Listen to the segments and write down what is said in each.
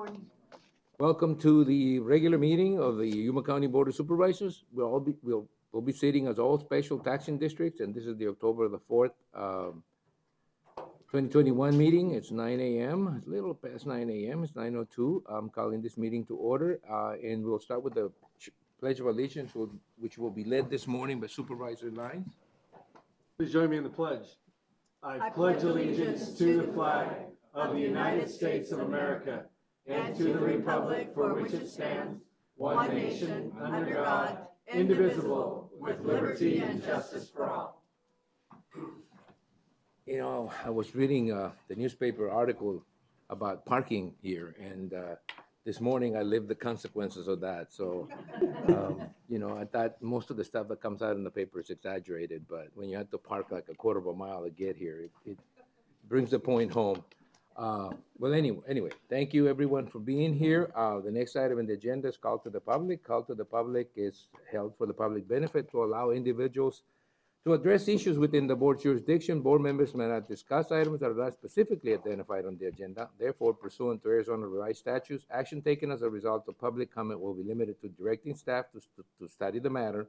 morning. Welcome to the regular meeting of the Yuma County Board of Supervisors. We'll be sitting as all special taxing districts, and this is the October the 4th, 2021 meeting. It's 9 a.m. It's a little past 9 a.m. It's 9:02. I'm calling this meeting to order, and we'll start with the Pledge of Allegiance, which will be led this morning by Supervisor Lyons. Please join me in the pledge. I pledge allegiance to the flag of the United States of America and to the republic for which it stands, one nation, under God, indivisible, with liberty and justice for all. You know, I was reading the newspaper article about parking here, and this morning I lived the consequences of that. So, you know, I thought most of the stuff that comes out in the paper is exaggerated, but when you have to park like a quarter of a mile to get here, it brings the point home. Well, anyway, thank you everyone for being here. The next item in the agenda is call to the public. Call to the public is held for the public benefit to allow individuals to address issues within the board's jurisdiction. Board members may not discuss items that are not specifically identified on the agenda. Therefore, pursuant to Arizona revised statutes, action taken as a result of public comment will be limited to directing staff to study the matter,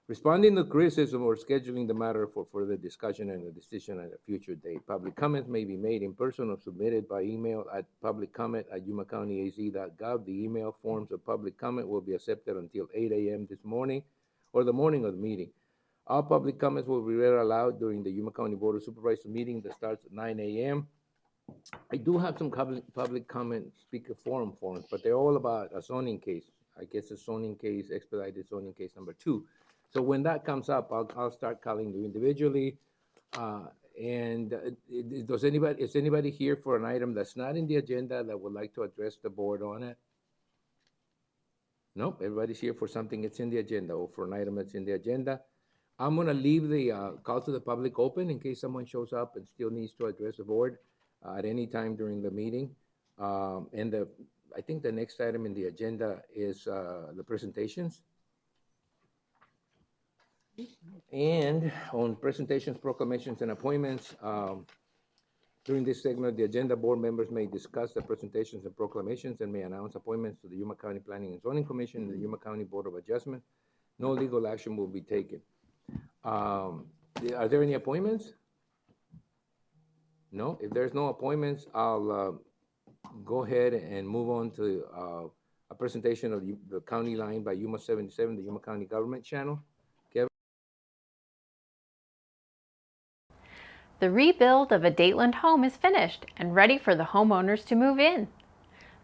responding to criticism, or scheduling the matter for further discussion and a decision at a future date. Public comments may be made in person or submitted by email at publiccomment@yumacountyaz.gov. The email forms of public comment will be accepted until 8 a.m. this morning or the morning of the meeting. All public comments will be read aloud during the Yuma County Board of Supervisors meeting that starts at 9 a.m. I do have some public comment speaker forum forms, but they're all about a zoning case. I guess a zoning case, expedited zoning case number 2. So when that comes up, I'll start calling you individually. Is anybody here for an item that's not in the agenda that would like to address the board on it? Nope, everybody's here for something that's in the agenda or for an item that's in the agenda. I'm gonna leave the call to the public open in case someone shows up and still needs to address the board at any time during the meeting. I think the next item in the agenda is the presentations. And on presentations, proclamations, and appointments, during this segment of the agenda, board members may discuss the presentations and proclamations and may announce appointments to the Yuma County Planning and Zoning Commission and the Yuma County Board of Adjustment. No legal action will be taken. Are there any appointments? No. If there's no appointments, I'll go ahead and move on to a presentation of the County Line by Yuma 77, the Yuma County Government Channel. Kevin? The rebuild of a Dateland home is finished and ready for the homeowners to move in.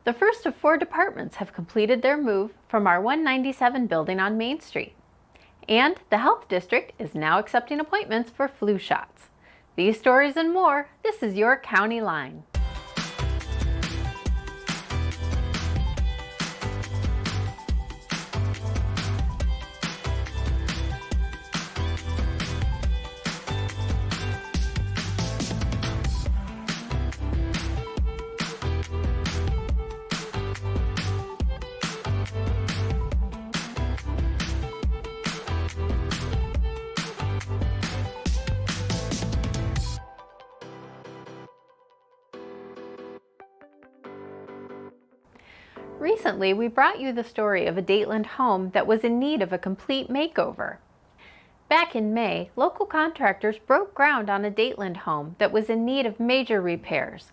The first of 4 departments have completed their move from our 197 building on Main Street. And the Health District is now accepting appointments for flu shots. These stories and more, this is your County Line. Recently, we brought you the story of a Dateland home that was in need of a complete makeover. Back in May, local contractors broke ground on a Dateland home that was in need of major repairs.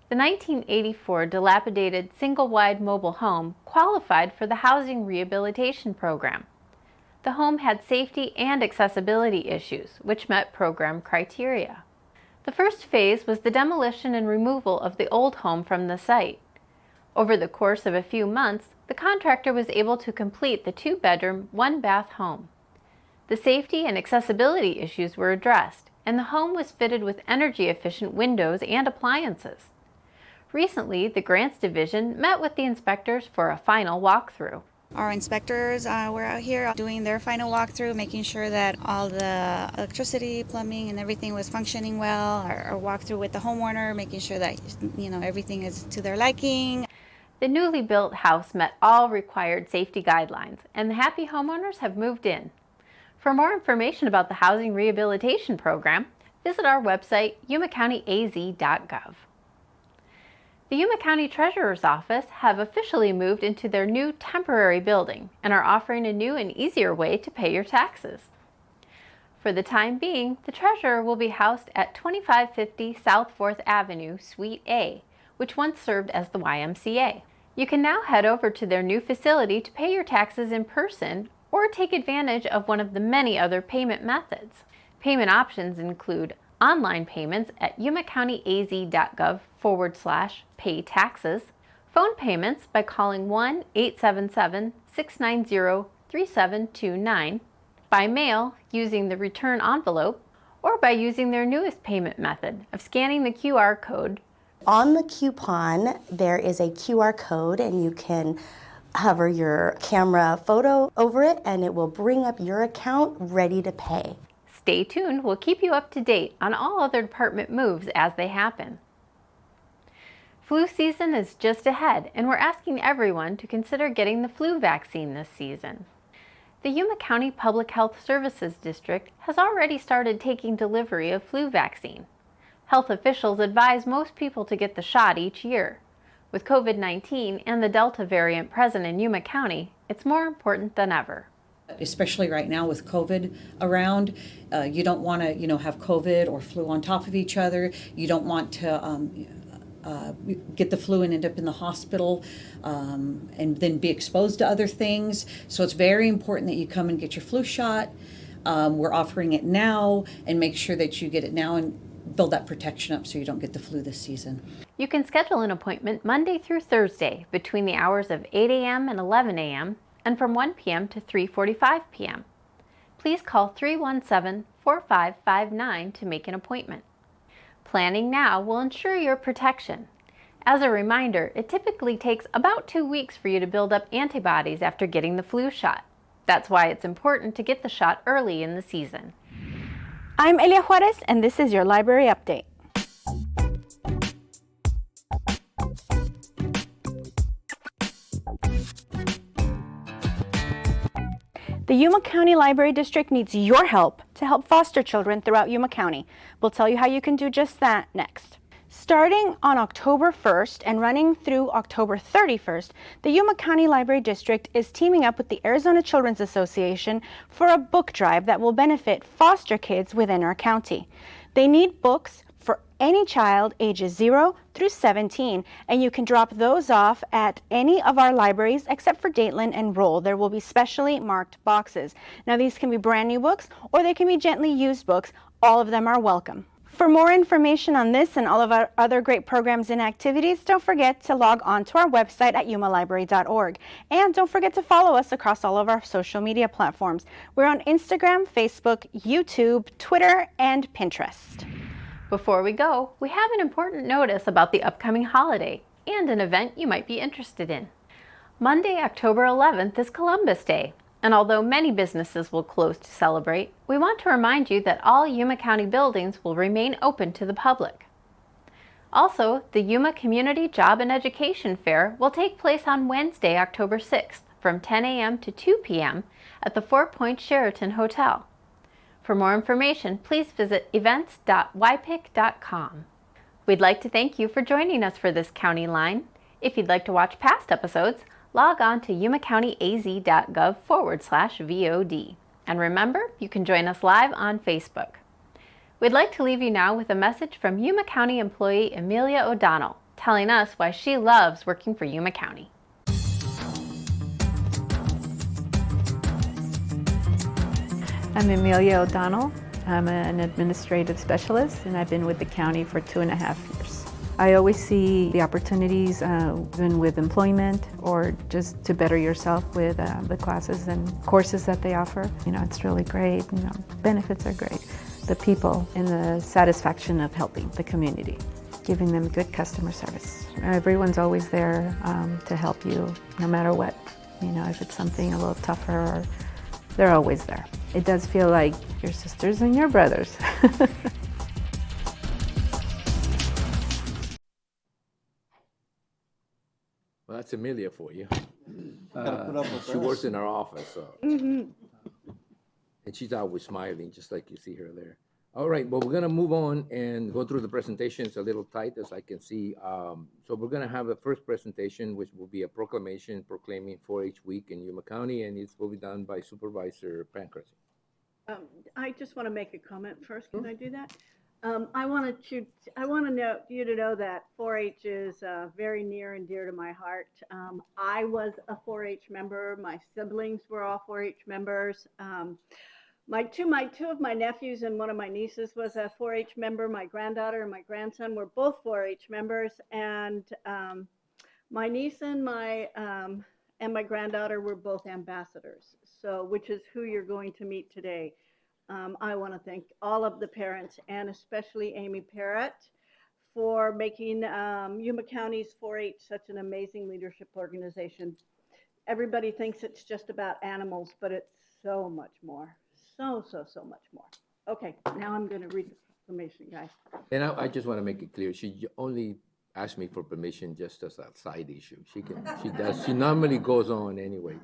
The 1984 dilapidated single-wide mobile home qualified for the Housing Rehabilitation Program. The home had safety and accessibility issues, which met program criteria. The first phase was the demolition and removal of the old home from the site. Over the course of a few months, the contractor was able to complete the 2-bedroom, 1-bath home. The safety and accessibility issues were addressed, and the home was fitted with energy-efficient windows and appliances. Recently, the Grants Division met with the inspectors for a final walkthrough. Our inspectors were out here doing their final walkthrough, making sure that all the electricity, plumbing, and everything was functioning well. Our walkthrough with the homeowner, making sure that everything is to their liking. The newly built house met all required safety guidelines, and the happy homeowners have moved in. For more information about the Housing Rehabilitation Program, visit our website, yumacountyaz.gov. The Yuma County Treasurer's Office have officially moved into their new temporary building and are offering a new and easier way to pay your taxes. For the time being, the Treasurer will be housed at 2550 South 4th Avenue, Suite A, which once served as the YMCA. You can now head over to their new facility to pay your taxes in person or take advantage of one of the many other payment methods. Payment options include online payments at yumacountyaz.gov/pay taxes, phone payments by calling 1-877-690-3729, by mail using the return envelope, or by using their newest payment method of scanning the QR code. On the coupon, there is a QR code, and you can hover your camera photo over it, and it will bring up your account ready to pay. Stay tuned, we'll keep you up to date on all other department moves as they happen. Flu season is just ahead, and we're asking everyone to consider getting the flu vaccine this season. The Yuma County Public Health Services District has already started taking delivery of flu vaccine. Health officials advise most people to get the shot each year. With COVID-19 and the Delta variant present in Yuma County, it's more important than ever. Especially right now with COVID around, you don't want to, have COVID or flu on top of each other. You don't want to get the flu and end up in the hospital and then be exposed to other things. So it's very important that you come and get your flu shot. We're offering it now, and make sure that you get it now and build that protection up so you don't get the flu this season. You can schedule an appointment Monday through Thursday between the hours of 8 a.m. and 11 a.m. and from 1 p.m. to 3:45 p.m. Please call 317-4559 to make an appointment. Planning now will ensure your protection. As a reminder, it typically takes about 2 weeks for you to build up antibodies after getting the flu shot. That's why it's important to get the shot early in the season. I'm Emilia Juarez, and this is your library update. The Yuma County Library District needs your help to help foster children throughout Yuma County. We'll tell you how you can do just that next. Starting on October 1st and running through October 31st, the Yuma County Library District is teaming up with the Arizona Children's Association for a book drive that will benefit foster kids within our county. They need books for any child ages 0 through 17, and you can drop those off at any of our libraries except for Dateland and Roll. There will be specially marked boxes. Now, these can be brand new books or they can be gently used books. All of them are welcome. For more information on this and all of our other great programs and activities, don't forget to log on to our website at yumalibrary.org. And don't forget to follow us across all of our social media platforms. We're on Instagram, Facebook, YouTube, Twitter, and Pinterest. Before we go, we have an important notice about the upcoming holiday and an event you might be interested in. Monday, October 11th is Columbus Day. And although many businesses will close to celebrate, we want to remind you that all Yuma County buildings will remain open to the public. Also, the Yuma Community Job and Education Fair will take place on Wednesday, October 6th from 10 a.m. to 2 p.m. at the 4 Point Sheraton Hotel. For more information, please visit events.ypic.com. We'd like to thank you for joining us for this County Line. If you'd like to watch past episodes, log on to yumacountyaz.gov/VOD. And remember, you can join us live on Facebook. We'd like to leave you now with a message from Yuma County employee Emilia O'Donnell, telling us why she loves working for Yuma County. I'm Emilia O'Donnell. I'm an administrative specialist, and I've been with the county for 2.5 years. I always see the opportunities, even with employment or just to better yourself with the classes and courses that they offer. It's really great. Benefits are great. The people and the satisfaction of helping the community, giving them good customer service. Everyone's always there to help you, no matter what. If it's something a little tougher, they're always there. It does feel like your sisters and your brothers. Well, that's Emilia for you. She works in our office, so. And she's always smiling, just like you see her there. All right, well, we're gonna move on and go through the presentation. It's a little tight, as I can see. So we're gonna have a first presentation, which will be a proclamation proclaiming 4-H Week in Yuma County, and it will be done by Supervisor Pancras. I just want to make a comment first. Can I do that? I want you to know that 4-H is very near and dear to my heart. I was a 4-H member. My siblings were all 4-H members. Two of my nephews and one of my nieces was a 4-H member. My granddaughter and my grandson were both 4-H members, and my niece and my granddaughter were both ambassadors. So, which is who you're going to meet today. I want to thank all of the parents and especially Amy Parrott for making Yuma County's 4-H such an amazing leadership organization. Everybody thinks it's just about animals, but it's so much more. So much more. Okay, now I'm going to read the proclamation, guys. And I just want to make it clear, she only asked me for permission just as a side issue. She normally goes on anyway.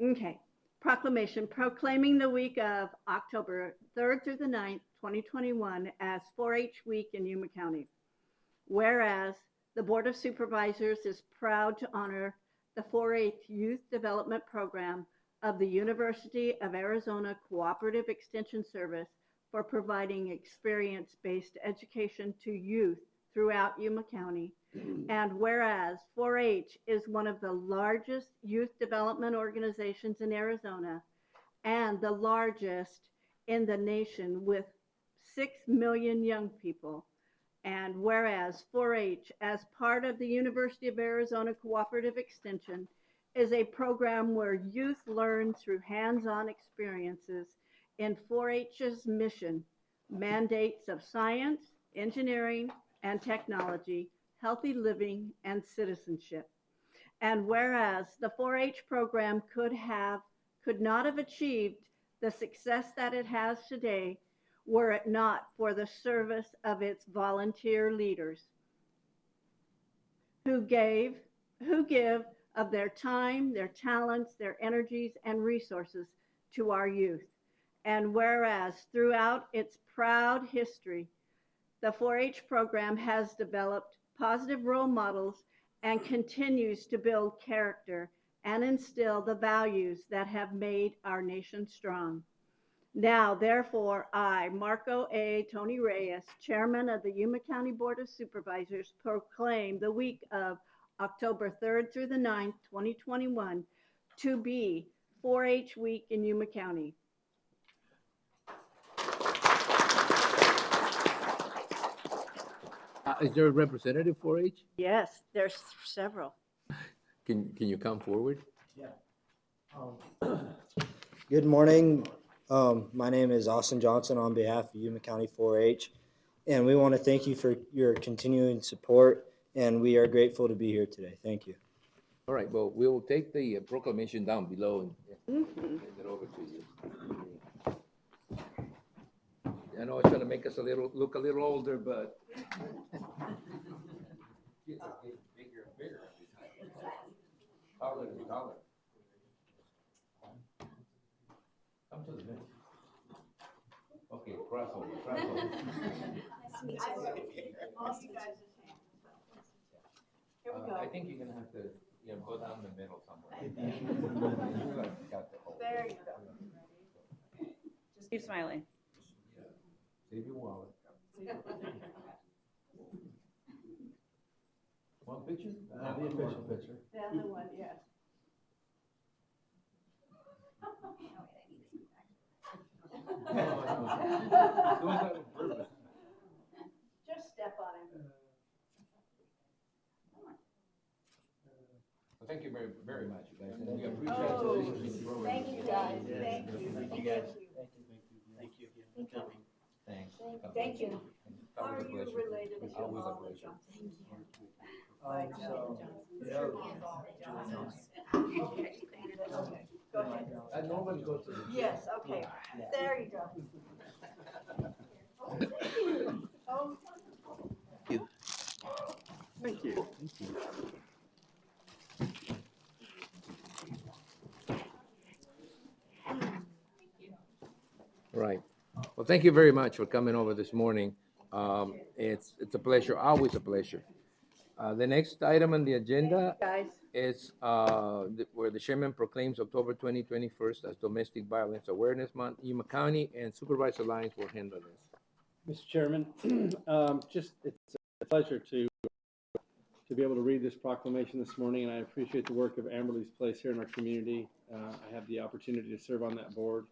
Okay. Proclamation proclaiming the week of October 3rd through the 9th, 2021 as 4-H Week in Yuma County. Whereas the Board of Supervisors is proud to honor the 4-H Youth Development Program of the University of Arizona Cooperative Extension Service for providing experience-based education to youth throughout Yuma County. And whereas 4-H is one of the largest youth development organizations in Arizona and the largest in the nation with 6 million young people. And whereas 4-H, as part of the University of Arizona Cooperative Extension, is a program where youth learn through hands-on experiences in 4-H's mission, mandates of science, engineering, and technology, healthy living, and citizenship. And whereas the 4-H program could not have achieved the success that it has today were it not for the service of its volunteer leaders who give of their time, their talents, their energies, and resources to our youth. And whereas throughout its proud history, the 4-H program has developed positive role models and continues to build character and instill the values that have made our nation strong. Now, therefore, I, Marco A. Tony Reyes, Chairman of the Yuma County Board of Supervisors, proclaim the week of October 3rd through the 9th, 2021, to be 4-H Week in Yuma County. Is there a representative 4-H? Yes, there's several. Can you come forward? Yeah. Good morning. My name is Austin Johnson on behalf of Yuma County 4-H, and we want to thank you for your continuing support, and we are grateful to be here today. Thank you. All right, well, we'll take the proclamation down below and send it over to you. I know it's going to make us look a little older, but kids are getting bigger and bigger. Taller and taller. Come to the middle. Okay, crossover. I think you're going to have to go down the middle somewhere. There you go. Just keep smiling. Save your wallet. One picture? The official picture. The other one, yes. Just step on him. Well, thank you very, very much, you guys. And we appreciate you. Thank you, guys. Thank you. Thank you, guys. Thank you. Thank you. Thanks. Thank you. Always Are a you pleasure. related to Always a all the pleasure. Johnsons? Okay. Okay, go ahead. I normally go to the. Yes, okay. There you go. Oh, Thank you. Right. Well, thank you very much for coming over this morning. It's a pleasure, always a pleasure. The next item on the agenda Guys, is where the chairman proclaims October 2021 as Domestic Violence Awareness Month. Yuma County and Supervisor Lyons will handle this. Mr. Chairman, it's a pleasure to be able to read this proclamation this morning, and I appreciate the work of Amberley's Place here in our community. I have the opportunity to serve on that board.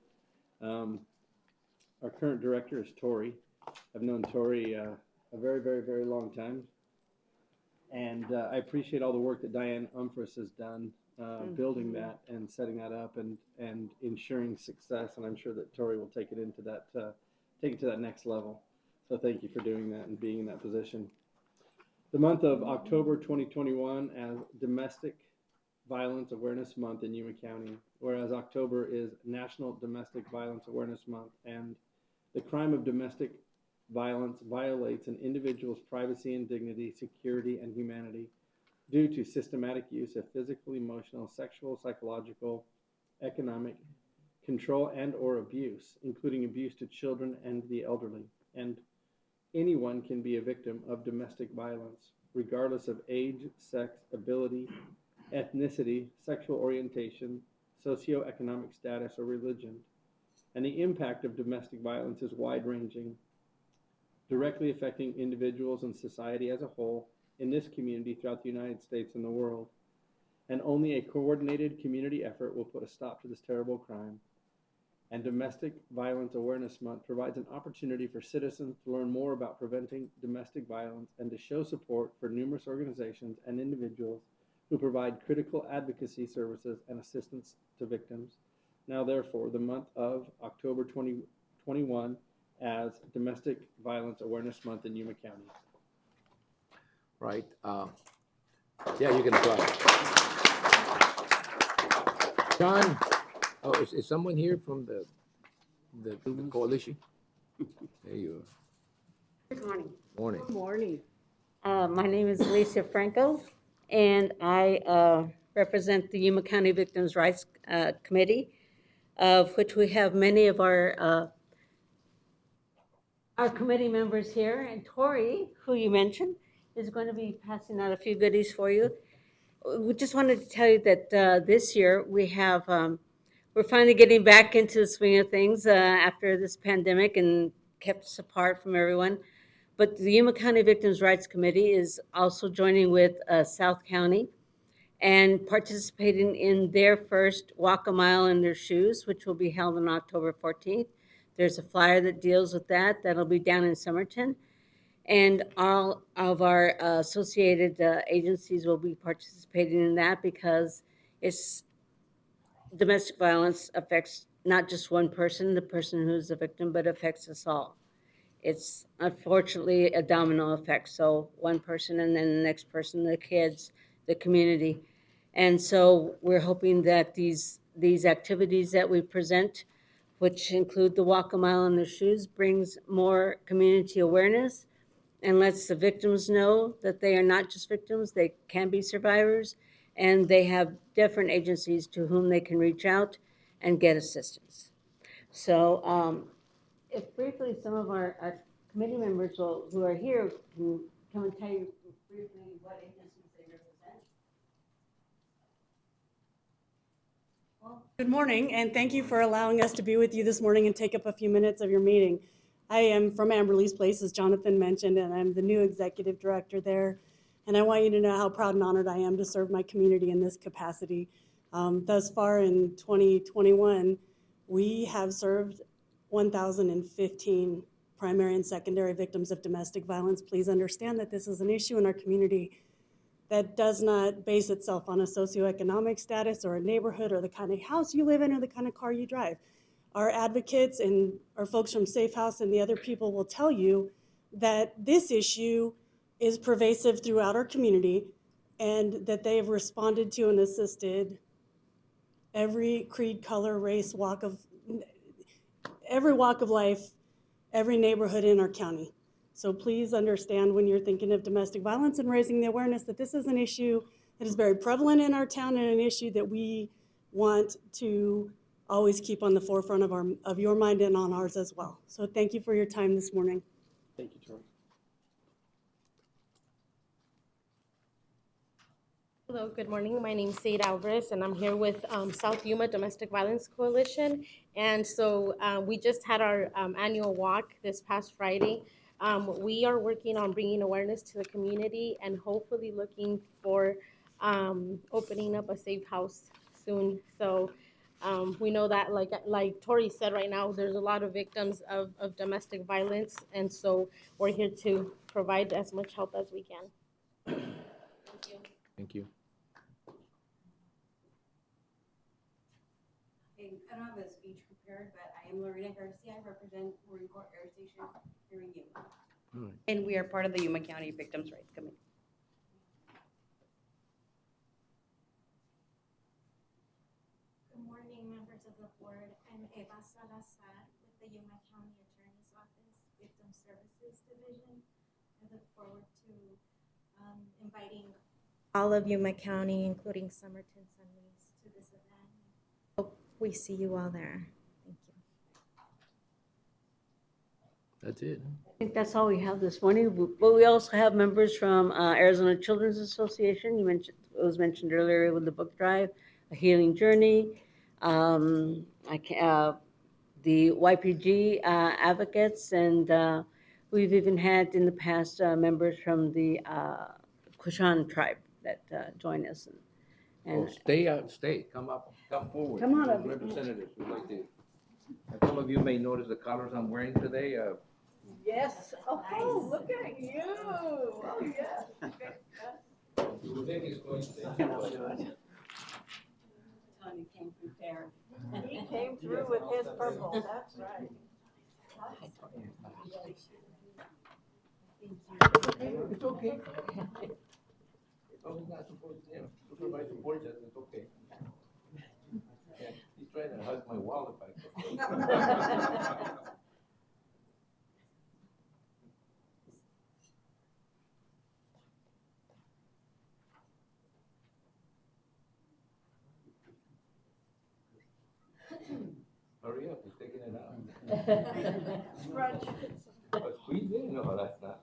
Our current director is Tori. I've known Tori a very, very, very long time, and I appreciate all the work that Diane Umfris has done building that and setting that up and ensuring success. And I'm sure that Tori will take it into that to that next level. So thank you for doing that and being in that position. The month of October 2021 as Domestic Violence Awareness Month in Yuma County, whereas October is National Domestic Violence Awareness Month, and the crime of domestic violence violates an individual's privacy and dignity, security, and humanity due to systematic use of physical, emotional, sexual, psychological, economic, control, and/or abuse, including abuse to children and the elderly. And anyone can be a victim of domestic violence, regardless of age, sex, ability, ethnicity, sexual orientation, socioeconomic status, or religion. And the impact of domestic violence is wide-ranging, directly affecting individuals and society as a whole in this community throughout the United States and the world. And only a coordinated community effort will put a stop to this terrible crime. And Domestic Violence Awareness Month provides an opportunity for citizens to learn more about preventing domestic violence and to show support for numerous organizations and individuals who provide critical advocacy services and assistance to victims. Now, therefore, the month of October 2021 as Domestic Violence Awareness Month in Yuma County. Right. Yeah, you can apply. John, oh, is someone here from the coalition? There you are. Good morning. Morning. good morning. My name is Alicia Franco, and I represent the Yuma County Victims' Rights Committee, of which we have many of our committee members here. And Tori, who you mentioned, is going to be passing out a few goodies for you. We just wanted to tell you that this year we have, we're finally getting back into the swing of things after this pandemic and kept us apart from everyone. But the Yuma County Victims' Rights Committee is also joining with South County and participating in their first Walk a Mile in Their Shoes, which will be held on October 14th. There's a flyer that deals with that. That'll be down in Somerton. And all of our associated agencies will be participating in that because domestic violence affects not just one person, the person who's the victim, but affects us all. It's unfortunately a domino effect. So one person and then the next person, the kids, the community. And so we're hoping that these activities that we present, which include the Walk a Mile in Their Shoes, brings more community awareness and lets the victims know that they are not just victims, they can be survivors, and they have different agencies to whom they can reach out and get assistance. So if briefly some of our committee members who are here can come and tell you briefly what agencies they represent. Good morning, and thank you for allowing us to be with you this morning and take up a few minutes of your meeting. I am from Amberley's Place, as Jonathan mentioned, and I'm the new executive director there. And I want you to know how proud and honored I am to serve my community in this capacity. Thus far in 2021, we have served 1,015 primary and secondary victims of domestic violence. Please understand that this is an issue in our community that does not base itself on a socioeconomic status or a neighborhood or the kind of house you live in or the kind of car you drive. Our advocates and our folks from Safe House and the other people will tell you that this issue is pervasive throughout our community and that they have responded to and assisted every creed, color, race, every walk of life, every neighborhood in our county. So please understand when you're thinking of domestic violence and raising the awareness that this is an issue that is very prevalent in our town and an issue that we want to always keep on the forefront of your mind and on ours as well. So thank you for your time this morning. Thank you, Tori. Hello, good morning. My name is Said Alvarez, and I'm here with South Yuma Domestic Violence Coalition. And so we just had our annual walk this past Friday. We are working on bringing awareness to the community and hopefully looking for opening up a safe house soon. So we know that, like Tori said, right now there's a lot of victims of domestic violence, and so we're here to provide as much help as we can. Thank you. Thank you. I don't have a speech prepared, but I am Lorena Garcia. I represent Marine Corps Air Station here in Yuma. All right. And we are part of the Yuma County Victims' Rights Committee. Good morning, members of the board. I'm Eva Salazar with the Yuma County Attorney's Office, Victim Services Division. I look forward to inviting all of Yuma County, including Somerton, San Luis, to this event. Hope we see you all there. Thank you. That's it. I think that's all we have this morning, but we also have members from Arizona Children's Association. You mentioned, it was mentioned earlier with the book drive, A Healing Journey, the YPG advocates, and we've even had in the past members from the Kushan tribe that join us. Oh, stay out, stay, come up, come forward. Come on up. Representatives, we'd like to. Some of you may notice the colors I'm wearing today. Yes. Oh, look at you. Oh, yes. Tony came prepared. He came through with his purple. That's right. It's okay. Not supposed to, supervise support, it's okay. Yeah, he's trying to hug my wallet back there. Hurry up, he's taking it out. Scrunch. But squeeze in, no, that's not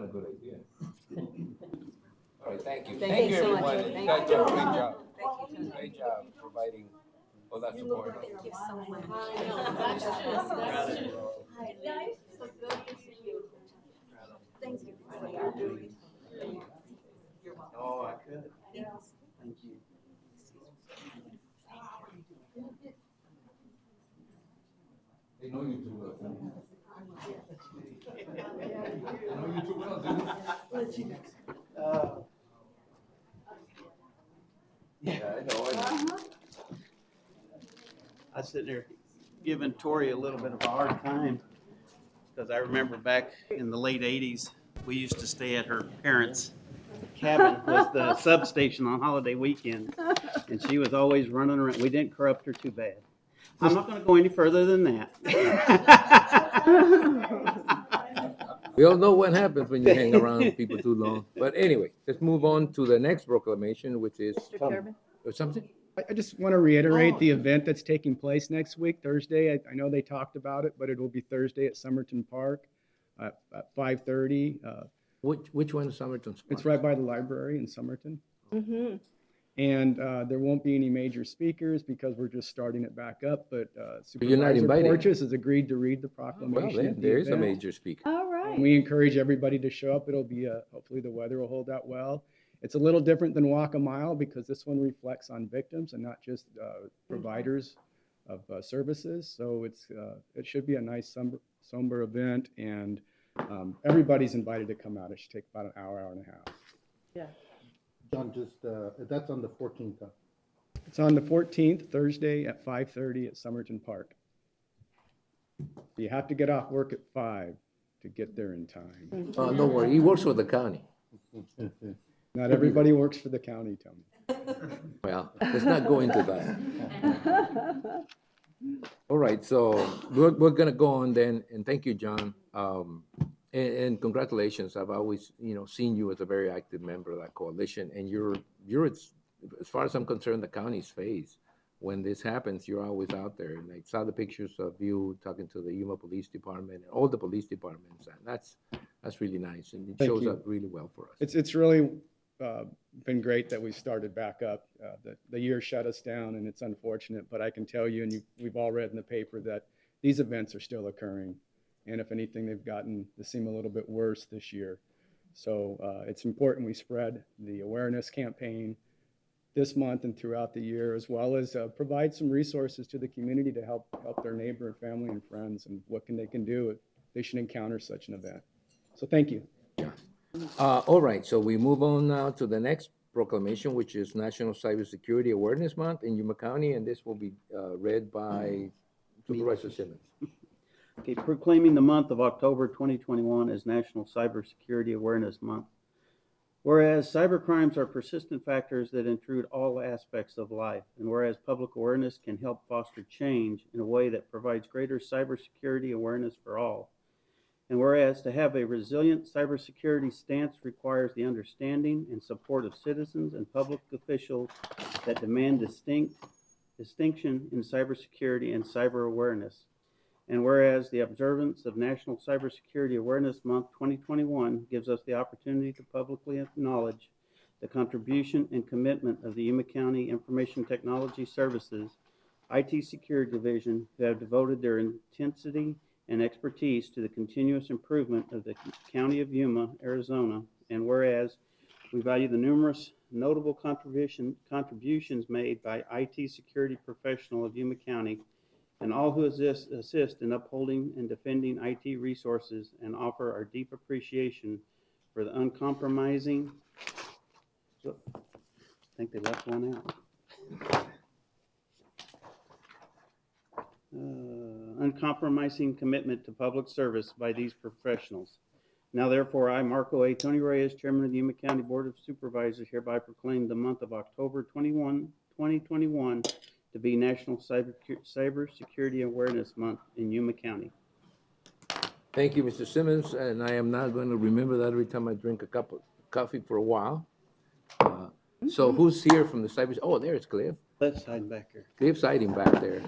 a good idea. All right, thank you. Thank you, so much. everyone. You Thank guys you. do a great job. Great job providing all that support. Thank you so much. That's true. Nice. So good to see you. Thank you. You're welcome. Oh, I could. Thank you. They know you too well. They know you too well, dude. Yeah, I know. I was sitting there giving Tori a little bit of a hard time because I remember back in the late 80s, we used to stay at her parents' cabin, was the substation on holiday weekends, and she was always running around. We didn't corrupt her too bad. I'm not going to go any further than that. We all know what happens when you hang around people too long. But anyway, let's move on to the next proclamation, which is or something. I just want to reiterate the event that's taking place next week, Thursday. I know they talked about it, but it will be Thursday at Somerton Park at 5:30. Which one is Somerton Park? It's right by the library in Somerton. Mm-hmm. And there won't be any major speakers because we're just starting it back up. But you're not Supervisor invited. Porteous has agreed to read the proclamation. Well, at the there is a event. major speaker. All right. And we encourage everybody to show up. It'll be, hopefully the weather will hold out well. It's a little different than Walk a Mile because this one reflects on victims and not just providers of services. So it should be a nice somber event, and everybody's invited to come out. It should take about an hour, hour and a half. Yeah. John, just, that's on the 14th. It's on the 14th, Thursday at 5:30 at Somerton Park. You have to get off work at 5 to get there in time. Don't worry, he works for the county. Not everybody works for the county, Tony. Well, let's not go into that. All right, so we're gonna go on then, and thank you, John. And congratulations. I've always, seen you as a very active member of that coalition, and you're as far as I'm concerned, the county's face. When this happens, you're always out there. And I saw the pictures of you talking to the Yuma Police Department and all the police departments, and that's really nice, and it Thank shows you. up really well for us. It's really been great that we started back up. The year shut us down, and it's unfortunate, but I can tell you, and we've all read in the paper, that these events are still occurring. And if anything, they've gotten to seem a little bit worse this year. So it's important we spread the awareness campaign this month and throughout the year, as well as provide some resources to the community to help their neighbor and family and friends, and what they can do if they should encounter such an event. So thank you. All right, so we move on now to the next proclamation, which is National Cybersecurity Awareness Month in Yuma County, and this will be read by Supervisor Simmons. Okay, proclaiming the month of October 2021 as National Cybersecurity Awareness Month. Whereas cybercrimes are persistent factors that intrude all aspects of life, and whereas public awareness can help foster change in a way that provides greater cybersecurity awareness for all, and whereas to have a resilient cybersecurity stance requires the understanding and support of citizens and public officials that demand distinction in cybersecurity and cyber awareness. And whereas the observance of National Cybersecurity Awareness Month 2021 gives us the opportunity to publicly acknowledge the contribution and commitment of the Yuma County Information Technology Services IT Security Division, who have devoted their intensity and expertise to the continuous improvement of the County of Yuma, Arizona. And whereas we value the numerous notable contributions made by IT security professionals of Yuma County and all who assist in upholding and defending IT resources, and offer our deep appreciation for the uncompromising, I think they left one out. Uncompromising commitment to public service by these professionals. Now therefore, I, Marco A. Tony Reyes, Chairman of the Yuma County Board of Supervisors, hereby proclaim the month of October 2021 to be National Cybersecurity Awareness Month in Yuma County. Thank you, Mr. Simmons, and I am not going to remember that every time I drink a cup of coffee for a while. So who's here from the cyber? Oh, there's Cliff. Cliff's hiding back here. Cliff's hiding back there.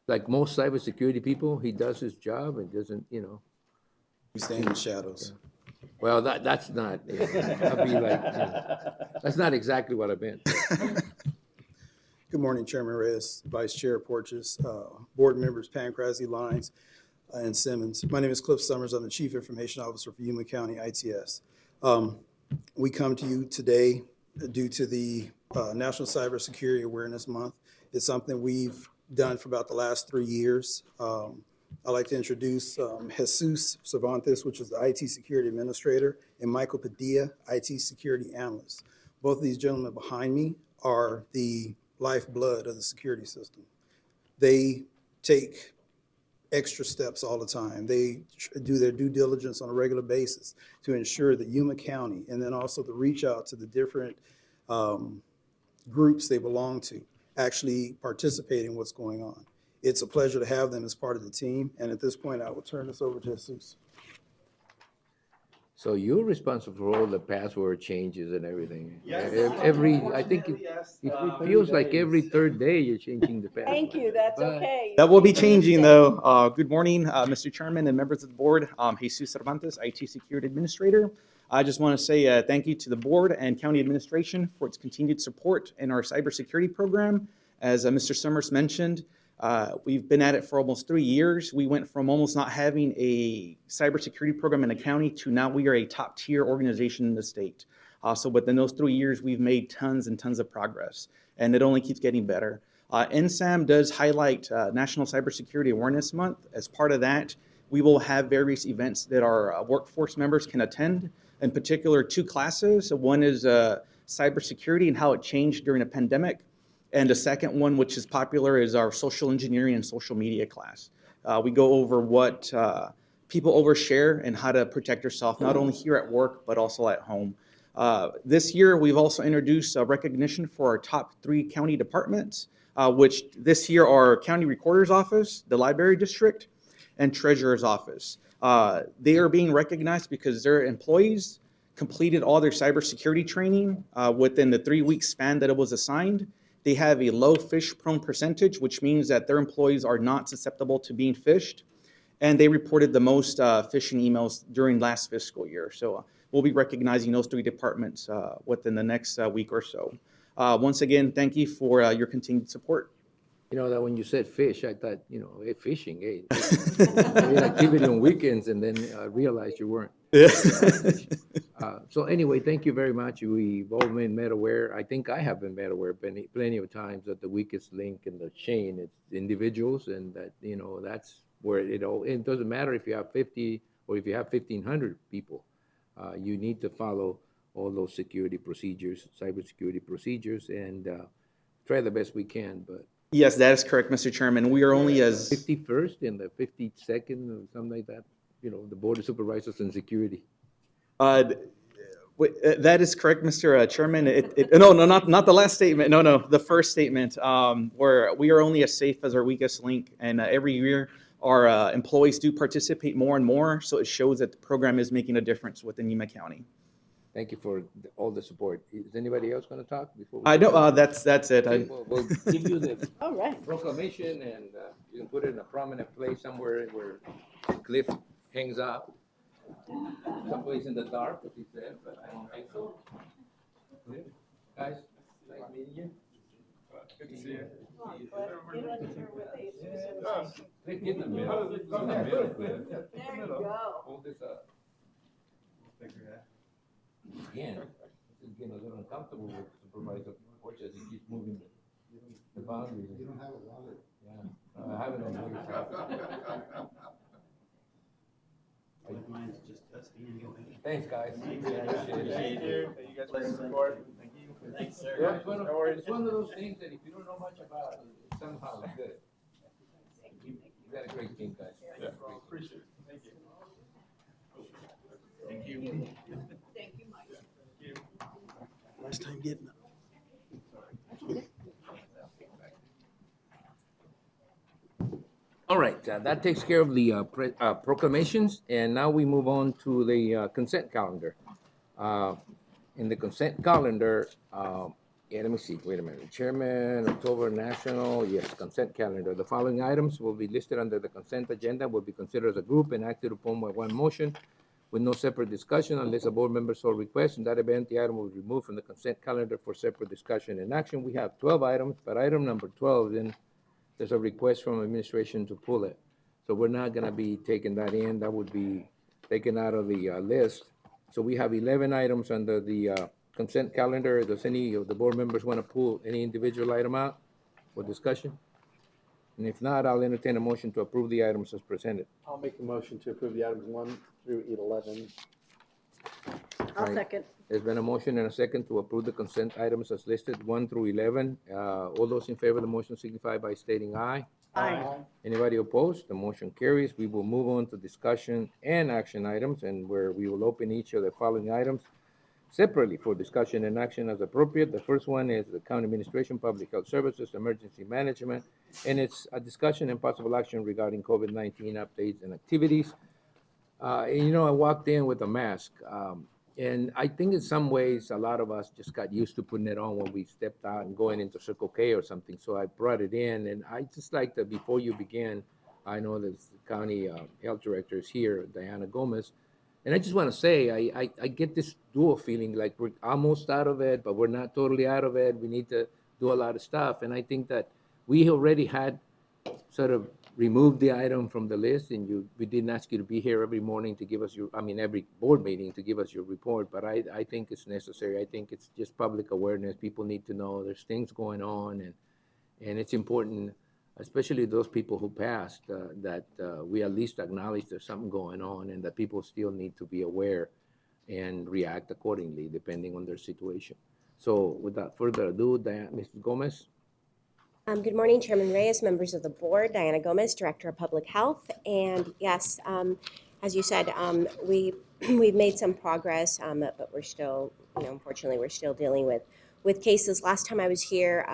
Like most cybersecurity people, he does his job and doesn't, you know. We stay in the shadows. Well, that's not. I'll be like, you know, that's not exactly what I meant. Good morning, Chairman Reyes, Vice Chair Porches, board members Pancrazi, Lines, and Simmons. My name is Cliff Summers. I'm the Chief Information Officer for Yuma County ITS. We come to you today due to the National Cybersecurity Awareness Month. It's something we've done for about the last 3 years. I'd like to introduce Jesus Cervantes, which is the IT Security Administrator, and Michael Padilla, IT Security Analyst. Both of these gentlemen behind me are the lifeblood of the security system. They take extra steps all the time. They do their due diligence on a regular basis to ensure that Yuma County, and then also to reach out to the different groups they belong to, actually participate in what's going on. It's a pleasure to have them as part of the team. And at this point, I will turn this over to Jesus. So you're responsible for all the password changes and everything. Yes. I think it feels like every third day you're changing the password. Thank you, that's But okay. That will be changing though. Good morning, Mr. Chairman and members of the board. Jesus Cervantes, IT Security Administrator. I just want to say thank you to the board and county administration for its continued support in our cybersecurity program. As Mr. Summers mentioned, we've been at it for almost 3 years. We went from almost not having a cybersecurity program in the county to now we are a top tier organization in the state. So within those 3 years, we've made tons and tons of progress, and it only keeps getting better. NSAM does highlight National Cybersecurity Awareness Month. As part of that, we will have various events that our workforce members can attend, in particular 2 classes. One is cybersecurity and how it changed during a pandemic. And the second one, which is popular, is our social engineering and social media class. We go over what people overshare and how to protect yourself, not only here at work, but also at home. This year, we've also introduced recognition for our top 3 county departments, which this year are County Recorder's Office, the Library District, and Treasurer's Office. They are being recognized because their employees completed all their cybersecurity training within the 3-week span that it was assigned. They have a low phish-prone percentage, which means that their employees are not susceptible to being phished. And they reported the most phishing emails during last fiscal year. So we'll be recognizing those 3 departments within the next week or so. Once again, thank you for your continued support. You know, that when you said fish, I thought, you know, hey, fishing, hey, activity on weekends, and then realized you weren't. So anyway, thank you very much. We've all been made aware. I think I have been made aware plenty of times that the weakest link in the chain is individuals, and that, you know, that's where it doesn't matter if you have 50 or if you have 1,500 people. You need to follow all those security procedures, cybersecurity procedures, and try the best we can. But yes, that is correct, Mr. Chairman. We are only as 51st and the 52nd or something like that. You know, the Board of Supervisors and Security. That is correct, Mr. Chairman. No, not the last statement. No, the first statement, where we are only as safe as our weakest link, and every year our employees do participate more and more, so it shows that the program is making a difference within Yuma County. Thank you for all the support. Is anybody else going to talk before? I know that's it. Okay, we'll give you the All right. proclamation, and you can put it in a prominent place somewhere where Cliff hangs out. Someplace in the dark, as he said, but I don't think so. Guys, nice meeting you. Good to see you. Cliff, get in the middle. Get in the middle, Cliff. There you go. Hold this up. Again, this is getting a little uncomfortable with Supervisor Porch as he keeps moving the boundaries. You don't have a wallet. Yeah, I have it on here. Mine's just dusty anyway. Thanks, guys. Thank you. Thank you guys for the support. Thank you. Thanks, sir. Yeah, it's one of those things that if you don't know much about it, somehow it's good. You got a great team, guys. Yeah, appreciate it. Thank you. Thank you. Thank you, Mike. Thank you. Last time getting up. All right, that takes care of the proclamations, and now we move on to the consent calendar. In the consent calendar, yeah, let me see, wait a minute. Chairman, October National, yes, consent calendar. The following items will be listed under the consent agenda, will be considered as a group and acted upon by one motion with no separate discussion unless a board member so requests. In that event, the item will be removed from the consent calendar for separate discussion and action. We have 12 items, but item number 12, then there's a request from administration to pull it. So we're not gonna be taking that in. That would be taken out of the list. So we have 11 items under the consent calendar. Does any of the board members want to pull any individual item out for discussion? And if not, I'll entertain a motion to approve the items as presented. I'll make the motion to approve the items 1 through 11. I'll Right. second. There's been a motion and a second to approve the consent items as listed, 1 through 11. All those in favor of the motion signify by stating aye. Aye. Anybody opposed? The motion carries. We will move on to discussion and action items, and where we will open each of the following items separately for discussion and action as appropriate. The first one is the County Administration, Public Health Services, Emergency Management, and it's a discussion and possible action regarding COVID-19 updates and activities. And you know, I walked in with a mask, and I think in some ways, a lot of us just got used to putting it on when we stepped out and going into Circle K or something. So I brought it in, and I just like to, before you begin, I know that the county health director is here, Diana Gomez, and I just want to say, I get this dual feeling like we're almost out of it, but we're not totally out of it. We need to do a lot of stuff, and I think that we already had sort of removed the item from the list, and we didn't ask you to be here every morning to give us every board meeting to give us your report, but I think it's necessary. I think it's just public awareness. People need to know there's things going on, and it's important, especially those people who passed, that we at least acknowledge there's something going on and that people still need to be aware and react accordingly depending on their situation. So without further ado, Mrs. Gomez. Good morning, Chairman Reyes, members of the board, Diana Gomez, Director of Public Health. And yes, as you said, we've made some progress, but we're still, unfortunately, we're still dealing with cases. Last time I was here,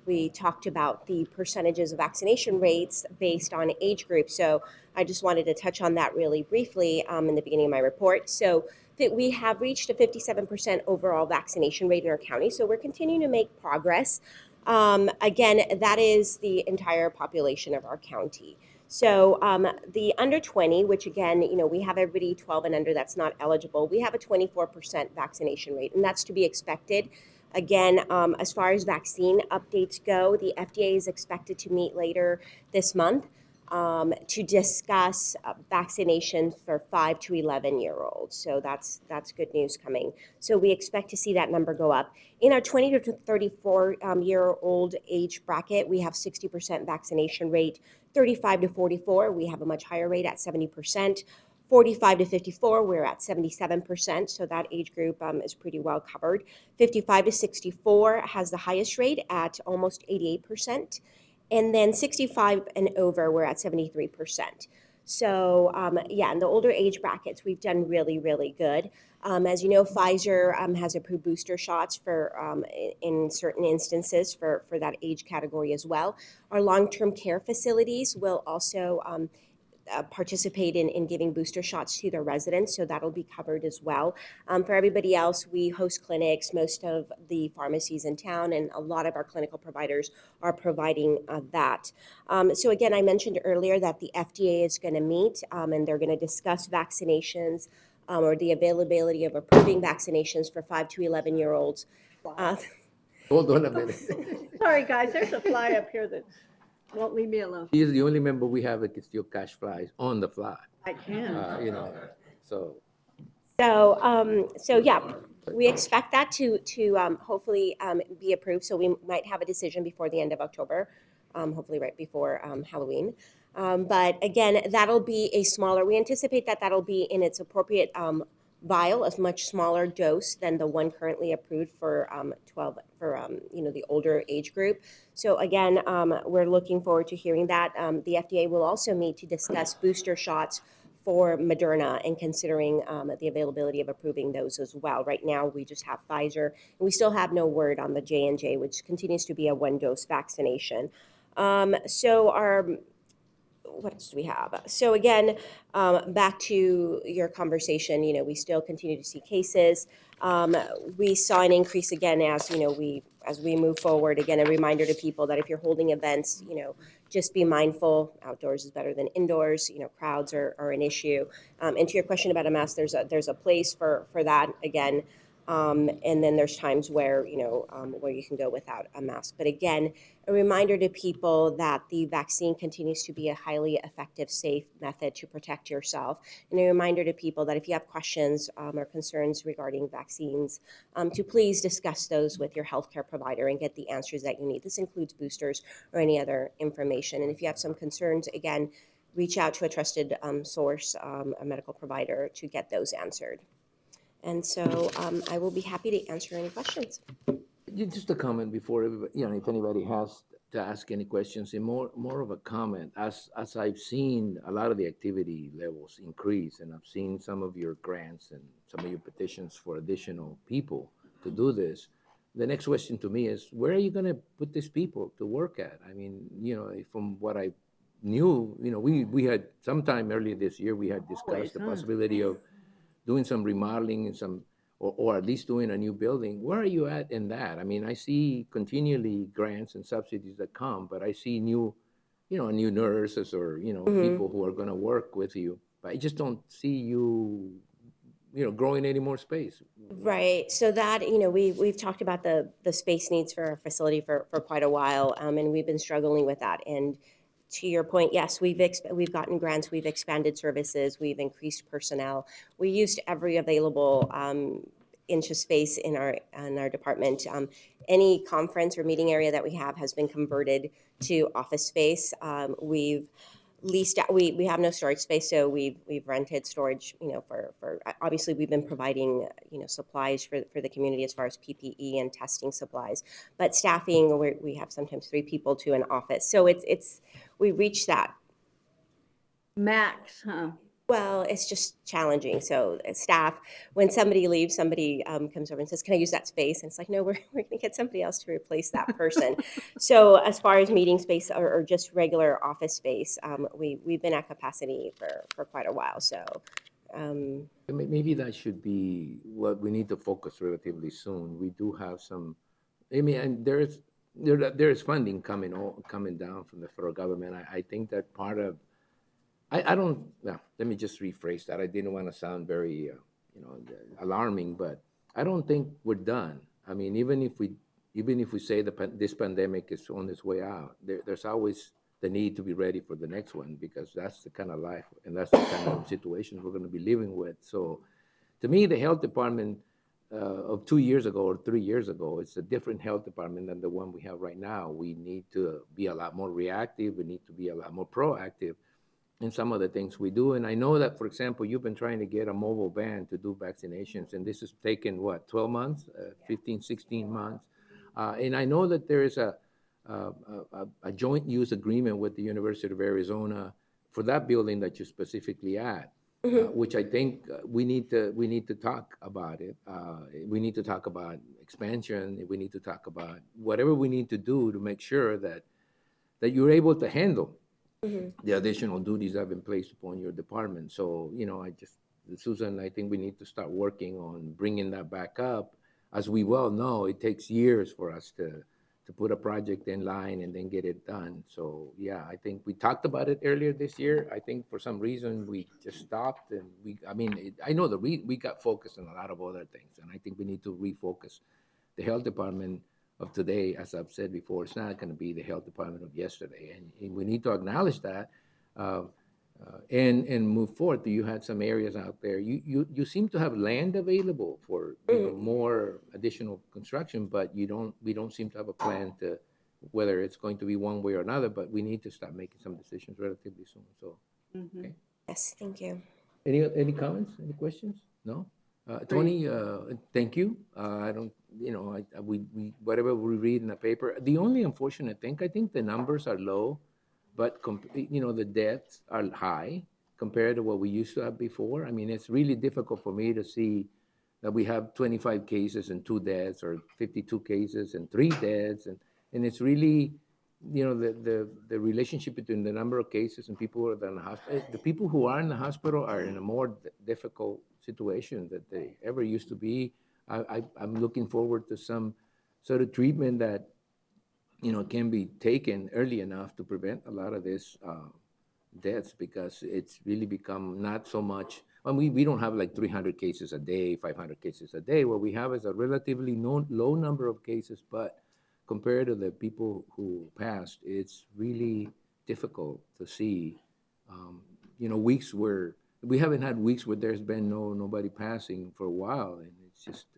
we talked about the percentages of vaccination rates based on age group. So I just wanted to touch on that really briefly in the beginning of my report. So We have reached a 57% overall vaccination rate in our county, so we're continuing to make progress. Again, that is the entire population of our county. So the under 20, which again, we have everybody 12 and under that's not eligible, we have a 24% vaccination rate, and that's to be expected. Again, as far as vaccine updates go, the FDA is expected to meet later this month to discuss vaccination for 5 to 11-year-olds. So that's good news coming. So we expect to see that number go up. In our 20 to 34-year-old age bracket, we have 60% vaccination rate. 35 to 44, we have a much higher rate at 70%. 45 to 54, we're at 77%, so that age group is pretty well covered. 55 to 64 has the highest rate at almost 88%. And then 65 and over, we're at 73%. So yeah, in the older age brackets, we've done really, really good. As you know, Pfizer has approved booster shots for in certain instances for that age category as well. Our long-term care facilities will also participate in giving booster shots to their residents, so that'll be covered as well. For everybody else, we host clinics. Most of the pharmacies in town and a lot of our clinical providers are providing that. So again, I mentioned earlier that the FDA is going to meet and they're going to discuss vaccinations or the availability of approving vaccinations for 5 to 11-year-olds. Hold on a minute. Sorry, guys, there's a fly up here that won't leave me alone. He is the only member we have that can still catch flies on the fly. I can. So yeah, we expect that to hopefully be approved. So we might have a decision before the end of October, hopefully right before Halloween. But again, that'll be a smaller. We anticipate that that'll be in its appropriate vial, a much smaller dose than the one currently approved for 12 for the older age group. So again, we're looking forward to hearing that. The FDA will also meet to discuss booster shots for Moderna and considering the availability of approving those as well. Right now, we just have Pfizer, and we still have no word on the J&J, which continues to be a one-dose vaccination. What else do we have? So again, back to your conversation, we still continue to see cases. We saw an increase again as we move forward. Again, a reminder to people that if you're holding events, just be mindful. Outdoors is better than indoors. Crowds are an issue. And to your question about a mask, there's a place for that again. And then there's times where where you can go without a mask. But again, a reminder to people that the vaccine continues to be a highly effective, safe method to protect yourself. And a reminder to people that if you have questions or concerns regarding vaccines, to please discuss those with your healthcare provider and get the answers that you need. This includes boosters or any other information. And if you have some concerns, again, reach out to a trusted source, a medical provider, to get those answered. And so I will be happy to answer any questions. Just a comment before everybody, if anybody has to ask any questions, and more of a comment. As I've seen a lot of the activity levels increase, and I've seen some of your grants and some of your petitions for additional people to do this, the next question to me is, where are you going to put these people to work at? I mean, from what I knew, we had sometime earlier this year, we had discussed the possibility of doing some remodeling and or at least doing a new building. Where are you at in that? I mean, I see continually grants and subsidies that come, but I see new nurses or, people who are going to work with you, but I just don't see you, growing any more space. Right. So that, we've talked about the space needs for our facility for quite a while, and we've been struggling with that. And to your point, yes, we've gotten grants, we've expanded services, we've increased personnel. We used every available inch of space in our department. Any conference or meeting area that we have has been converted to office space. We've leased out. We have no storage space, so we've rented storage. For obviously we've been providing supplies for the community as far as PPE and testing supplies. But staffing, we have sometimes 3 people to an office, so we reached that max, huh? Well, it's just challenging. So staff, when somebody leaves, somebody comes over and says, "Can I use that space?" And it's like, no, we're going to get somebody else to replace that person. So as far as meeting space or just regular office space, we've been at capacity for quite a while. So Maybe that should be what we need to focus relatively soon. We do have some, I mean, and there is funding coming down from the federal government. I think that part of, I don't, well, let me just rephrase that. I didn't want to sound very, alarming, but I don't think we're done. I mean, even if we say this pandemic is on its way out, there's always the need to be ready for the next one, because that's the kind of life and that's the kind of situations we're going to be living with. So to me, the health department of 2 years ago or 3 years ago, it's a different health department than the one we have right now. We need to be a lot more reactive. We need to be a lot more proactive in some of the things we do. And I know that, for example, you've been trying to get a mobile van to do vaccinations, and this has taken, what, 12 months, 15, 16 months? And I know that there is a joint use agreement with the University of Arizona for that building that you specifically at, which I think we need to talk about it. We need to talk about expansion. We need to talk about whatever we need to do to make sure that you're able to handle the additional duties that have been placed upon your department. So, Susan, I think we need to start working on bringing that back up. As we well know, it takes years for us to put a project in line and then get it done. So, yeah, I think we talked about it earlier this year. I think for some reason we just stopped, and I know that we got focused on a lot of other things, and I think we need to refocus. The health department of today, as I've said before, it's not going to be the health department of yesterday, and we need to acknowledge that and move forward. You had some areas out there. You seem to have land available for more additional construction, but we don't seem to have a plan to whether it's going to be one way or another. But we need to start making some decisions relatively soon. So, okay. Yes, thank you. Any comments? Any questions? No. Tony, thank you. I don't, we whatever we read in the paper. The only unfortunate thing, I think the numbers are low, but the deaths are high compared to what we used to have before. I mean, it's really difficult for me to see that we have 25 cases and 2 deaths, or 52 cases and 3 deaths, and it's really, the relationship between the number of cases and people who are in the hospital. The people who are in the hospital are in a more difficult situation that they ever used to be. I'm looking forward to some sort of treatment that can be taken early enough to prevent a lot of this deaths, because it's really become not so much. We don't have like 300 cases a day, 500 cases a day. What we have is a relatively low number of cases, but compared to the people who passed, it's really difficult to see. Weeks where we haven't had weeks where there's been nobody passing for a while, and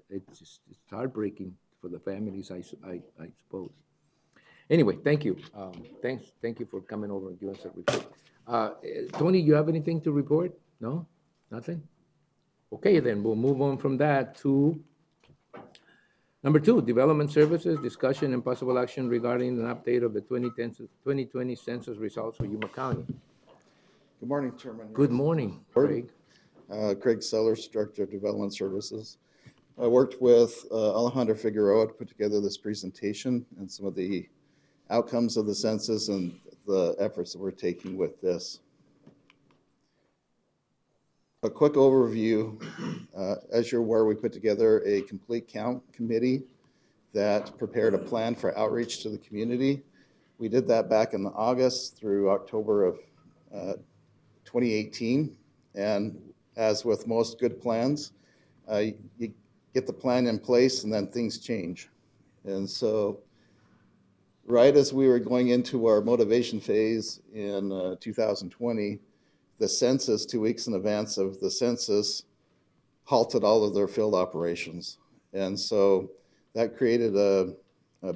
it's heartbreaking for the families, I suppose. Anyway, thank you. Thank you for coming over and giving us a report. Tony, you have anything to report? No? Nothing? Okay, then we'll move on from that to number 2, Development Services, discussion and possible action regarding an update of the 2020 census results for Yuma County. Good morning, Chairman. Good morning, Craig. Craig Sellers, Director of Development Services. I worked with Alejandro Figueroa to put together this presentation and some of the outcomes of the census and the efforts that we're taking with this. A quick overview. As you're aware, we put together a complete count committee that prepared a plan for outreach to the community. We did that back in August through October of 2018. And as with most good plans, you get the plan in place and then things change. And so right as we were going into our motivation phase in 2020, the census, 2 weeks in advance of the census, halted all of their field operations. And so that created a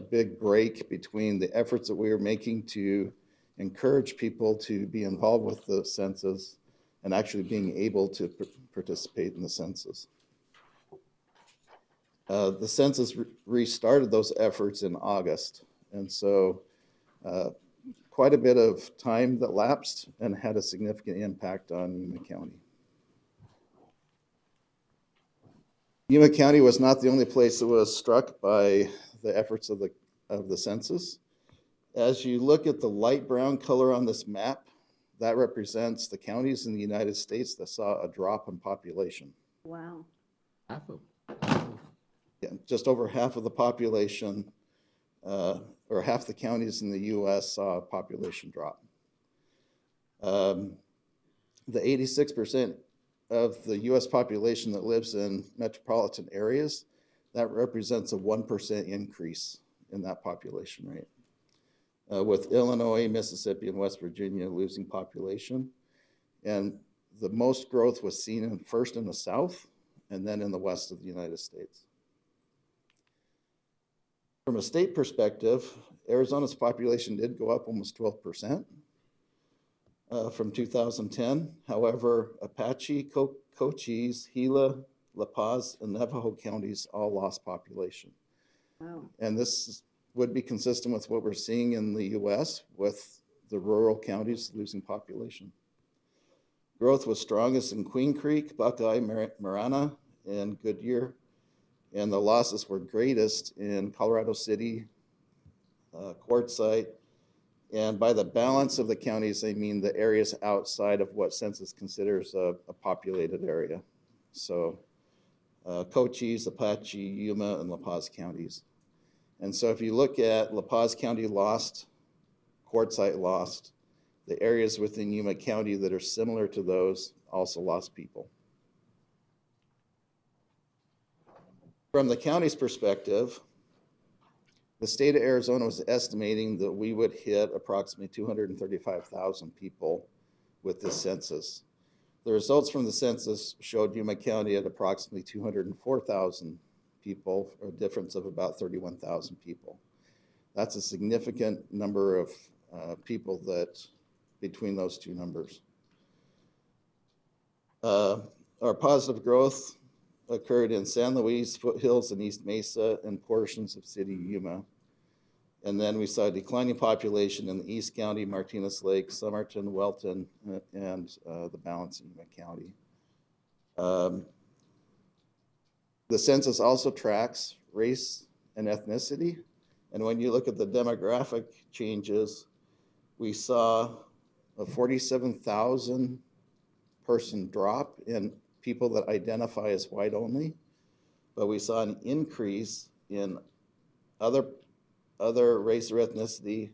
big break between the efforts that we were making to encourage people to be involved with the census and actually being able to participate in the census. The census restarted those efforts in August. And so quite a bit of time that lapsed and had a significant impact on Yuma County. Yuma County was not the only place that was struck by the efforts of the census. As you look at the light brown color on this map, that represents the counties in the United States that saw a drop in population. Wow. Half of Yeah, just over half of the population, or half the counties in the U.S. saw a population drop. The 86% of the U.S. population that lives in metropolitan areas, that represents a 1% increase in that population rate. With Illinois, Mississippi, and West Virginia losing population. And the most growth was seen first in the South and then in the West of the United States. From a state perspective, Arizona's population did go up almost 12% from 2010. However, Apache, Cochise, Gila, La Paz, and Navajo counties all lost population. Wow. And this would be consistent with what we're seeing in the US with the rural counties losing population. Growth was strongest in Queen Creek, Buckeye, Marana, and Goodyear. And the losses were greatest in Colorado City, Quartzsite, and by the balance of the counties, I mean the areas outside of what Census considers a populated area. So Cochise, Apache, Yuma, and La Paz counties. And so if you look at La Paz County lost, Quartzsite lost, the areas within Yuma County that are similar to those also lost people. From the county's perspective, the state of Arizona was estimating that we would hit approximately 235,000 people with this census. The results from the census showed Yuma County at approximately 204,000 people, or a difference of about 31,000 people. That's a significant number of people that between those two numbers. Our positive growth occurred in San Luis, Foothills, and East Mesa, and portions of City Yuma. And then we saw a declining population in the East County, Martinez Lake, Somerton, Welton, and the balance in Yuma County. The census also tracks race and ethnicity. And when you look at the demographic changes, we saw a 47,000 person drop in people that identify as white only, but we saw an increase in other race or ethnicity,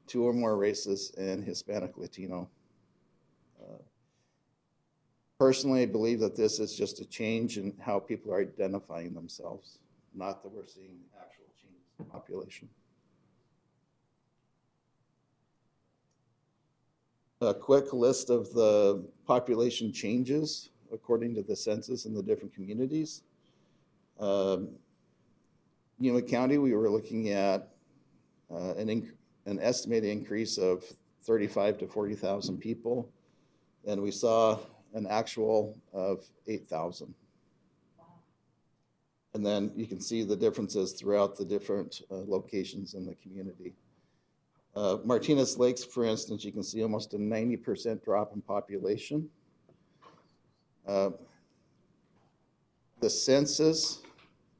2 or more races, and Hispanic Latino. Personally, I believe that this is just a change in how people are identifying themselves, not that we're seeing actual changes in population. A quick list of the population changes according to the census in the different communities. Yuma County, we were looking at an estimated increase of 35 to 40,000 people, and we saw an actual of 8,000. And then you can see the differences throughout the different locations in the community. Martinez Lakes, for instance, you can see almost a 90% drop in population. The census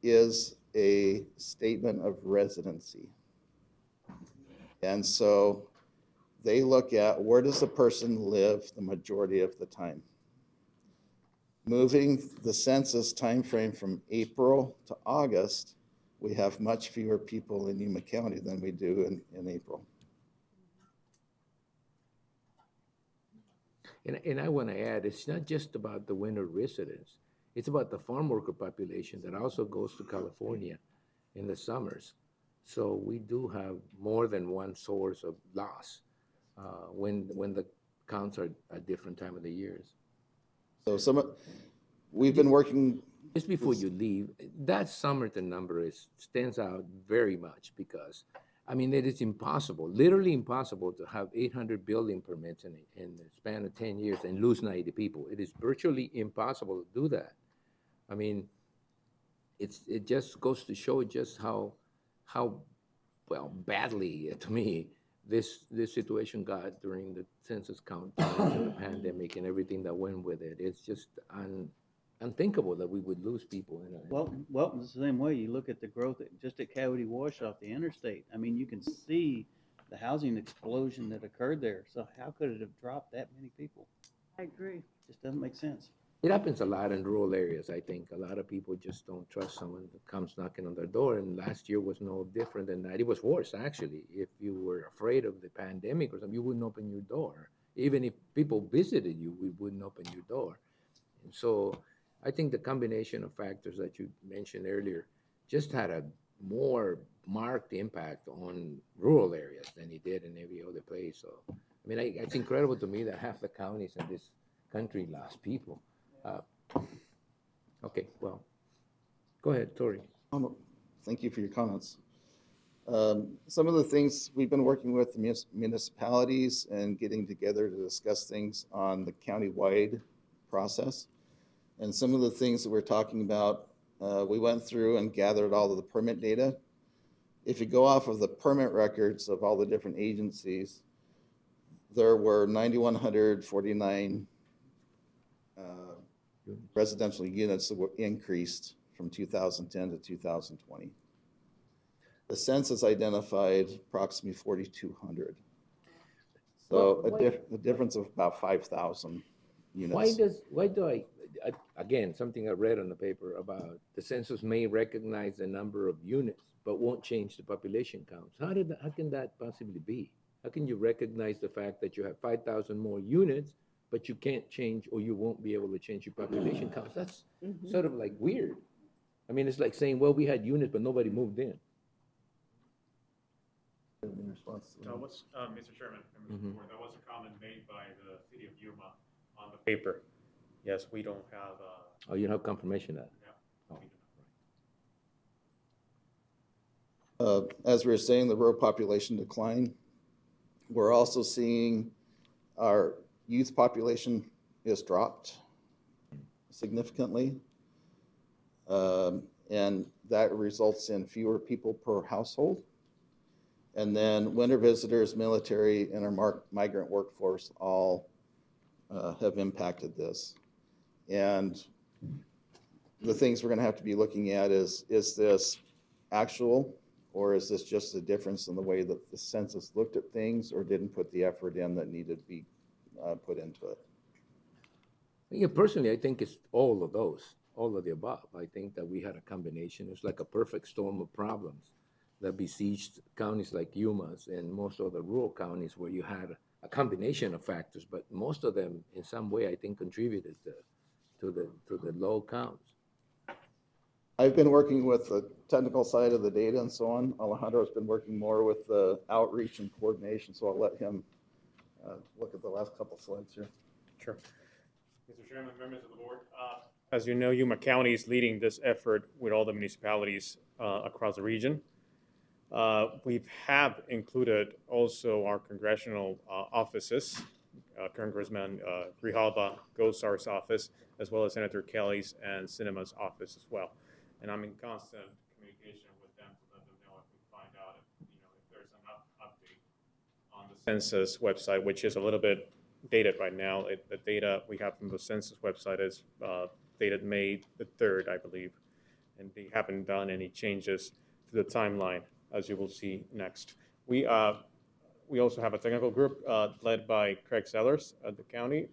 is a statement of residency. And so they look at where does a person live the majority of the time. Moving the census timeframe from April to August, we have much fewer people in Yuma County than we do in April. And I want to add, it's not just about the winter residents. It's about the farm worker population that also goes to California in the summers. So we do have more than one source of loss when the counts are at different time of the years. So we've been working. Just before you leave, that Somerton number stands out very much because, I mean, it is impossible, literally impossible to have 800 building permits in the span of 10 years and lose 90 people. It is virtually impossible to do that. I mean, it just goes to show just how well, badly, to me, this situation got during the census count and the pandemic and everything that went with it. It's just unthinkable that we would lose people. Well, it's the same way. You look at the growth just at Coyote Wash off the interstate. I mean, you can see the housing explosion that occurred there. So how could it have dropped that many people? I agree. Just doesn't make sense. It happens a lot in rural areas, I think. A lot of people just don't trust someone that comes knocking on their door, and last year was no different than that. It was worse, actually. If you were afraid of the pandemic or something, you wouldn't open your door. Even if people visited you, we wouldn't open your door. And so I think the combination of factors that you mentioned earlier just had a more marked impact on rural areas than it did in every other place. So, I mean, it's incredible to me that half the counties in this country lost people. Okay, well, go ahead, Tori. Thank you for your comments. Some of the things we've been working with the municipalities and getting together to discuss things on the county-wide process. And some of the things that we're talking about, we went through and gathered all of the permit data. If you go off of the permit records of all the different agencies, there were 9,149 residential units that were increased from 2010 to 2020. The census identified approximately 4,200. So a difference of about 5,000 units. Why do I, again, something I read on the paper about the census may recognize the number of units, but won't change the population counts. How can that possibly be? How can you recognize the fact that you have 5,000 more units, but you can't change, or you won't be able to change your population counts? That's sort of like weird. I mean, it's like saying, well, we had units, but nobody moved in. In response to Mr. Chairman, members of the board, that was a comment made by the city of Yuma on the paper. Yes, we don't have. Oh, you don't have confirmation of that? Yeah. As we were saying, the rural population decline. We're also seeing our youth population is dropped significantly. And that results in fewer people per household. And then winter visitors, military, and our migrant workforce all have impacted this. And the things we're going to have to be looking at is this actual, or is this just a difference in the way that the census looked at things or didn't put the effort in that needed to be put into it? Yeah, personally, I think it's all of those, all of the above. I think that we had a combination. It's like a perfect storm of problems that besieged counties like Yuma's and most of the rural counties where you had a combination of factors, but most of them in some way, I think, contributed to the low counts. I've been working with the technical side of the data and so on. Alejandro's been working more with the outreach and coordination, so I'll let him look at the last couple slides here. Sure. Mr. Chairman, members of the board, as you know, Yuma County is leading this effort with all the municipalities across the region. We have included also our congressional offices, Congressman Grijalba Gosar's office, as well as Senator Kelly's and Sinema's office as well. And I'm in constant communication with them to let them know if we find out if there's an update on the census website, which is a little bit dated right now. The data we have from the census website is dated May the 3rd, I believe, and they haven't done any changes to the timeline, as you will see next. We also have a technical group led by Craig Sellers at the county.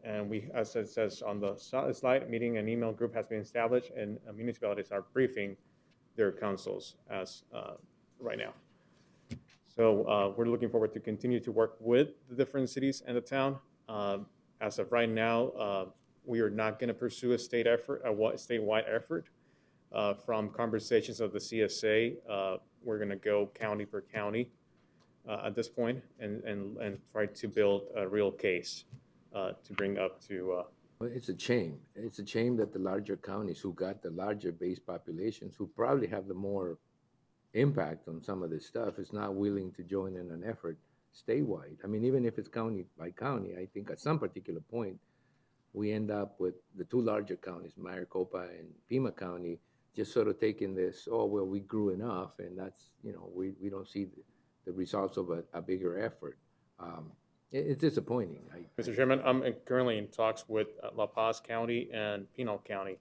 And we, as it says on the slide, meeting and email group has been established, and municipalities are briefing their councils as right now. So we're looking forward to continue to work with the different cities and the town. As of right now, we are not going to pursue a statewide effort. From conversations of the CSA, we're going to go county per county at this point and try to build a real case to bring up to. Well, it's a shame. It's a shame that the larger counties who got the larger base populations, who probably have the more impact on some of this stuff, is not willing to join in an effort statewide. I mean, even if it's county by county, I think at some particular point, we end up with the two larger counties, Maricopa and Pima County, just sort of taking this, oh, well, we grew enough, and that's, we don't see the results of a bigger effort. It's disappointing. Mr. Chairman, I'm currently in talks with La Paz County and Pinal County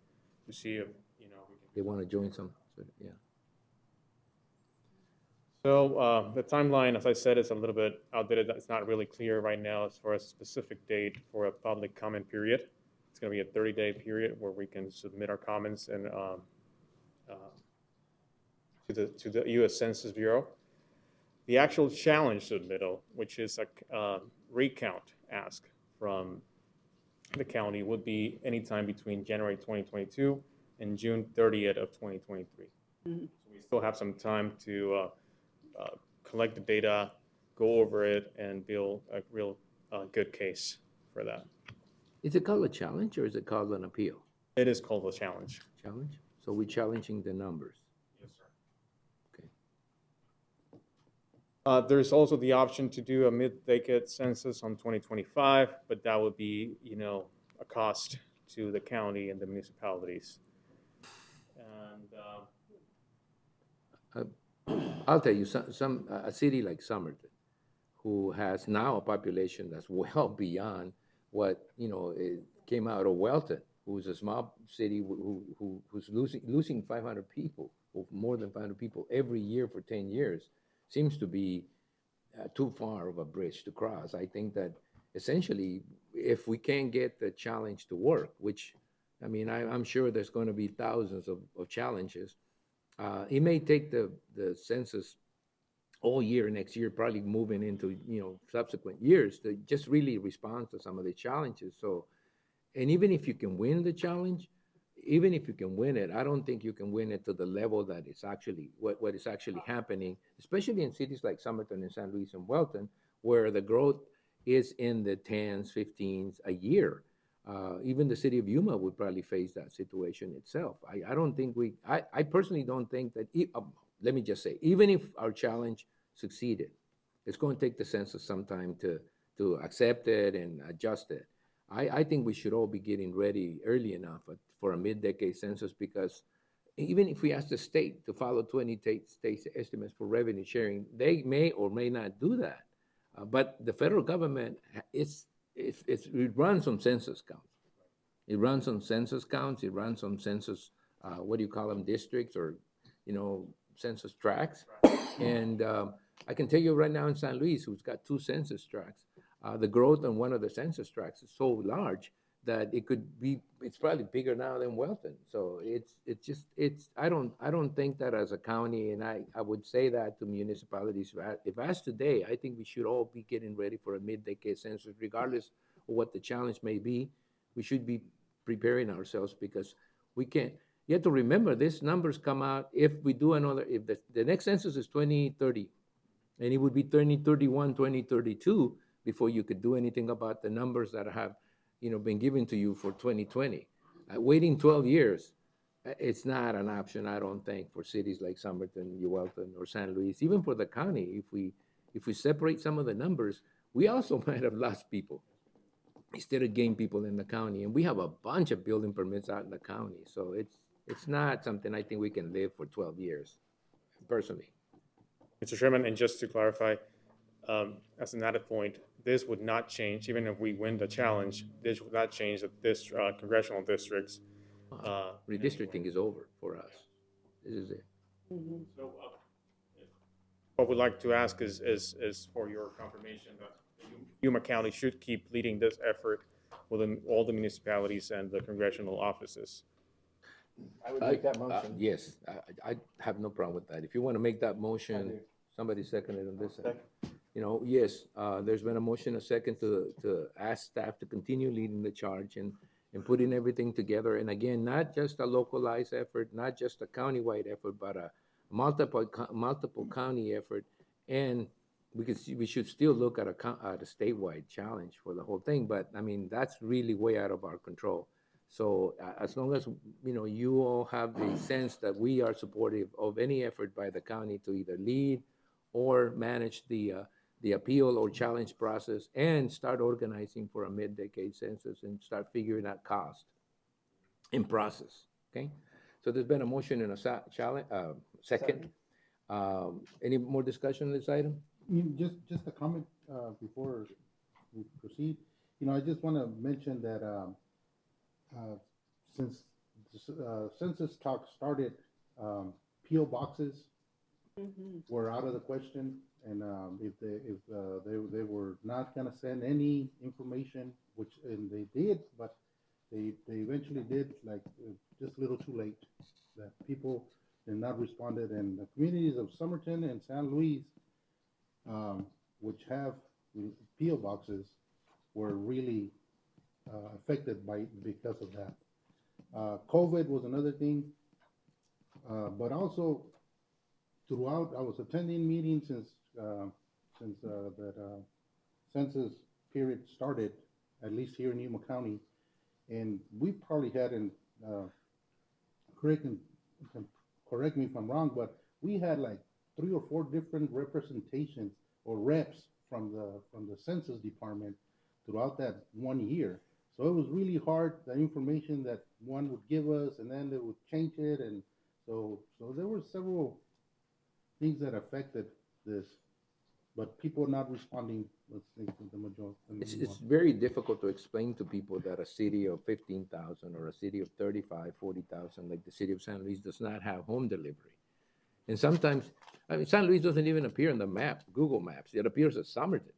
to see if, we can. They want to join some, yeah. So the timeline, as I said, is a little bit outdated. It's not really clear right now as far as a specific date for a public comment period. It's going to be a 30-day period where we can submit our comments and to the U.S. Census Bureau. The actual challenge submittal, which is a recount ask from the county, would be anytime between January 2022 and June 30th of 2023. So we still have some time to collect the data, go over it, and build a real good case for that. Is it called a challenge or is it called an appeal? It is called a challenge. Challenge? So we're challenging the numbers. Yes, sir. There's also the option to do a mid-decade census on 2025, but that would be, a cost to the county and the municipalities. And I'll tell you, a city like Somerton, who has now a population that's well beyond what it came out of Welton, who's a small city who's losing 500 people, or more than 500 people every year for 10 years, seems to be too far of a bridge to cross. I think that essentially, if we can't get the challenge to work, which, I'm sure there's going to be thousands of challenges. It may take the census all year next year, probably moving into subsequent years, to just really respond to some of the challenges. So, and even if you can win the challenge, even if you can win it, I don't think you can win it to the level that it's actually what is actually happening, especially in cities like Somerton and San Luis and Welton, where the growth is in the 10s, 15s a year. Even the city of Yuma would probably face that situation itself. I personally don't think that, let me just say, even if our challenge succeeded, it's going to take the census some time to accept it and adjust it. I think we should all be getting ready early enough for a mid-decade census, because even if we ask the state to follow 20 states' estimates for revenue sharing, they may or may not do that. But the federal government, it runs on census counts. It runs on census counts. It runs on census, what do you call them, districts or, census tracts. And I can tell you right now in San Luis, who's got 2 census tracts, the growth on one of the census tracts is so large that it's probably bigger now than Welton. So I don't think that as a county, and I would say that to municipalities, if asked today, I think we should all be getting ready for a mid-decade census, regardless of what the challenge may be. We should be preparing ourselves, because we can't, you have to remember, these numbers come out if we do if the next census is 2030, and it would be 2031, 2032 before you could do anything about the numbers that have been given to you for 2020. Waiting 12 years, it's not an option, I don't think, for cities like Somerton, Welton, or San Luis. Even for the county, if we separate some of the numbers, we also might have lost people instead of gain people in the county. And we have a bunch of building permits out in the county. So it's not something I think we can live for 12 years, personally. Mr. Chairman, and just to clarify, as an added point, this would not change, even if we win the challenge, this would not change that this congressional districts. Redistricting is over for us. This is it. So what we'd like to ask is for your confirmation that Yuma County should keep leading this effort within all the municipalities and the congressional offices. I would make that motion. Yes, I have no problem with that. If you want to make that motion, somebody second it on this side. Yes, there's been a motion, a second, to ask staff to continue leading the charge and putting everything together. And again, not just a localized effort, not just a countywide effort, but a multiple county effort. And we should still look at a statewide challenge for the whole thing. But that's really way out of our control. So as long as you all have the sense that we are supportive of any effort by the county to either lead or manage the appeal or challenge process, and start organizing for a mid-decade census and start figuring out cost in process. Okay, so there's been a motion and a second. Any more discussion on this item? Just a comment before we proceed. I just want to mention that since census talk started, P.O. boxes were out of the question. And if they were not gonna send any information, which and they did, but they eventually did, like just a little too late. That people did not responded, and the communities of Somerton and San Luis, which have PO boxes, were really affected because of that. COVID was another thing, but also throughout, I was attending meetings since that census period started, at least here in Yuma County, and we probably had, and correct me if I'm wrong, but we had like 3 or 4 different representations or reps from the census department throughout that 1 year. So it was really hard, the information that one would give us, and then they would change it, and so there were several things that affected this, but people not responding, let's say, to the majority. It's very difficult to explain to people that a city of 15,000 or a city of 35, 40,000, like the city of San Luis, does not have home delivery. And sometimes, I mean, San Luis doesn't even appear on the map, Google Maps. It appears as Somerton.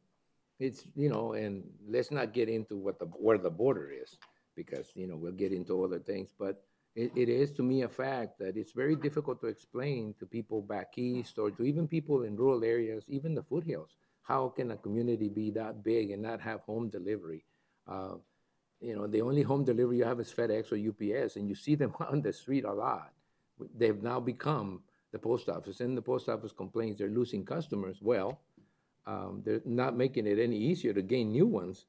It's, you know, and let's not get into where the border is, because, you know, we'll get into other things. But it is, to me, a fact that it's very difficult to explain to people back east or to even people in rural areas, even the foothills. How can a community be that big and not have home delivery? You know, the only home delivery you have is FedEx or UPS, and you see them on the street a lot. They've now become the post office, and the post office complains they're losing customers. Well, they're not making it any easier to gain new ones.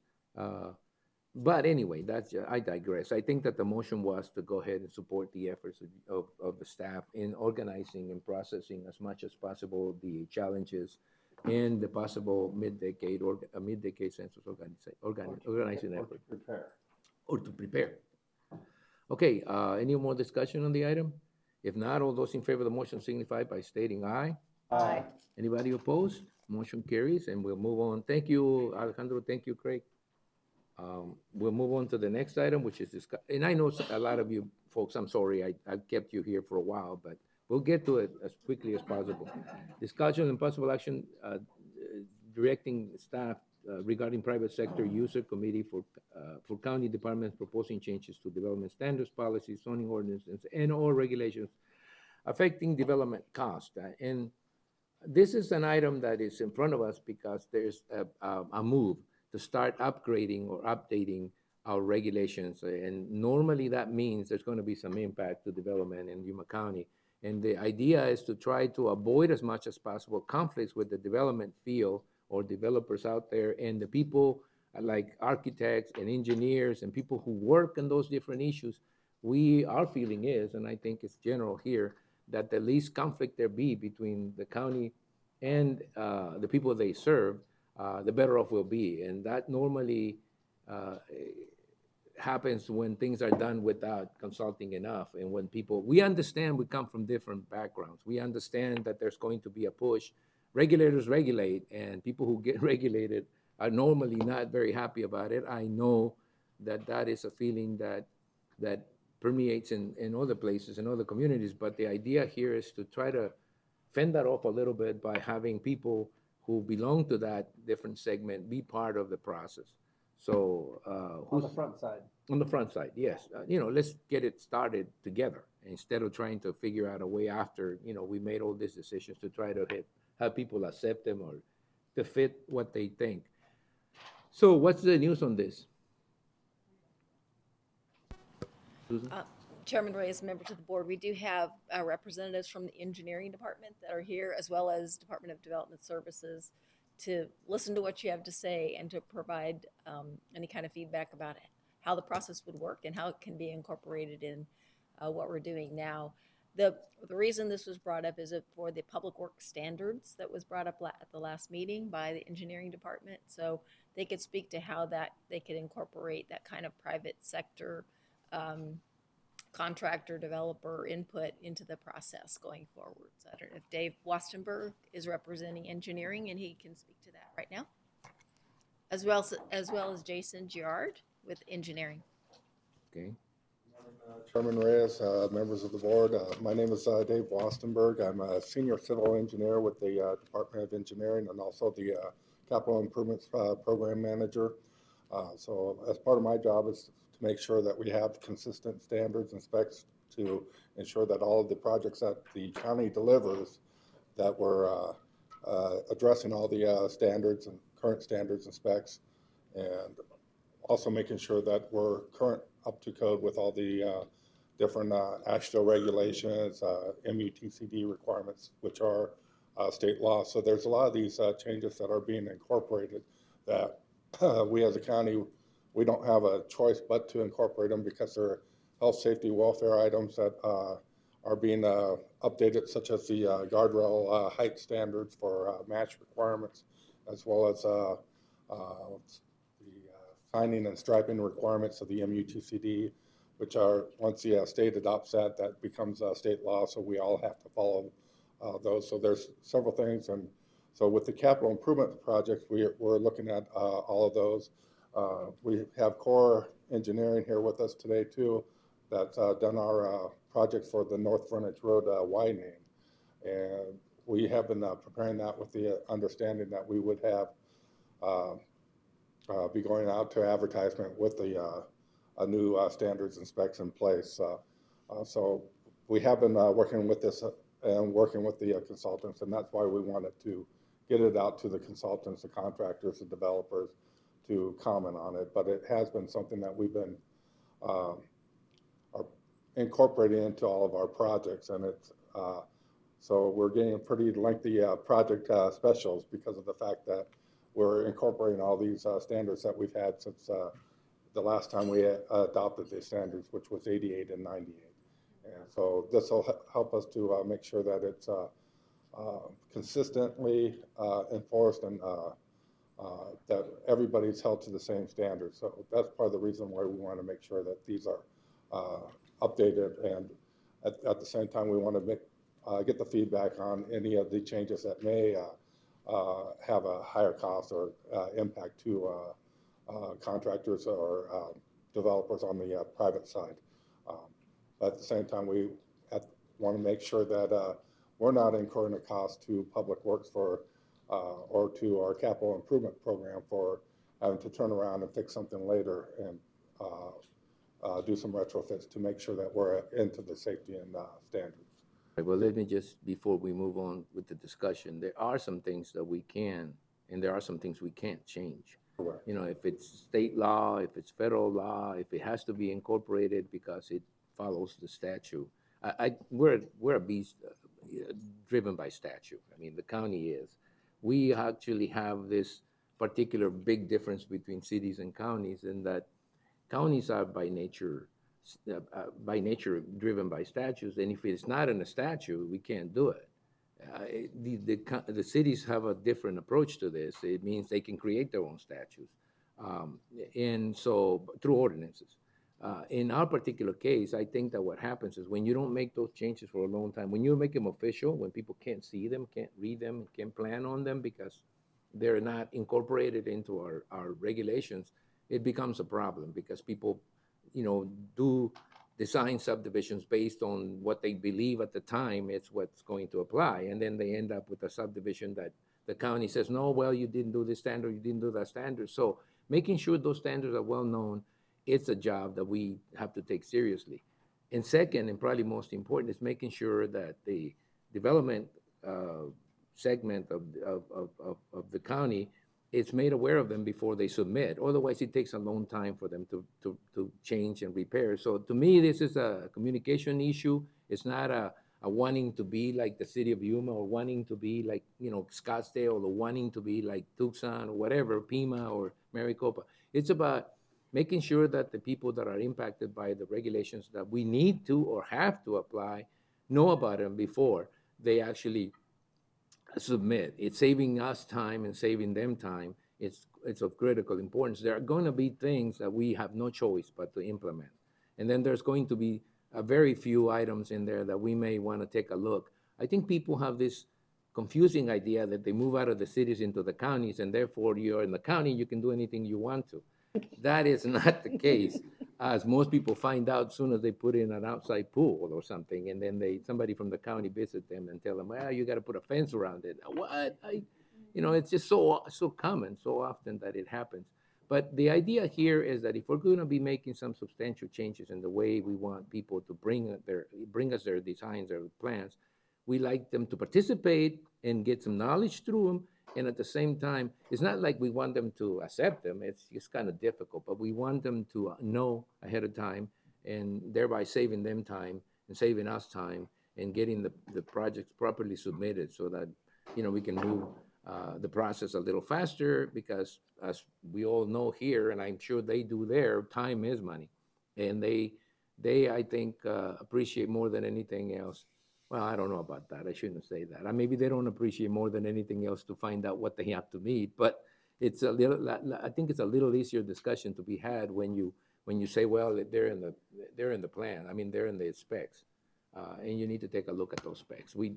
But anyway, I digress. I think that the motion was to go ahead and support the efforts of the staff in organizing and processing as much as possible the challenges and the possible mid-decade census organizing effort. To prepare. Okay, any more discussion on the item? If not, all those in favor of the motion signify by stating aye. Aye. Anybody opposed? Motion carries, and we'll move on. Thank you, Alejandro. Thank you, Craig. We'll move on to the next item, which is and I know a lot of you folks, I'm sorry, I kept you here for a while, but we'll get to it as quickly as possible. Discussion and possible action directing staff regarding private sector user committee for county departments proposing changes to development standards, policies, zoning ordinances, and or regulations affecting development cost. And this is an item that is in front of us because there's a move to start upgrading or updating our regulations. And normally that means there's going to be some impact to development in Yuma County. And the idea is to try to avoid as much as possible conflicts with the development field or developers out there and the people like architects and engineers and people who work on those different issues. Our feeling is, and I think it's general here, that the least conflict there be between the county and the people they serve, the better off we'll be. And that normally happens when things are done without consulting enough. And when we understand we come from different backgrounds. We understand that there's going to be a push. Regulators regulate, and people who get regulated are normally not very happy about it. I know that is a feeling that permeates in other places, in other communities. But the idea here is to try to fend that off a little bit by having people who belong to that different segment be part of the process. So on the front side. On the front side, yes. Let's get it started together instead of trying to figure out a way after, we made all these decisions to try to have people accept them or to fit what they think. So what's the news on this? Susan? Chairman Reyes, members of the board, we do have representatives from the engineering department that are here, as well as Department of Development Services, to listen to what you have to say and to provide any kind of feedback about how the process would work and how it can be incorporated in what we're doing now. The reason this was brought up is for the public works standards that was brought up at the last meeting by the engineering department. So they could speak to how they could incorporate that kind of private sector contractor developer input into the process going forward. So I don't know if Dave Wastenberg is representing engineering, and he can speak to that right now, as well as Jason Giard with engineering. Okay. Chairman Reyes, members of the board, my name is Dave Wastenberg. I'm a senior civil engineer with the Department of Engineering and also the Capital Improvements Program Manager. So as part of my job is to make sure that we have consistent standards and specs to ensure that all of the projects that the county delivers, that we're addressing all the standards and current standards and specs, and also making sure that we're current up to code with all the different AASHTO regulations, MUTCD requirements, which are state law. So there's a lot of these changes that are being incorporated that we as a county, we don't have a choice but to incorporate them because they're health, safety, welfare items that are being updated, such as the guardrail height standards for match requirements, as well as the signing and striping requirements of the MUTCD, which are, once the state adopts that, that becomes state law, so we all have to follow those. So there's several things, and so with the capital improvement projects, we're looking at all of those. We have Core Engineering here with us today too, that's done our project for the North Frontage Road widening. And we have been preparing that with the understanding that we would have be going out to advertisement with the new standards and specs in place. So we have been working with this and working with the consultants, and that's why we wanted to get it out to the consultants, the contractors, the developers to comment on it. But it has been something that we've been are incorporating into all of our projects, and it's so we're getting pretty lengthy project specials because of the fact that we're incorporating all these standards that we've had since the last time we adopted the standards, which was 88 and 98. And so this will help us to make sure that it's consistently enforced and that everybody's held to the same standards. So that's part of the reason why we want to make sure that these are updated, and at the same time we want to make, get the feedback on any of the changes that may have a higher cost or impact to contractors or developers on the private side. But at the same time, we want to make sure that we're not incurring a cost to Public Works for or to our capital improvement program for having to turn around and fix something later and do some retrofits to make sure that we're into the safety and standards. Well, let me just, before we move on with the discussion, there are some things that we can, and there are some things we can't change. Correct. You know, if it's state law, if it's federal law, if it has to be incorporated because it follows the statute. We're a beast driven by statute. I mean, the county is. We actually have this particular big difference between cities and counties in that counties are by nature driven by statutes, and if it's not in a statute, we can't do it. The cities have a different approach to this. It means they can create their own statutes, and so through ordinances. In our particular case, I think that what happens is when you don't make those changes for a long time, when you make them official, when people can't see them, can't read them, can't plan on them because they're not incorporated into our regulations, it becomes a problem because people, you know, do design subdivisions based on what they believe at the time it's what's going to apply, and then they end up with a subdivision that the county says, no, well, you didn't do this standard, you didn't do that standard. So making sure those standards are well known, it's a job that we have to take seriously. And second, and probably most important, is making sure that the development segment of the county, it's made aware of them before they submit. Otherwise, it takes a long time for them to change and repair. So to me, this is a communication issue. It's not a wanting to be like the city of Yuma or wanting to be like, you know, Scottsdale or wanting to be like Tucson or whatever, Pima or Maricopa. It's about making sure that the people that are impacted by the regulations that we need to or have to apply know about them before they actually submit. It's saving us time and saving them time. It's of critical importance. There are going to be things that we have no choice but to implement. And then there's going to be a very few items in there that we may want to take a look. I think people have this confusing idea that they move out of the cities into the counties and therefore you're in the county, you can do anything you want to. That is not the case. as most people find out soon as they put in an outside pool or something, and then somebody from the county visit them and tell them, well, you got to put a fence around it. What? It's just so common, so often that it happens. But the idea here is that if we're going to be making some substantial changes in the way we want people to bring us their designs or plans, we like them to participate and get some knowledge through them. And at the same time, it's not like we want them to accept them. It's kind of difficult, but we want them to know ahead of time, and thereby saving them time and saving us time and getting the projects properly submitted so that, we can move the process a little faster, because as we all know here, and I'm sure they do there, time is money. And they I think, appreciate more than anything else. Well, I don't know about that. I shouldn't say that. Maybe they don't appreciate more than anything else to find out what they have to meet. But it's a little. I think it's a little easier discussion to be had when you say, well, they're in the plan. They're in the specs, and you need to take a look at those specs. We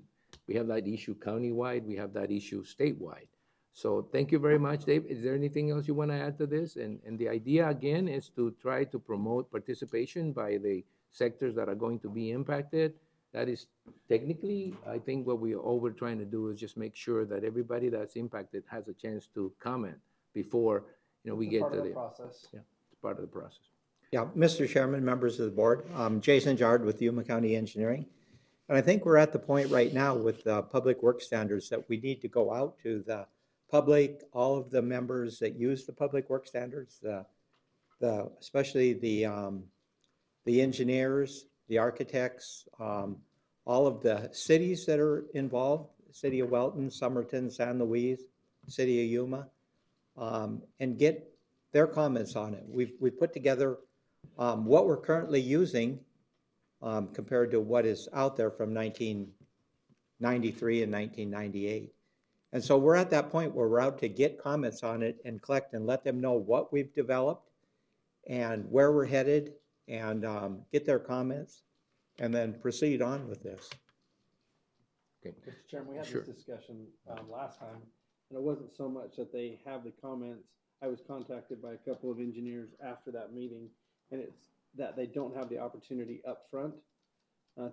have that issue countywide. We have that issue statewide. So thank you very much, Dave. Is there anything else you want to add to this? And the idea again is to try to promote participation by the sectors that are going to be impacted. That is technically, I think what we're trying to do is just make sure that everybody that's impacted has a chance to comment before, we get to the process. Yeah, it's part of the process. Yeah, Mr. Chairman, members of the board, I'm Jason Jard with Yuma County Engineering. And I think we're at the point right now with public work standards that we need to go out to the public, all of the members that use the public work standards, especially the engineers, the architects, all of the cities that are involved, City of Welton, Somerton, San Luis, City of Yuma, and get their comments on it. We've put together what we're currently using compared to what is out there from 1993 and 1998. And so we're at that point where we're out to get comments on it and collect and let them know what we've developed and where we're headed, and get their comments, and then proceed on with this. Okay. Mr. Chairman, we had Sure. this discussion last time, and it wasn't so much that they have the comments. I was contacted by a couple of engineers after that meeting, and it's that they don't have the opportunity up front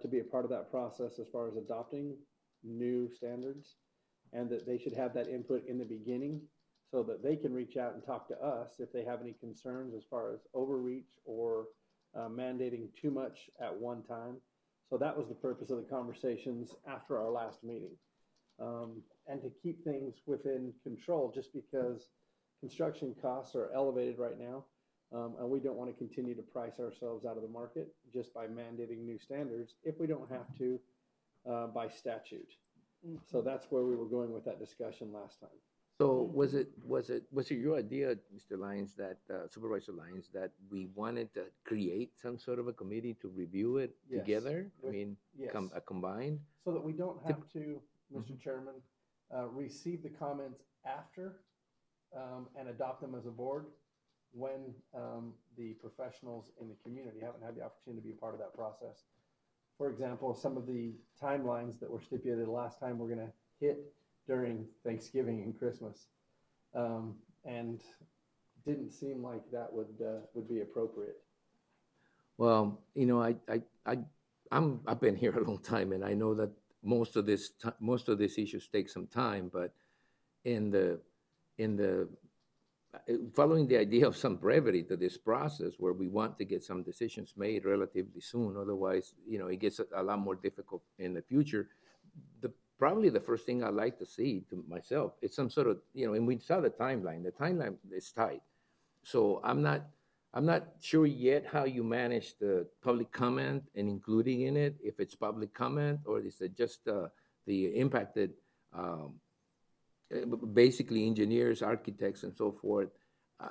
to be a part of that process as far as adopting new standards, and that they should have that input in the beginning so that they can reach out and talk to us if they have any concerns as far as overreach or mandating too much at one time. So that was the purpose of the conversations after our last meeting. And to keep things within control, just because construction costs are elevated right now, and we don't want to continue to price ourselves out of the market just by mandating new standards if we don't have to by statute. So that's where we were going with that discussion last time. So was it your idea, Mr. Lyons, that Supervisor Lyons, that we wanted to create some sort of a committee to review it Yes. together? Yes. Combined? So that we don't have to, Mr. Chairman, receive the comments after and adopt them as a board when the professionals in the community haven't had the opportunity to be a part of that process. For example, some of the timelines that were stipulated last time we're going to hit during Thanksgiving and Christmas, and didn't seem like that would be appropriate. Well, I've been here a long time, and I know that most of these issues take some time. But in the following the idea of some brevity to this process, where we want to get some decisions made relatively soon, otherwise, it gets a lot more difficult in the future. Probably the first thing I'd like to see to myself is some sort of, and we saw the timeline. The timeline is tight. So I'm not sure yet how you manage the public comment and including in it, if it's public comment or is it just the impacted, basically engineers, architects, and so forth.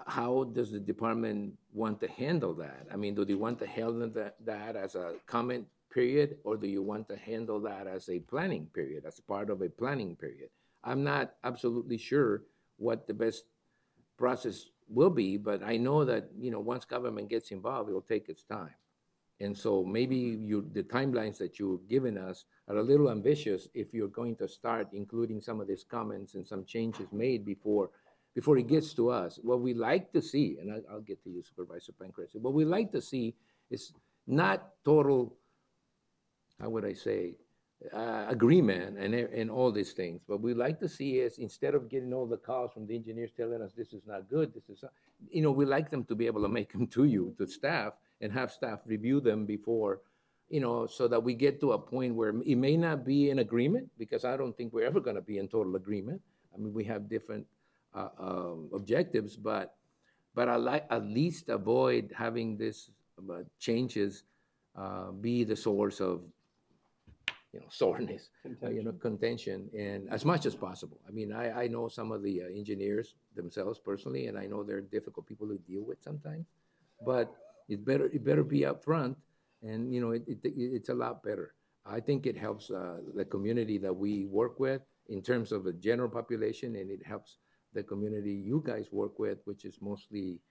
How does the department want to handle that? Do they want to handle that as a comment period, or do you want to handle that as a planning period, as part of a planning period? I'm not absolutely sure what the best process will be, but I know that, once government gets involved, it will take its time. And so maybe the timelines that you've given us are a little ambitious if you're going to start including some of these comments and some changes made before before it gets to us. What we like to see, and I'll get to you, Supervisor Pancrase, what we like to see is not total, how would I say, agreement and all these things. But we like to see is, instead of getting all the calls from the engineers telling us this is not good, this is, we like them to be able to make them to you, to staff, and have staff review them before, so that we get to a point where it may not be in agreement, because I don't think we're ever going to be in total agreement. I mean, we have different objectives, but I like at least avoid having this changes be the source of soreness, contention, and as much as possible. I mean, I know some of the engineers themselves personally, and I know they're difficult people to deal with sometimes, but it better be upfront, and it's a lot better. I think it helps the community that we work with in terms of the general population, and it helps the community you guys work with, which is mostly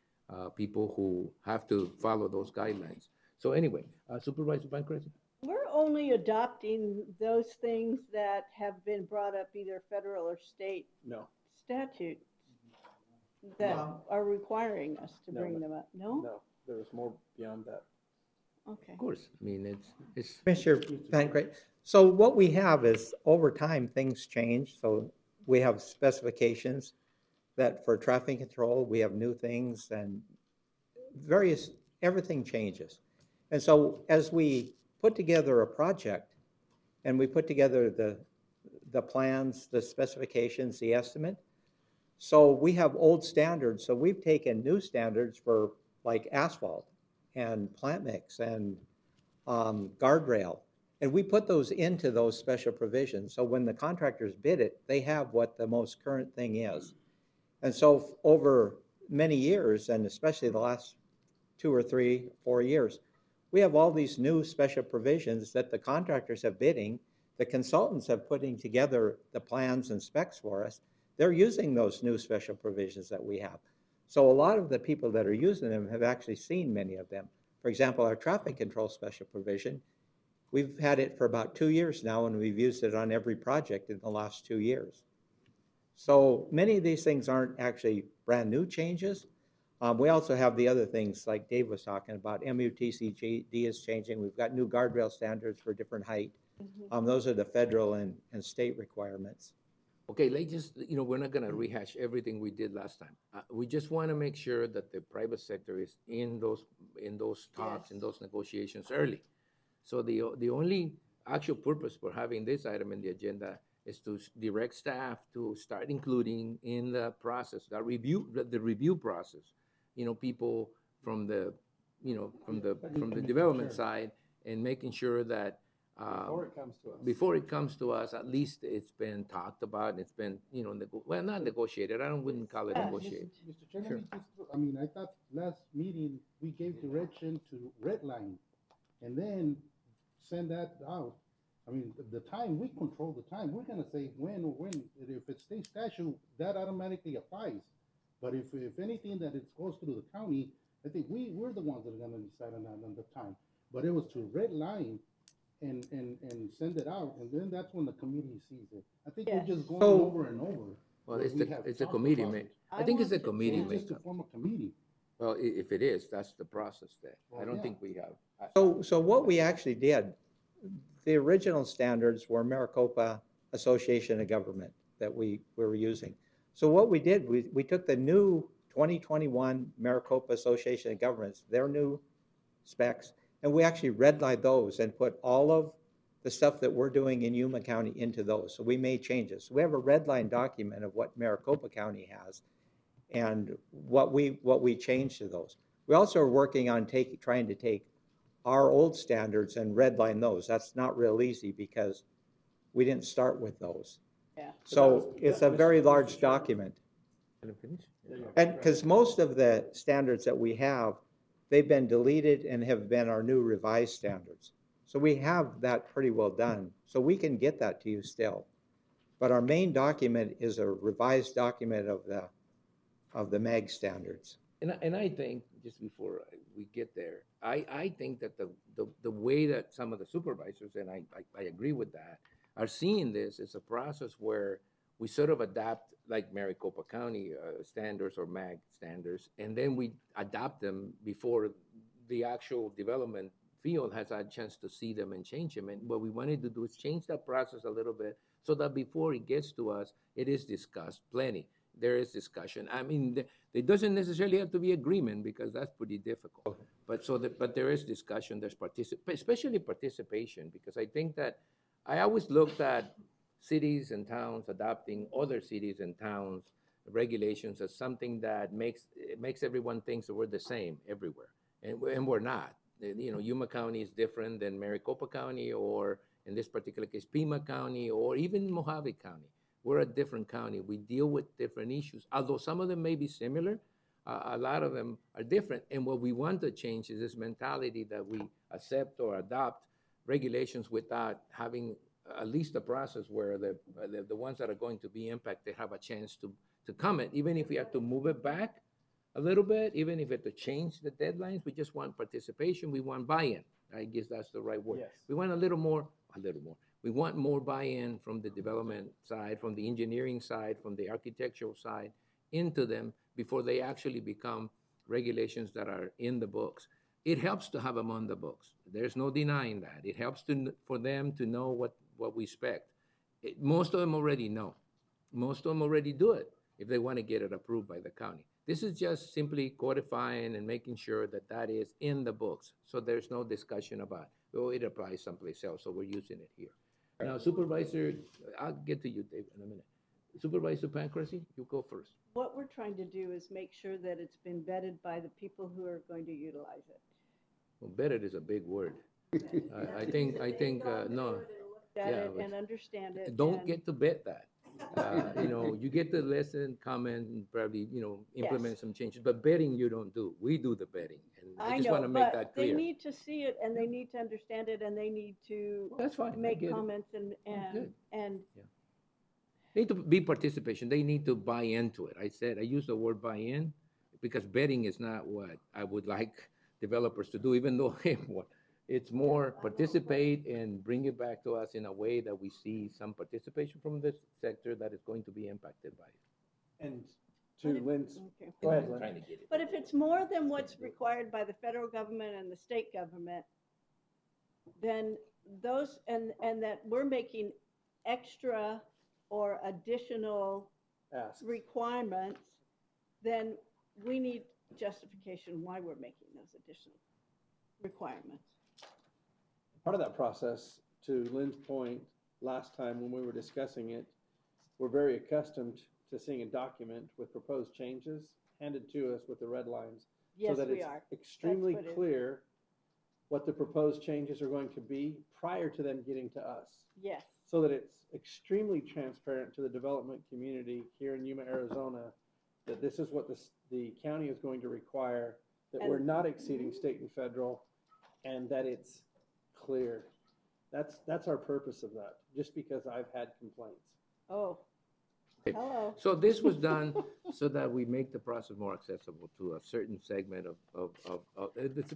people who have to follow those guidelines. So anyway, Supervisor Pancrase? We're only adopting those things that have been brought up either federal or state statutes that are requiring us to bring them up. No? No, there was more beyond that. Okay. Of course. I mean, it's Commissioner Pancrase. So what we have is, over time, things change. So we have specifications that for traffic control, we have new things, and everything changes. And so as we put together a project, and we put together the plans, the specifications, the estimate, so we have old standards. So we've taken new standards for like asphalt and plant mix and guardrail, and we put those into those special provisions. So when the contractors bid it, they have what the most current thing is. And so over many years, and especially the last 2 or 3, 4 years, we have all these new special provisions that the contractors have bidding, the consultants have putting together the plans and specs for us. They're using those new special provisions that we have. So a lot of the people that are using them have actually seen many of them. For example, our traffic control special provision, we've had it for about 2 years now, and we've used it on every project in the last 2 years. So many of these things aren't actually brand new changes. We also have the other things like Dave was talking about. MUTCD is changing. We've got new guardrail standards for different height. Those are the federal and state requirements. Okay, let's just, we're not going to rehash everything we did last time. We just want to make sure that the private sector is in those talks, in those negotiations early. So the only actual purpose for having this item in the agenda is to direct staff to start including in the process, the review process, people from the development side, and making sure that before it comes to us, at least it's been talked about, and it's been, not negotiated. Wouldn't call it negotiated. Mr. Chairman, I thought last meeting we gave direction to redline and then send that out. I mean, the time, we control the time. We're gonna say when. If it's state statute, that automatically applies. But if anything that it goes through the county, I think we're the ones that are gonna decide on the time. But it was to redline and send it out, and then that's when the committee sees it. I think we're just going over and over. Well, it's a committee, mate. I think it's a committee, mate. Just to form a committee. Well, if it is, that's the process there. I don't think we have. So what we actually did, the original standards were Maricopa Association of Government that we were using. So what we did, we took the new 2021 Maricopa Association of Governments, their new specs, and we actually redlined those and put all of the stuff that we're doing in Yuma County into those. So we made changes. So we have a redline document of what Maricopa County has and what we changed to those. We also are working on trying to take our old standards and redline those. That's not real easy because we didn't start with those. Yeah. So it's a very large document. And because most of the standards that we have, they've been deleted and have been our new revised standards. So we have that pretty well done. So we can get that to you still. But our main document is a revised document of the MAG standards. And I think, just before we get there, I think that the way that some of the supervisors, and I agree with that, are seeing this as a process where we sort of adapt like Maricopa County standards or MAG standards, and then we adopt them before the actual development field has had a chance to see them and change them. And what we wanted to do is change that process a little bit so that before it gets to us, it is discussed plenty. There is discussion. I mean, there doesn't necessarily have to be agreement because that's pretty difficult. But there is discussion. There's especially participation, because I think that I always looked at cities and towns adopting other cities and towns regulations as something that makes everyone thinks that we're the same everywhere, and we're not. You know, Yuma County is different than Maricopa County, or in this particular case, Pima County, or even Mojave County. We're a different county. We deal with different issues. Although some of them may be similar, a lot of them are different. And what we want to change is this mentality that we accept or adopt regulations without having at least a process where the ones that are going to be impacted have a chance to comment, even if we have to move it back a little bit, even if we have to change the deadlines. We just want participation. We want buy-in. I guess that's the right word. Yes. We want a little more. We want more buy-in from the development side, from the engineering side, from the architectural side into them before they actually become regulations that are in the books. It helps to have them on the books. There's no denying that. It helps for them to know what we expect. Most of them already know. Most of them already do it if they want to get it approved by the county. This is just simply codifying and making sure that that is in the books. So there's no discussion about, oh, it applies someplace else, so we're using it here. Now, Supervisor, I'll get to you, Dave, in a minute. Supervisor Pancrasi, you go first. What we're trying to do is make sure that it's been vetted by the people who are going to utilize it. Well, vetted is a big word. I think no. Vet Yeah, it but and understand it. don't and- get to bet that. You know, you get to listen, comment, and probably, you know, implement Yes. some changes. But betting you don't do. We do the betting, and I just know, want to make but that they clear. need to see it and they need to understand it and they need to That's fine. I make get it. comments Good. and Need to be participation. They need to buy into it. I use the word buy in because betting is not what I would like developers to do, even though it's more participate and bring it back to us in a way that we see some participation from this sector that is going to be impacted by it. And to Lynn's, okay. go ahead, Lynn. Trying to get it. But if it's more than what's required by the federal government and the state government, then those, and that we're making extra or additional Ask. requirements, then we need justification why we're making those additional requirements. Part of that process, to Lynn's point, last time when we were discussing it, we're very accustomed to seeing a document with proposed changes handed to us with the red lines. Yes, so that we it's are. extremely That's what it is. clear what the proposed changes are going to be prior to them getting to us. Yes. So that it's extremely transparent to the development community here in Yuma, Arizona, that this is what the county is going to require, that we're not exceeding state and federal, and that it's clear. That's our purpose of that, just because I've had complaints. Oh, Okay. hello. So this was done so that we make the process more accessible to a certain segment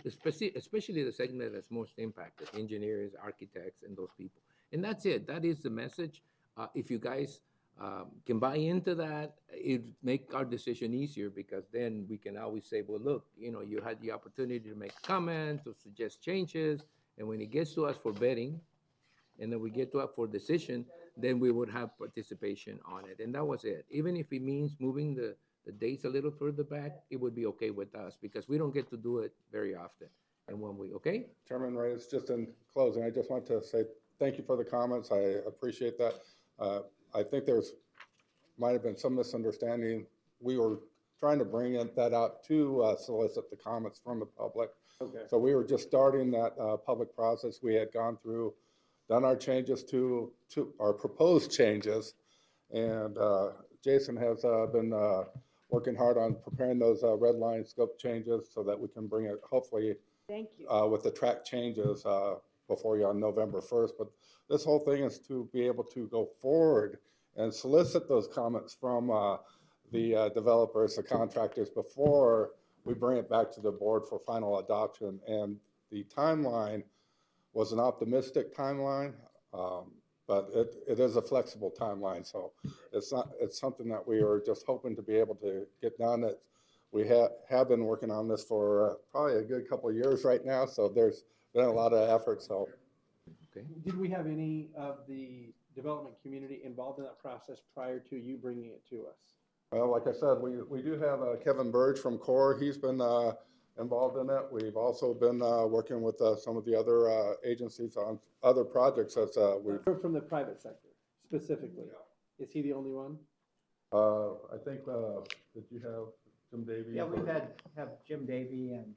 especially the segment that's most impacted, engineers, architects, and those people. And that's it. That is the message. If you guys can buy into that, it make our decision easier, because then we can always say, well, look, you know, you had the opportunity to make comments or suggest changes, and when it gets to us for vetting, and then we get to it for decision, then we would have participation on it. And that was it. Even if it means moving the dates a little further back, it would be okay with us, because we don't get to do it very often. And when we, okay? Chairman Reyes, just in closing, I just want to say thank you for the comments. I appreciate that. I think might have been some misunderstanding. We were trying to bring that out to solicit the comments from the public. Okay. So we were just starting that public process. We had gone through, done our changes to our proposed changes, and Jason has been working hard on preparing those red line scope changes so that we can bring it hopefully Thank you. with the track changes before you on November 1st. But this whole thing is to be able to go forward and solicit those comments from the developers, the contractors, before we bring it back to the board for final adoption. And the timeline was an optimistic timeline. but it is a flexible timeline. So it's something that we are just hoping to be able to get done. That we have been working on this for probably a good couple of years right now. So there's been a lot of effort. So. Okay. Did we have any of the development community involved in that process prior to you bringing it to us? Well, like I said, we do have Kevin Burge from CORE. He's been involved in it. We've also been working with some of the other agencies on other projects. From the private sector, specifically. Is he the only one? I think, did you have Jim Davey? Yeah, we've have Jim Davey and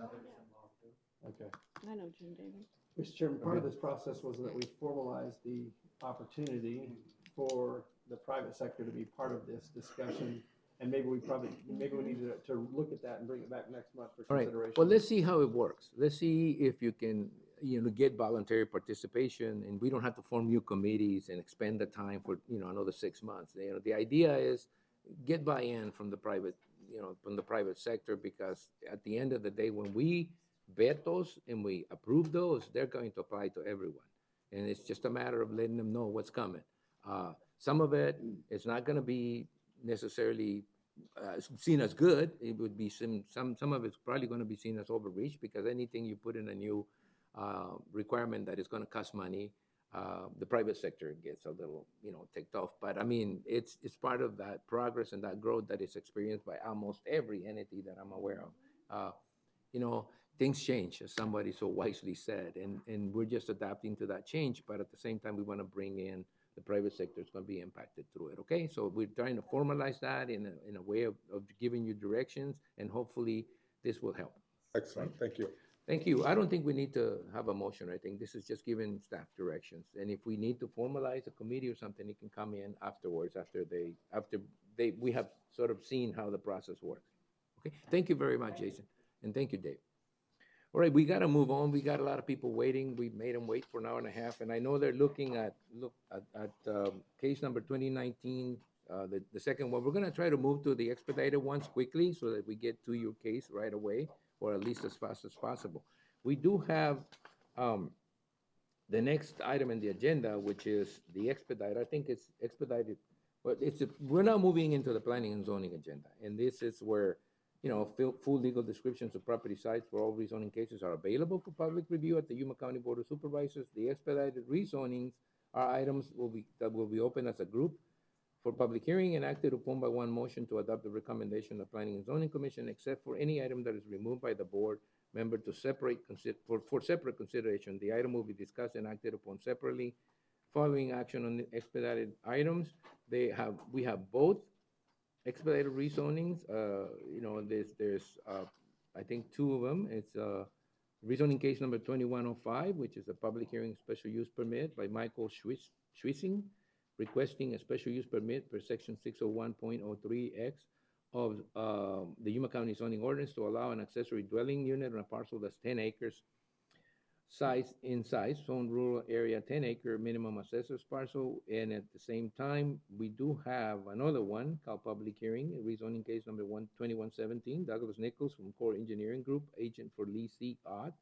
others involved too. Okay. I know Jim Davis. Mr. Chairman, part of this process was that we formalized the opportunity for the private sector to be part of this discussion. And maybe we need to look at that and bring it back next month for All right. consideration. Well, let's see how it works. Let's see if you can, get voluntary participation, and we don't have to form new committees and expend the time for, another 6 months. The idea is get buy-in from the private, from the private sector, because at the end of the day, when we vet those and we approve those, they're going to apply to everyone. And it's just a matter of letting them know what's coming. Some of it is not going to be necessarily seen as good. It would be some of it's probably going to be seen as overreach, because anything you put in a new requirement that is going to cost money, the private sector gets a little, ticked off. But I mean, it's part of that progress and that growth that is experienced by almost every entity that I'm aware of. Things change, as somebody so wisely said, and we're just adapting to that change. But at the same time, we want to bring in the private sector is going to be impacted through it. Okay, so we're trying to formalize that in a way of giving you directions, and hopefully this will help. Excellent. Thank you. Thank you. I don't think we need to have a motion. I think this is just giving staff directions. And if we need to formalize a committee or something, it can come in afterwards, after we have sort of seen how the process works. Okay. Thank you very much, Jason. And thank you, Dave. All right, we got to move on. We got a lot of people waiting. We made them wait for an hour and a half, and I know they're looking at case number 2019, the second one. We're going to try to move to the expedited ones quickly so that we get to your case right away, or at least as fast as possible. We do have the next item in the agenda, which is the expedite. I think it's expedited, but we're now moving into the planning and zoning agenda, and this is where full legal descriptions of property sites for all rezoning cases are available for public review at the Yuma County Board of Supervisors. The expedited rezonings are items that will be open as a group for public hearing and acted upon by one motion to adopt the recommendation of the Planning and Zoning Commission, except for any item that is removed by the board member for separate consideration. The item will be discussed and acted upon separately. Following action on the expedited items, we have both expedited rezonings. There's I think two of them. It's rezoning case number 2105, which is a public hearing special use permit by Michael Schwissing, requesting a special use permit per section 601.03X of the Yuma County zoning ordinance to allow an accessory dwelling unit on a parcel that's 10 acres in size, zone rural area, 10-acre minimum assessors parcel. And at the same time, we do have another one called public hearing, rezoning case number 2117, Douglas Nichols from Core Engineering Group, agent for Lee C. Ott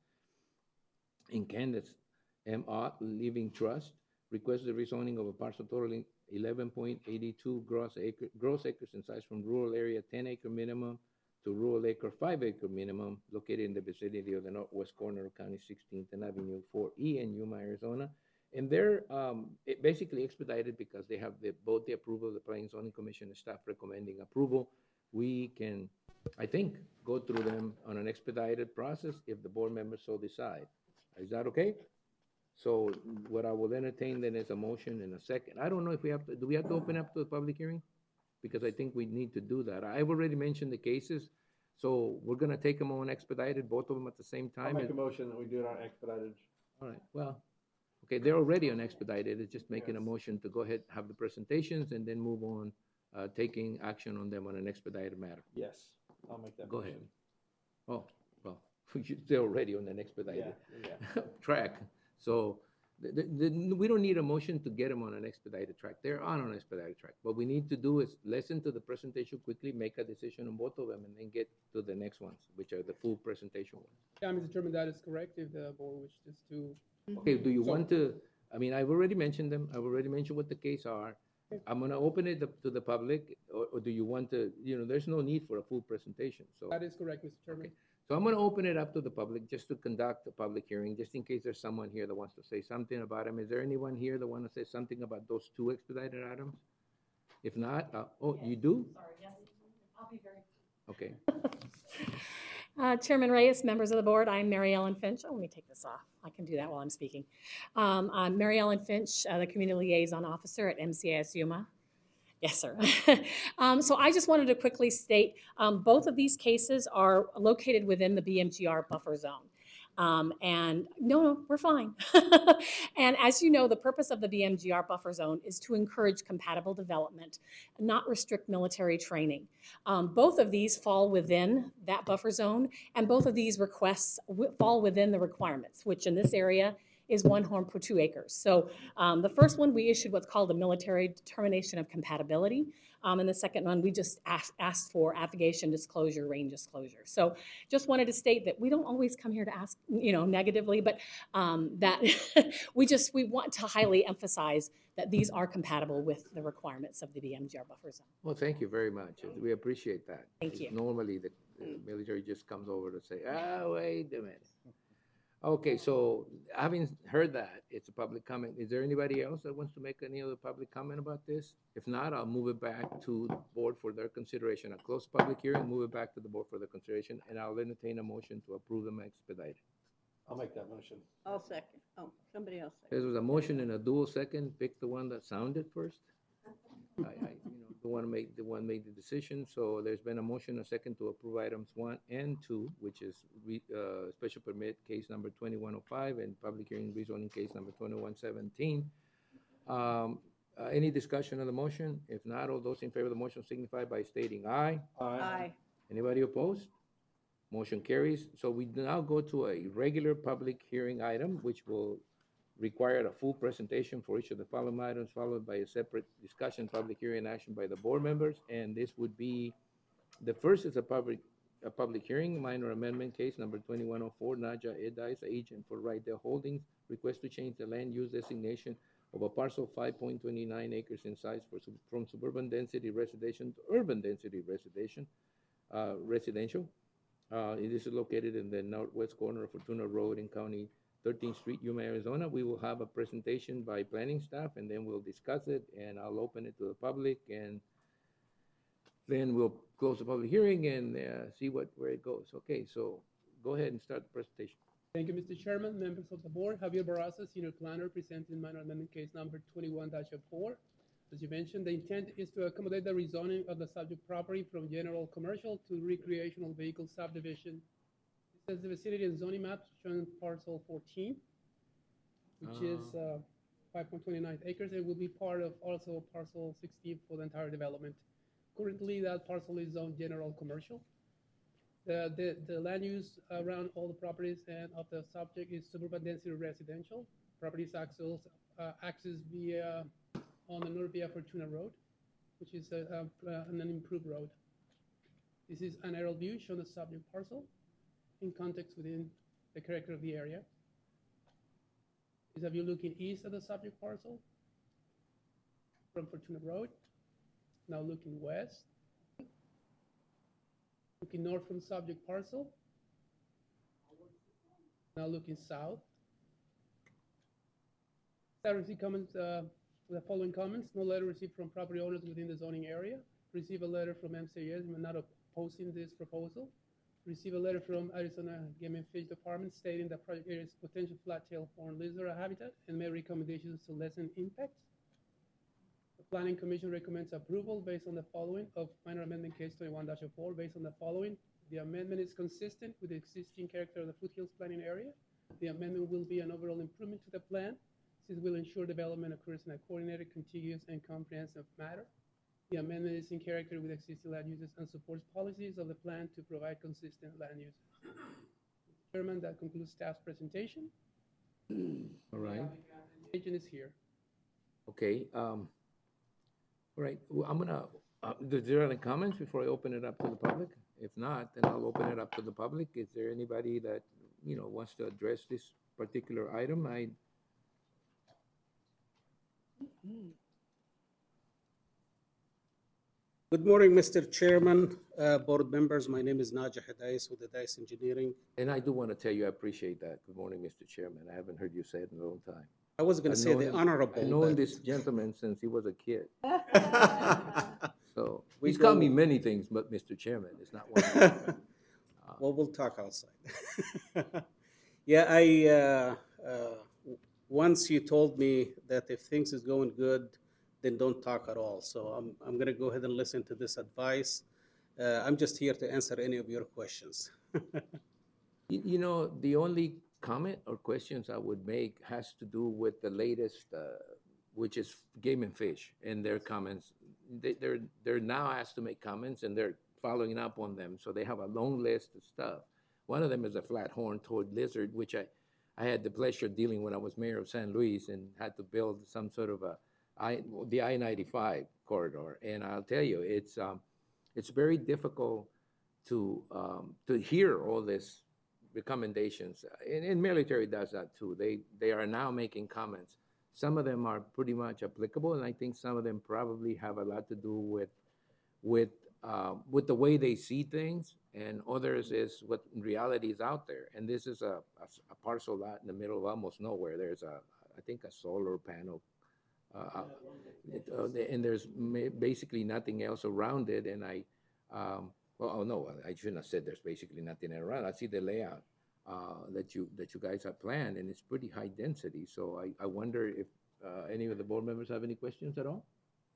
and Candace M. Ott Living Trust, requests the rezoning of a parcel totaling 11.82 gross acres in size from rural area 10-acre minimum to rural acre 5-acre minimum, located in the vicinity of the northwest corner of County 16th and Avenue 4E in Yuma, Arizona. And they're basically expedited because they have both the approval of the Planning and Zoning Commission and staff recommending approval. We can, I think, go through them on an expedited process if the board members so decide. Is that okay? So what I will entertain then is a motion and a second. I don't know if do we have to open up to the public hearing? Because I think we need to do that. I've already mentioned the cases, so we're gonna take them on expedited, both of them at the same time. I'll make a motion that we do it on expedited. All right, well, okay, they're already on expedited. It's just making a motion to go ahead, have the presentations, and then move on, taking action on them on an expedited matter. Yes, I'll make that Go motion. ahead. Oh, well, they're already on an expedited track. So we don't need a motion to get them on an expedited track. They're on an expedited track. What we need to do is listen to the presentation quickly, make a decision on both of them, and then get to the next ones, which are the full presentation ones. Yeah, Mr. Chairman, that is correct. If the board wishes to. Okay, do you want to I mean, I've already mentioned them. I've already mentioned what the case are. I'm gonna open it up to the public, or do you want to, there's no need for a full presentation, so. That is correct, Mr. Chairman. Okay. So I'm gonna open it up to the public just to conduct a public hearing, just in case there's someone here that wants to say something about them. Is there anyone here that want to say something about those two expedited items? If not, you do? Sorry, yes, I'll be very. Okay. Chairman Reyes, members of the board, I'm Mary Ellen Finch. Oh, let me take this off. I can do that while I'm speaking. I'm Mary Ellen Finch, the Community Liaison Officer at MCAS Yuma. Yes, sir. So I just wanted to quickly state, both of these cases are located within the BMGR buffer zone. And no, we're fine. And as you know, the purpose of the BMGR buffer zone is to encourage compatible development, not restrict military training. Both of these fall within that buffer zone, and both of these requests fall within the requirements, which in this area is 1 horn per 2 acres. So the first one, we issued what's called a military determination of compatibility. And the second one, we just asked for affiliation disclosure, range disclosure. So just wanted to state that we don't always come here to ask, negatively, but that we want to highly emphasize that these are compatible with the requirements of the BMGR buffer zone. Well, thank you very much. We appreciate that. Thank you. Normally, the military just comes over to say, wait a minute. Okay, so having heard that, it's a public comment. Is there anybody else that wants to make any other public comment about this? If not, I'll move it back to the board for their consideration. I'll close public hearing, move it back to the board for their consideration, and I'll entertain a motion to approve them expedited. I'll make that motion. I'll second. Oh, somebody else second. There was a motion and a dual second. Pick the one that sounded first. The one made the decision. So there's been a motion, a second, to approve items 1 and 2, which is special permit case number 2105 and public hearing rezoning case number 2117. Any discussion on the motion? If not, all those in favor of the motion signify by stating aye. Aye. Anybody opposed? Motion carries. So we now go to a regular public hearing item, which will require a full presentation for each of the following items, followed by a separate discussion, public hearing, action by the board members. And this would be, the first is a public hearing, minor amendment case number 2104, Naja Edais, agent for Rydell Holdings, request to change the land use designation of a parcel 5.29 acres in size from suburban density residential to urban density residential. This is located in the northwest corner of Fortuna Road in County 13th Street, Yuma, Arizona. We will have a presentation by planning staff, and then we'll discuss it, and I'll open it to the public, and then we'll close the public hearing and see where it goes. Okay, so go ahead and start the presentation. Thank you, Mr. Chairman, members of the board. Javier Barraza, Senior Planner, presenting minor amendment case number 21-4. As you mentioned, the intent is to accommodate the rezoning of the subject property from general commercial to recreational vehicle subdivision. It says the vicinity and zoning map showing parcel 14, which is 5.29 acres. It will be part of also parcel 16 for the entire development. Currently, that parcel is zoned general commercial. The land use around all the properties and of the subject is suburban density residential. Properties access via on the north via Fortuna Road, which is an improved road. This is an aerial view showing the subject parcel in context within the character of the area. Is a view looking east of the subject parcel from Fortuna Road. Now looking west. Looking north from subject parcel. Now looking south. I received comments, the following comments. No letter received from property owners within the zoning area. Receive a letter from MCAS not opposing this proposal. Receive a letter from Arizona Game and Fish Department stating that project area is potential flat-tailed horned lizard habitat and made recommendations to lessen impacts. The Planning Commission recommends approval based on the following of minor amendment case 21-4. Based on the following, the amendment is consistent with the existing character of the foothills planning area. The amendment will be an overall improvement to the plan. This will ensure development occurs in a coordinated, contiguous, and comprehensive manner. The amendment is in character with existing land uses and supports policies of the plan to provide consistent land uses. Mr. Chairman, that concludes staff's presentation. All right. The agent is here. Okay. All right. Well, I'm gonna. Is there any comments before I open it up to the public? If not, then I'll open it up to the public. Is there anybody that wants to address this particular item? Good morning, Mr. Chairman, board members. My name is Naja Hedais with the Dice Engineering. And I do want to tell you, I appreciate that. Good morning, Mr. Chairman. I haven't heard you say it in a long time. I was going to say the honorable. I've known but- this gentleman since he was a kid. So We he's called me go- many things, but Mr. Chairman is not one of them. Well, we'll talk outside. Yeah, once you told me that if things is going good, then don't talk at all. So I'm going to go ahead and listen to this advice. I'm just here to answer any of your questions. You know, the only comment or questions I would make has to do with the latest, which is Game and Fish and their comments. They're now asked to make comments and they're following up on them. So they have a long list of stuff. One of them is a flat-horned toad lizard, which I had the pleasure of dealing when I was mayor of San Luis and had to build some sort of the I-95 corridor. And I'll tell you, it's very difficult to hear all this recommendations. And military does that too. They are now making comments. Some of them are pretty much applicable, and I think some of them probably have a lot to do with the way they see things, and others is what in reality is out there. And this is a parcel lot in the middle of almost nowhere. There's I think a solar panel, and there's basically nothing else around it. And no, I shouldn't have said there's basically nothing around. I see the layout that you guys have planned, and it's pretty high density. So I wonder if any of the board members have any questions at all.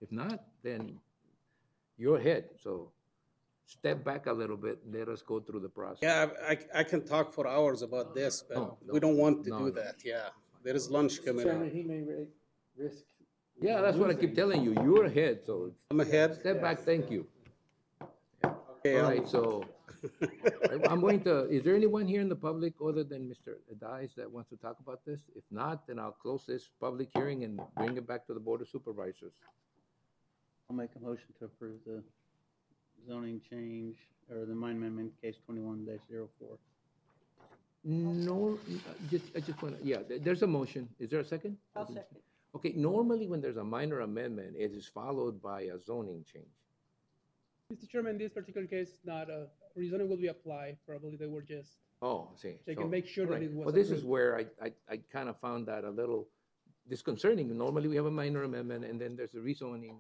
If not, then you're ahead. So step back a little bit and let us go through the process. Yeah, I can talk for hours about this, but we don't want to do that. Yeah, there is lunch coming up. Chairman, he may risk. Yeah, that's what I keep telling you. You're ahead. So I'm ahead. Step back. Thank you. Okay, All right. So I'm going to. Is there anyone here in the public other than Mr. Adais that wants to talk about this? If not, then I'll close this public hearing and bring it back to the Board of Supervisors. I'll make a motion to approve the zoning change or the mine amendment case 21-04. No, I just want to, yeah, there's a motion. Is there a second? I'll second. Okay, normally when there's a minor amendment, it is followed by a zoning change. Mr. Chairman, in this particular case, not a rezoning will be applied. Probably they were just Oh, I see. they can make sure that right. it was. Well, this is approved. where I kind of found that a little disconcerting. Normally we have a minor amendment and then there's a rezoning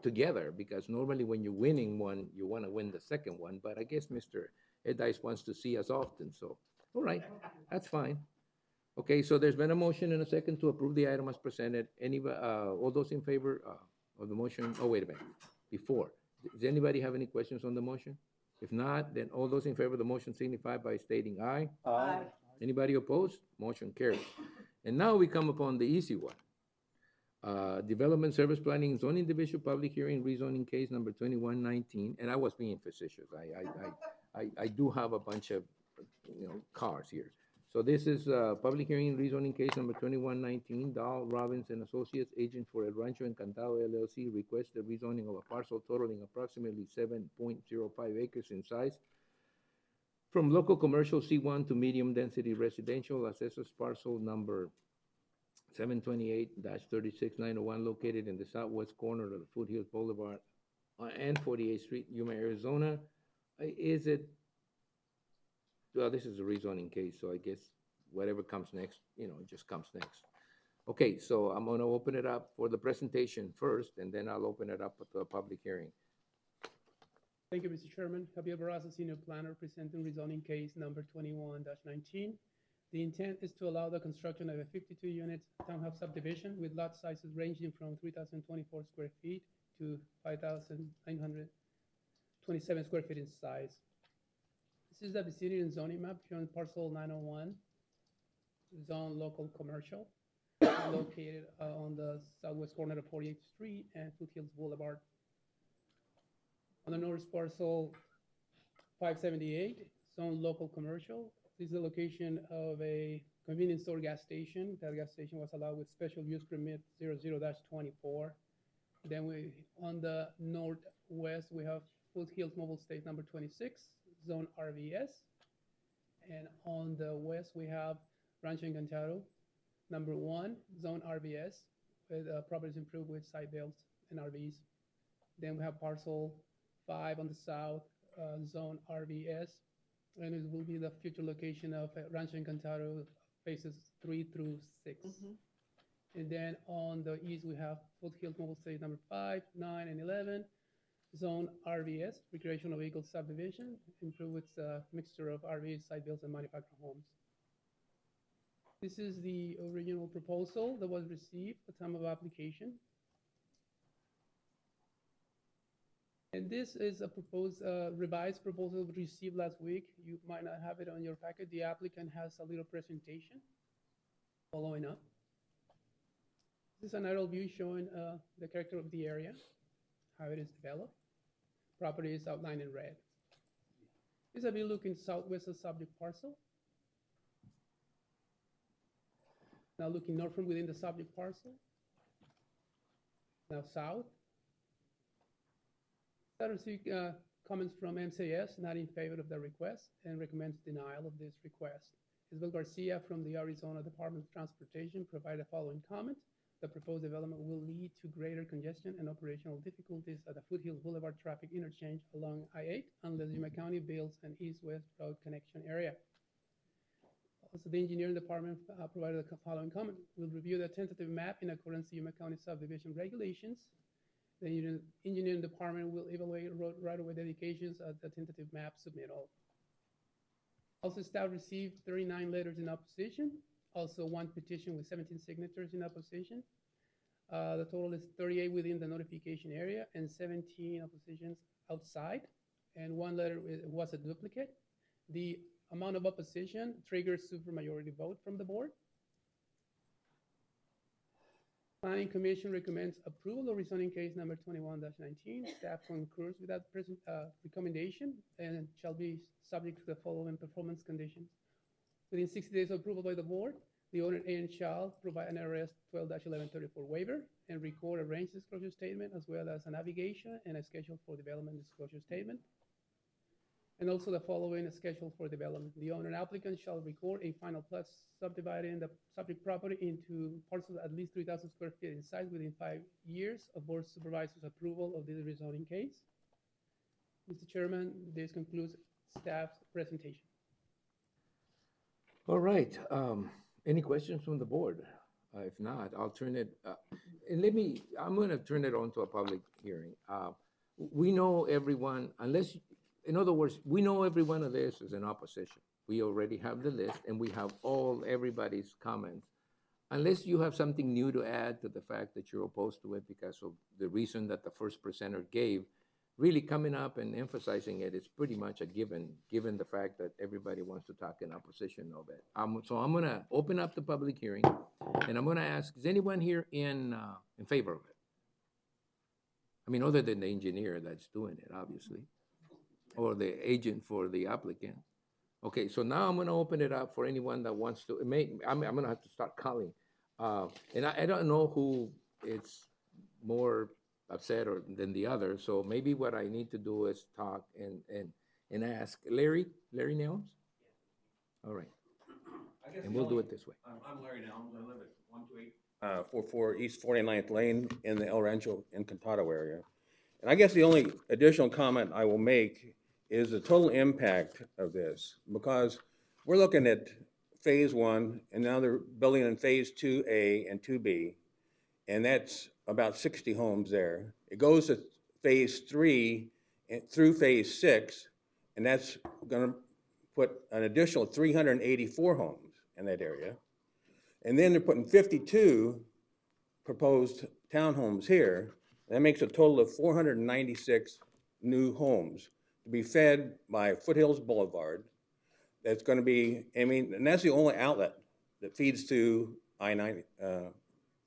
together, because normally when you're winning one, you want to win the second one. But I guess Mr. Edice wants to see us often, so, all right, that's fine. Okay, so there's been a motion and a second to approve the item as presented. All those in favor of the motion? Oh, wait a minute, before. Does anybody have any questions on the motion? If not, then all those in favor of the motion signify by stating aye. Aye. Anybody opposed? Motion carries. And now we come upon the easy one. Development Service Planning Zoning Division Public Hearing Rezoning Case number 2119, and I was being facetious. I do have a bunch of cars here. So this is Public Hearing Rezoning Case number 2119. Dahl Robbins and Associates, agent for El Rancho Encantado LLC, requests the rezoning of a parcel totaling approximately 7.05 acres in size from local commercial C1 to medium density residential. Assessors parcel number 728-36901, located in the southwest corner of the Foothills Boulevard and 48th Street, Yuma, Arizona. Well, this is a rezoning case, so I guess whatever comes next, it just comes next. Okay, so I'm going to open it up for the presentation first, and then I'll open it up to a public hearing. Thank you, Mr. Chairman. Javier Barraza, Senior Planner, presenting rezoning case number 21-19. The intent is to allow the construction of a 52-unit townhouse subdivision with lot sizes ranging from 3,024 square feet to 5,927 square feet in size. This is the vicinity and zoning map showing parcel 901, zone local commercial, located on the southwest corner of 48th Street and Foothills Boulevard. On the north parcel 578, zone local commercial. This is the location of a convenience store gas station. That gas station was allowed with special use permit 00-24. Then on the northwest, we have Foothills Mobile State number 26, zone RVS. And on the west, we have Rancho Encantado number 1, zone RVS, with properties improved with site builds and RVs. Then we have parcel 5 on the south, zone RVS, and it will be the future location of Rancho Encantado phases 3 through 6. And then on the east, we have Foothills Mobile State number 5, 9, and 11, zone RVS, recreational vehicle subdivision, improved with a mixture of RVs, site builds, and manufactured homes. This is the original proposal that was received at the time of application. And this is a proposed, revised proposal received last week. You might not have it on your packet. The applicant has a little presentation following up. This is an aerial view showing the character of the area, how it is developed. Property is outlined in red. This is a view looking southwest of subject parcel. Now looking north from within the subject parcel. Now south. I received comments from MCS not in favor of the request and recommends denial of this request. Isabel Garcia from the Arizona Department of Transportation provided the following comment. The proposed development will lead to greater congestion and operational difficulties at the Foothills Boulevard traffic interchange along I-8 unless Yuma County builds an east-west road connection area. Also, the engineering department provided the following comment. We'll review the tentative map in accordance with Yuma County subdivision regulations. The engineering department will evaluate road right-of-way dedications at the tentative map submittal. Also, staff received 39 letters in opposition. Also, 1 petition with 17 signatures in opposition. The total is 38 within the notification area and 17 oppositions outside. And 1 letter was a duplicate. The amount of opposition triggers supermajority vote from the board. Planning Commission recommends approval of rezoning case number 21-19. Staff concurs with that recommendation and shall be subject to the following performance conditions. Within 60 days of approval by the board, the owner and shall provide an RS 12-1134 waiver and record a range disclosure statement as well as a navigation and a schedule for development disclosure statement. And also the following schedule for development. The owner and applicant shall record a final plat subdividing the subject property into parcels at least 3,000 square feet in size within 5 years of board supervisor's approval of this rezoning case. Mr. Chairman, this concludes staff's presentation. All right. Any questions from the board? If not, I'll turn it, and I'm going to turn it on to a public hearing. We know everyone, in other words, we know every one of this is in opposition. We already have the list and we have everybody's comments. Unless you have something new to add to the fact that you're opposed to it because of the reason that the first presenter gave, really coming up and emphasizing it is pretty much a given the fact that everybody wants to talk in opposition of it. So I'm going to open up the public hearing and I'm going to ask, is anyone here in favor of it? I mean, other than the engineer that's doing it, obviously, or the agent for the applicant. Okay, so now I'm going to open it up for anyone that wants to. I'm going to have to start calling. And I don't know who is more upset than the other. So maybe what I need to do is talk and ask Larry Nelms? All right. And we'll do it this way. I'm Larry Nelms. I live at 12844 East 49th Lane in the El Rancho Encantado area. And I guess the only additional comment I will make is the total impact of this, because we're looking at phase 1 and now they're building in phase 2A and 2B, and that's about 60 homes there. It goes to phase 3 through phase 6, and that's going to put an additional 384 homes in that area. And then they're putting 52 proposed townhomes here. That makes a total of 496 new homes to be fed by Foothills Boulevard. That's going to be, and that's the only outlet that feeds to I-9,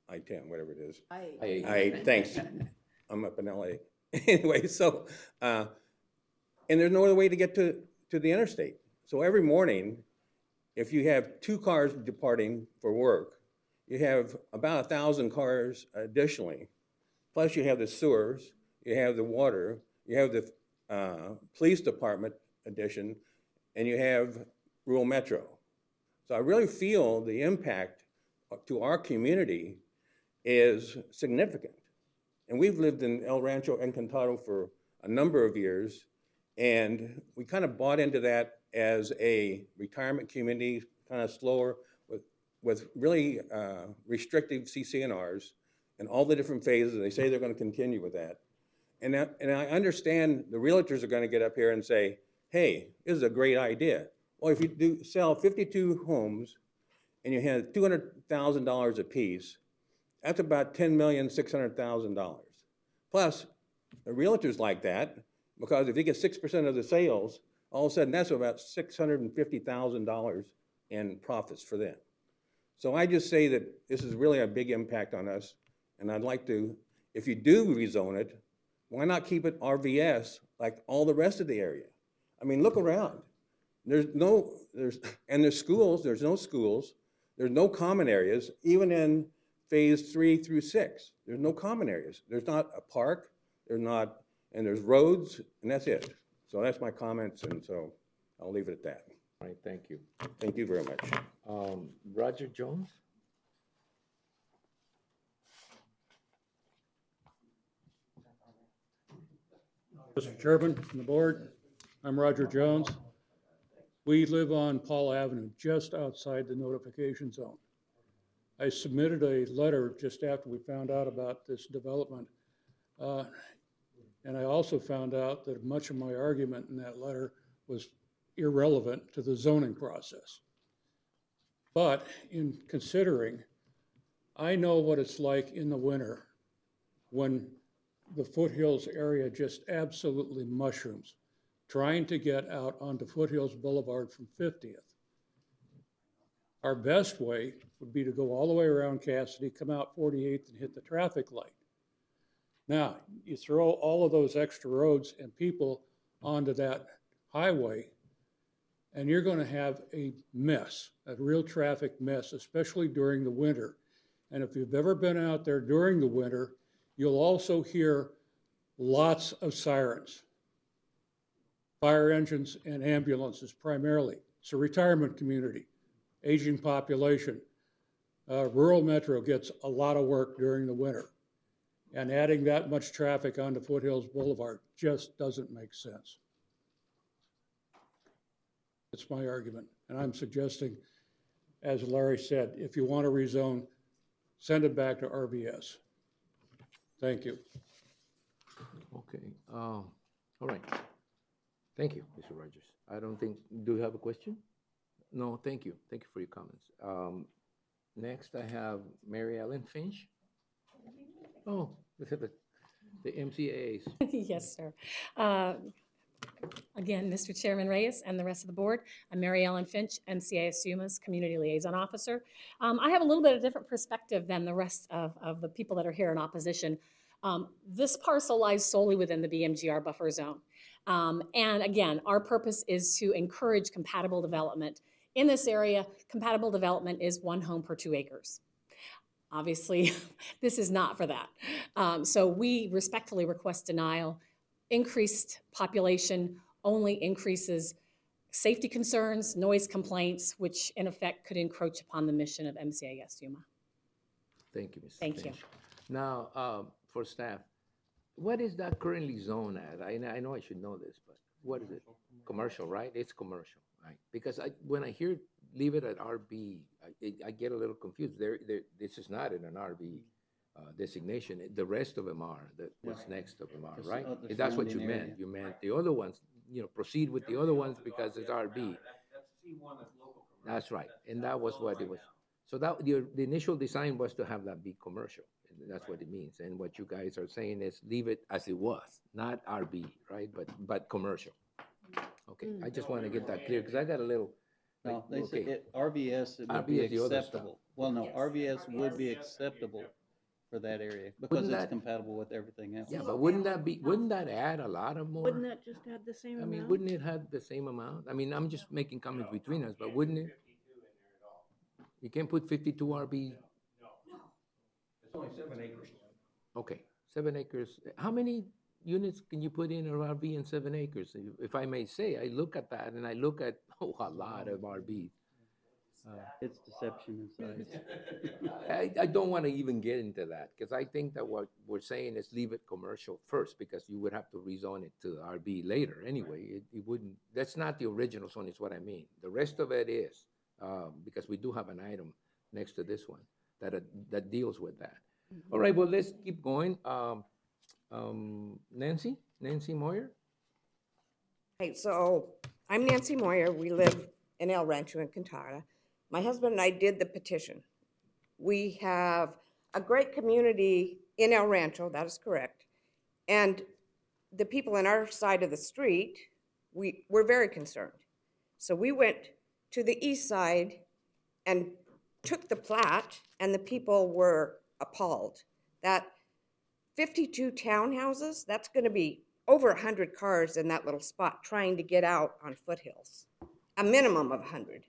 I-10, whatever it is. I-8, thanks. I'm up in LA. Anyway, so, and there's no other way to get to the interstate. So every morning, if you have 2 cars departing for work, you have about 1,000 cars additionally. Plus you have the sewers, you have the water, you have the police department addition, and you have rural metro. So I really feel the impact to our community is significant. And we've lived in El Rancho Encantado for a number of years, and we kind of bought into that as a retirement community, kind of slower, with really restrictive CCNRs and all the different phases. They say they're going to continue with that. And I understand the realtors are going to get up here and say, hey, this is a great idea. Well, if you do sell 52 homes and you have $200,000 a piece, that's about $10,600,000. Plus, the realtors like that, because if you get 6% of the sales, all of a sudden that's about $650,000 in profits for them. So I just say that this is really a big impact on us, and I'd like to, if you do rezone it, why not keep it RVS like all the rest of the area? I mean, look around. There's no schools, there's no common areas, even in phase 3 through 6. There's no common areas. There's not a park, and there's roads, and that's it. So that's my comments, and so I'll leave it at that. All right, thank you. Thank you very much. Roger Jones? Mr. Chairman and the board, I'm Roger Jones. We live on Paul Avenue, just outside the notification zone. I submitted a letter just after we found out about this development. And I also found out that much of my argument in that letter was irrelevant to the zoning process. But in considering, I know what it's like in the winter when the Foothills area just absolutely mushrooms, trying to get out onto Foothills Boulevard from 50th. Our best way would be to go all the way around Cassidy, come out 48th and hit the traffic light. Now, you throw all of those extra roads and people onto that highway, and you're going to have a mess, a real traffic mess, especially during the winter. And if you've ever been out there during the winter, you'll also hear lots of sirens, fire engines and ambulances primarily. It's a retirement community, aging population. Rural Metro gets a lot of work during the winter. And adding that much traffic onto Foothills Boulevard just doesn't make sense. It's my argument. And I'm suggesting, as Larry said, if you want to rezone, send it back to RVS. Thank you. Okay. All right. Thank you, Mr. Rogers. I don't think, do you have a question? No, thank you. Thank you for your comments. Next, I have Mary Ellen Finch. Oh, look at the MCAs. Yes, sir. Again, Mr. Chairman Reyes and the rest of the board, I'm Mary Ellen Finch, MCAS Yuma's Community Liaison Officer. I have a little bit of different perspective than the rest of the people that are here in opposition. This parcel lies solely within the BMGR buffer zone. And again, our purpose is to encourage compatible development. In this area, compatible development is 1 home per 2 acres. Obviously, this is not for that. So we respectfully request denial. Increased population only increases safety concerns, noise complaints, which in effect could encroach upon the mission of MCAS Yuma. Thank you, Ms. Thank you. Now, for staff, what is that currently zoned as? I know I should know this, but what is it? Commercial, right? It's commercial, right? Because when I hear leave it at RB, I get a little confused. This is not in an RB designation. The rest of them are. What's next of them are, right? That's what you meant. You meant the other ones, proceed with the other ones because it's RB. That's right. And that was what it was. So that the initial design was to have that be commercial. That's what it means. And what you guys are saying is leave it as it was, not RB, right? But commercial. Okay. I just want to get that clear because I got a little. No, they say RVS would be acceptable. Well, no, RVS would be acceptable for that area because it's compatible with everything else. Yeah, but wouldn't that add a lot of more? Wouldn't that just add the same amount? I mean, wouldn't it have the same amount? I mean, I'm just making comments between us, but wouldn't it? You can't put 52 RB. It's only 7 acres. Okay, 7 acres. How many units can you put in an RV in 7 acres? If I may say, I look at that and I look at a lot of RVs. It's deception inside. I don't want to even get into that because I think that what we're saying is leave it commercial first because you would have to rezone it to RB later anyway. It wouldn't, that's not the original zone is what I mean. The rest of it is, because we do have an item next to this one that deals with that. All right, well, let's keep going. Nancy Moyer? Hey, so I'm Nancy Moyer. We live in El Rancho in Cantara. My husband and I did the petition. We have a great community in El Rancho, that is correct. And the people on our side of the street, we're very concerned. So we went to the east side and took the plat, and the people were appalled. That 52 townhouses, that's going to be over 100 cars in that little spot trying to get out on foothills, a minimum of 100.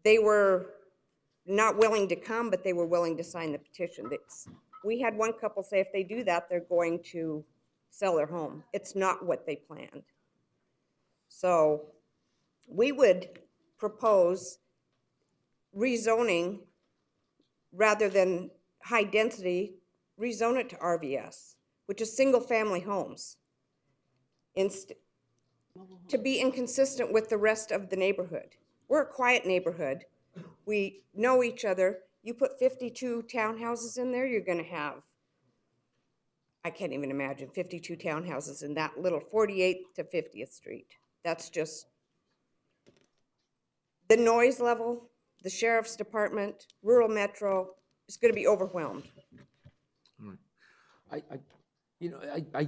They were not willing to come, but they were willing to sign the petition. We had one couple say if they do that, they're going to sell their home. It's not what they planned. So we would propose rezoning rather than high density, rezone it to RVS, which is single family homes, to be inconsistent with the rest of the neighborhood. We're a quiet neighborhood. We know each other. You put 52 townhouses in there, you're going to have, I can't even imagine, 52 townhouses in that little 48th to 50th Street. That's just the noise level, the sheriff's department, rural metro is going to be overwhelmed. I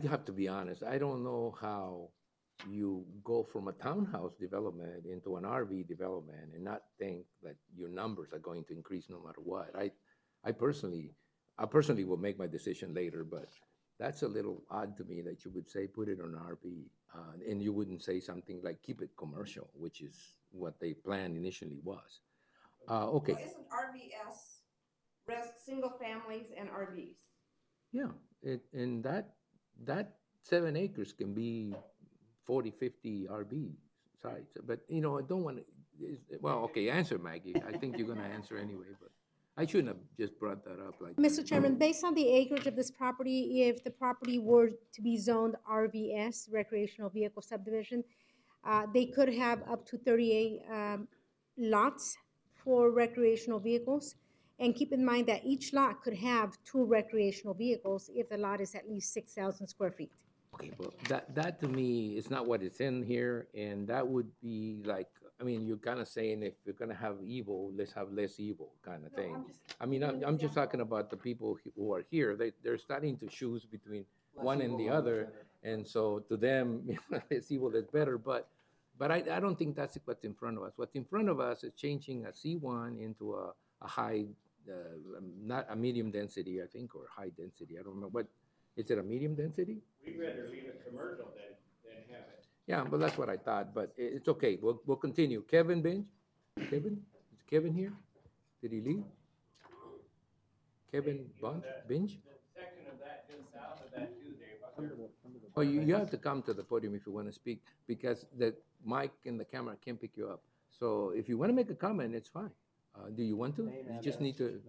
have to be honest. I don't know how you go from a townhouse development into an RV development and not think that your numbers are going to increase no matter what. I personally will make my decision later, but that's a little odd to me that you would say put it on RV, and you wouldn't say something like keep it commercial, which is what they planned initially was. Okay. Well, isn't RVS single families and RVs? Yeah, and that 7 acres can be 40, 50 RV sites. But, I don't want to, well, okay, answer, Maggie. I think you're going to answer anyway, but I shouldn't have just brought that up like Mr. Chairman, based on the acreage of this property, if the property were to be zoned RVS, recreational vehicle subdivision, they could have up to 38 lots for recreational vehicles. And keep in mind that each lot could have 2 recreational vehicles if the lot is at least 6,000 square feet. Okay, well, that to me is not what it's in here, and that would be like, you're kind of saying if you're going to have evil, let's have less evil kind of thing. I'm just talking about the people who are here. They're starting to choose between one and the other, and so to them, less evil is better, but I don't think that's what's in front of us. What's in front of us is changing a C1 into a high, not a medium density, I think, or high density. I don't remember. What, is it a medium density? We'd rather leave it commercial than have it. Yeah, but that's what I thought, but it's okay. We'll continue. Kevin Binge? Kevin? Is Kevin here? Did he leave? Kevin Binge? The section of that just south of that Tuesday. Oh, you have to come to the podium if you want to speak, because the mic and the camera can't pick you up. So if you want to make a comment, it's fine. Do you want to? You just need to.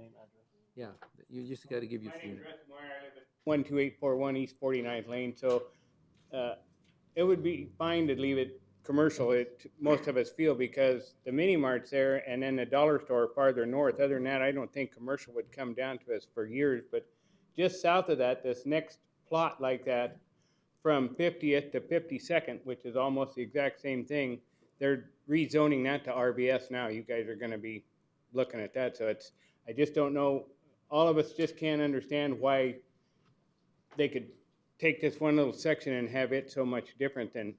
Yeah, you just got to give your. My name is Russ Moyer. I live at 12841 East 49th Lane. So it would be fine to leave it commercial. Most of us feel because the mini mart's there, and then the dollar store farther north. Other than that, I don't think commercial would come down to us for years. But just south of that, this next plot like that, from 50th to 52nd, which is almost the exact same thing, they're rezoning that to RVS now. You guys are going to be looking at that. So I just don't know. All of us just can't understand why they could take this one little section and have it so much different than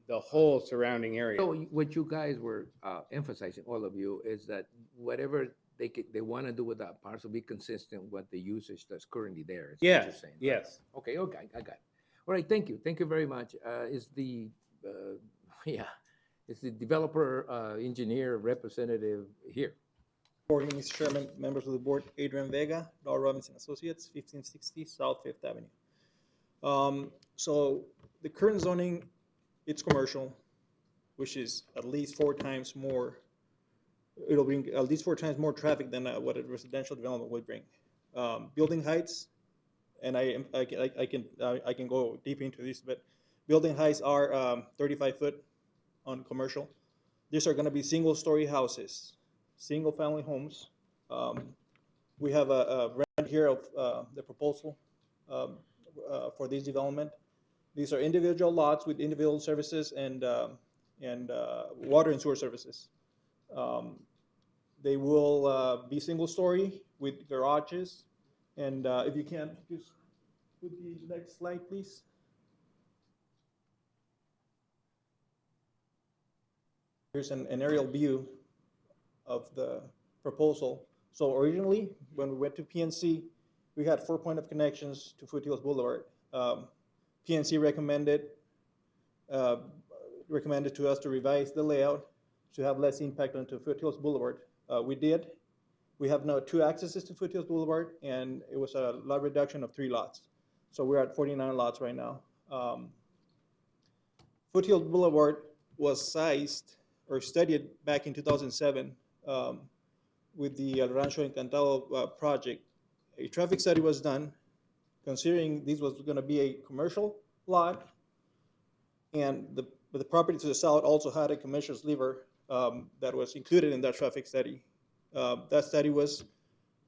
the whole surrounding area. So what you guys were emphasizing, all of you, is that whatever they want to do with that parcel be consistent with the usage that's currently there. Is what you're saying, right? Yes. Okay, I got it. All right, thank you. Thank you very much. Is the developer engineer representative here? Morning, Mr. Chairman, members of the board, Adrian Vega, Law Robinson Associates, 1560 South Fifth Avenue. So the current zoning, it's commercial, which is at least 4 times more it'll bring at least 4 times more traffic than what a residential development would bring. Building heights, and I can go deep into this, but building heights are 35 foot on commercial. These are going to be single-story houses, single-family homes. We have a rent here of the proposal for this development. These are individual lots with individual services and water and sewer services. They will be single-story with garages. And if you can, just put the next slide, please. Here's an aerial view of the proposal. So originally, when we went to PNC, we had 4 point of connections to Foothills Boulevard. PNC recommended to us to revise the layout to have less impact onto Foothills Boulevard. We did. We have now 2 accesses to Foothills Boulevard, and it was a lot reduction of 3 lots. So we're at 49 lots right now. Foothills Boulevard was sized or studied back in 2007 with the Rancho Encantado project. A traffic study was done considering this was going to be a commercial lot, and the property to the south also had a commercial sliver that was included in that traffic study. That study was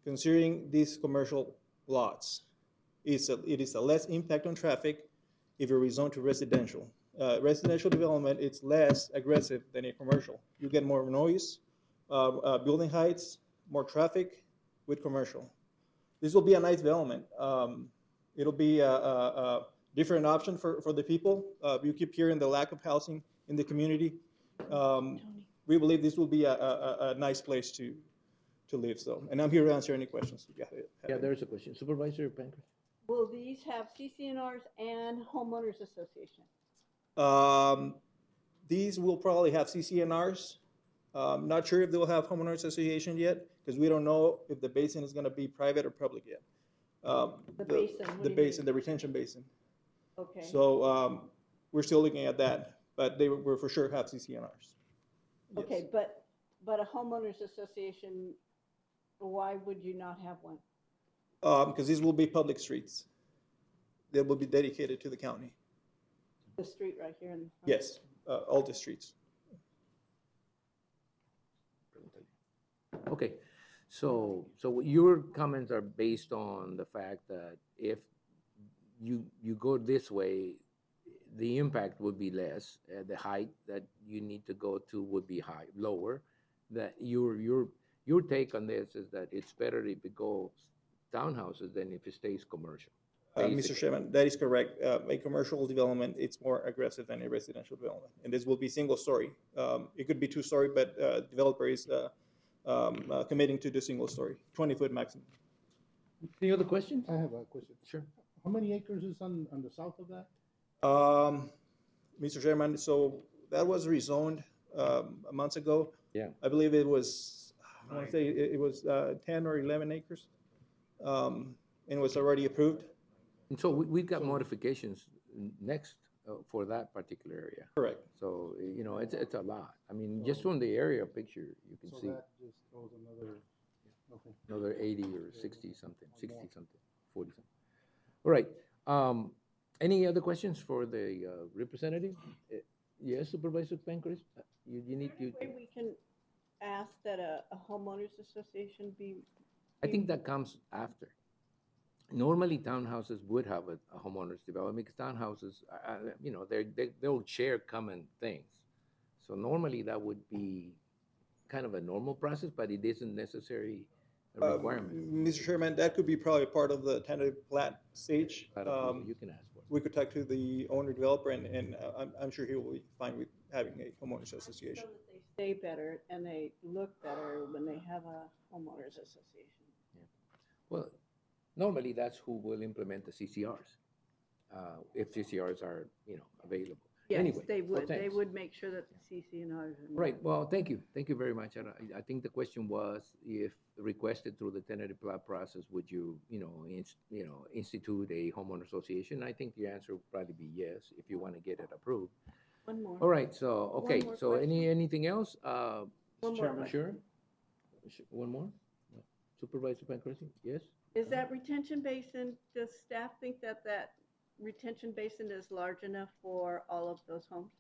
considering these commercial lots. It is a less impact on traffic if you're rezoned to residential. Residential development, it's less aggressive than a commercial. You get more noise, building heights, more traffic with commercial. This will be a nice development. It'll be a different option for the people. You keep hearing the lack of housing in the community. We believe this will be a nice place to live. So, and I'm here to answer any questions. Yeah, there's a question. Supervisor Pancras? Will these have CCNRs and homeowners association? These will probably have CCNRs. Not sure if they'll have homeowners association yet, because we don't know if the basin is going to be private or public yet. The basin? The basin, the retention basin. Okay. So we're still looking at that, but they will for sure have CCNRs. Okay, but a homeowners association, why would you not have one? Because these will be public streets. They will be dedicated to the county. The street right here in front? Yes, all the streets. Okay, so your comments are based on the fact that if you go this way, the impact would be less. The height that you need to go to would be lower. That your take on this is that it's better if it goes townhouses than if it stays commercial. Mr. Chairman, that is correct. A commercial development, it's more aggressive than a residential development. And this will be single story. It could be 2-story, but developer is committing to the single story, 20-foot maximum. Any other questions? I have a question. Sure. How many acres is on the south of that? Mr. Chairman, so that was rezoned months ago. Yeah. I believe it was, I want to say it was 10 or 11 acres. And it was already approved. And so we've got modifications next for that particular area. Correct. So, you know, it's a lot. I mean, just from the area picture, you can see. So that just goes Another 80 or 60 something, 60 something, 40 something. All right. Any other questions for the representative? Yes, Supervisor Pancras? You need to. Way we can ask that a homeowners association be. I think that comes after. Normally, townhouses would have a homeowners development because townhouses, you know, they'll share common things. So normally that would be kind of a normal process, but it isn't necessarily a requirement. Mr. Chairman, that could be probably part of the tentative plat stage. You can ask for it. We could talk to the owner developer, and I'm sure he will be fine with having a homeowners association. So that they stay better and they look better when they have a homeowners association. Yeah. Well, normally that's who will implement the CCRs, if CCRs are, you know, available. Yes, anyway, they would. Well, They would make sure that the CCNRs. Right. Well, thank you. Thank you very much. I think the question was, if requested through the tentative plat process, would you, institute a homeowner association? I think the answer would probably be yes, if you want to get it approved. One more. All right. So, okay. more So question. anything else? One more Chairman, question. sure. one more? No. Supervisor Pancrase, yes? Is that retention basin, does staff think that that retention basin is large enough for all of those homes?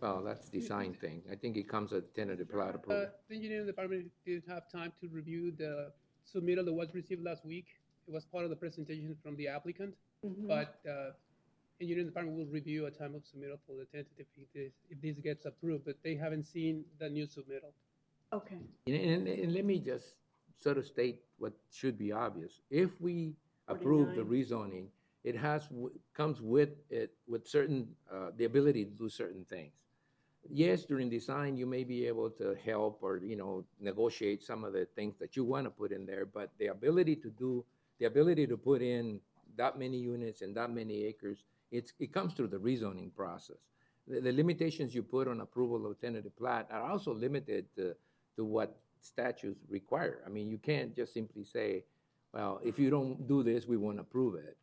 Well, that's design thing. I think it comes at tentative plat approval. The engineering department didn't have time to review the submittal that was received last week. It was part of the presentation from the applicant, but engineering department will review a time of submittal for the tentative if this gets approved, but they haven't seen the new submittal. Okay. And let me just sort of state what should be obvious. If we approve the 49. rezoning, it comes with it with certain the ability to do certain things. Yes, during design you may be able to help or negotiate some of the things that you want to put in there, but the ability to put in that many units and that many acres, it comes through the rezoning process. The limitations you put on approval of tentative plat are also limited to what statutes require. I mean, you can't just simply say, well, if you don't do this, we won't approve it.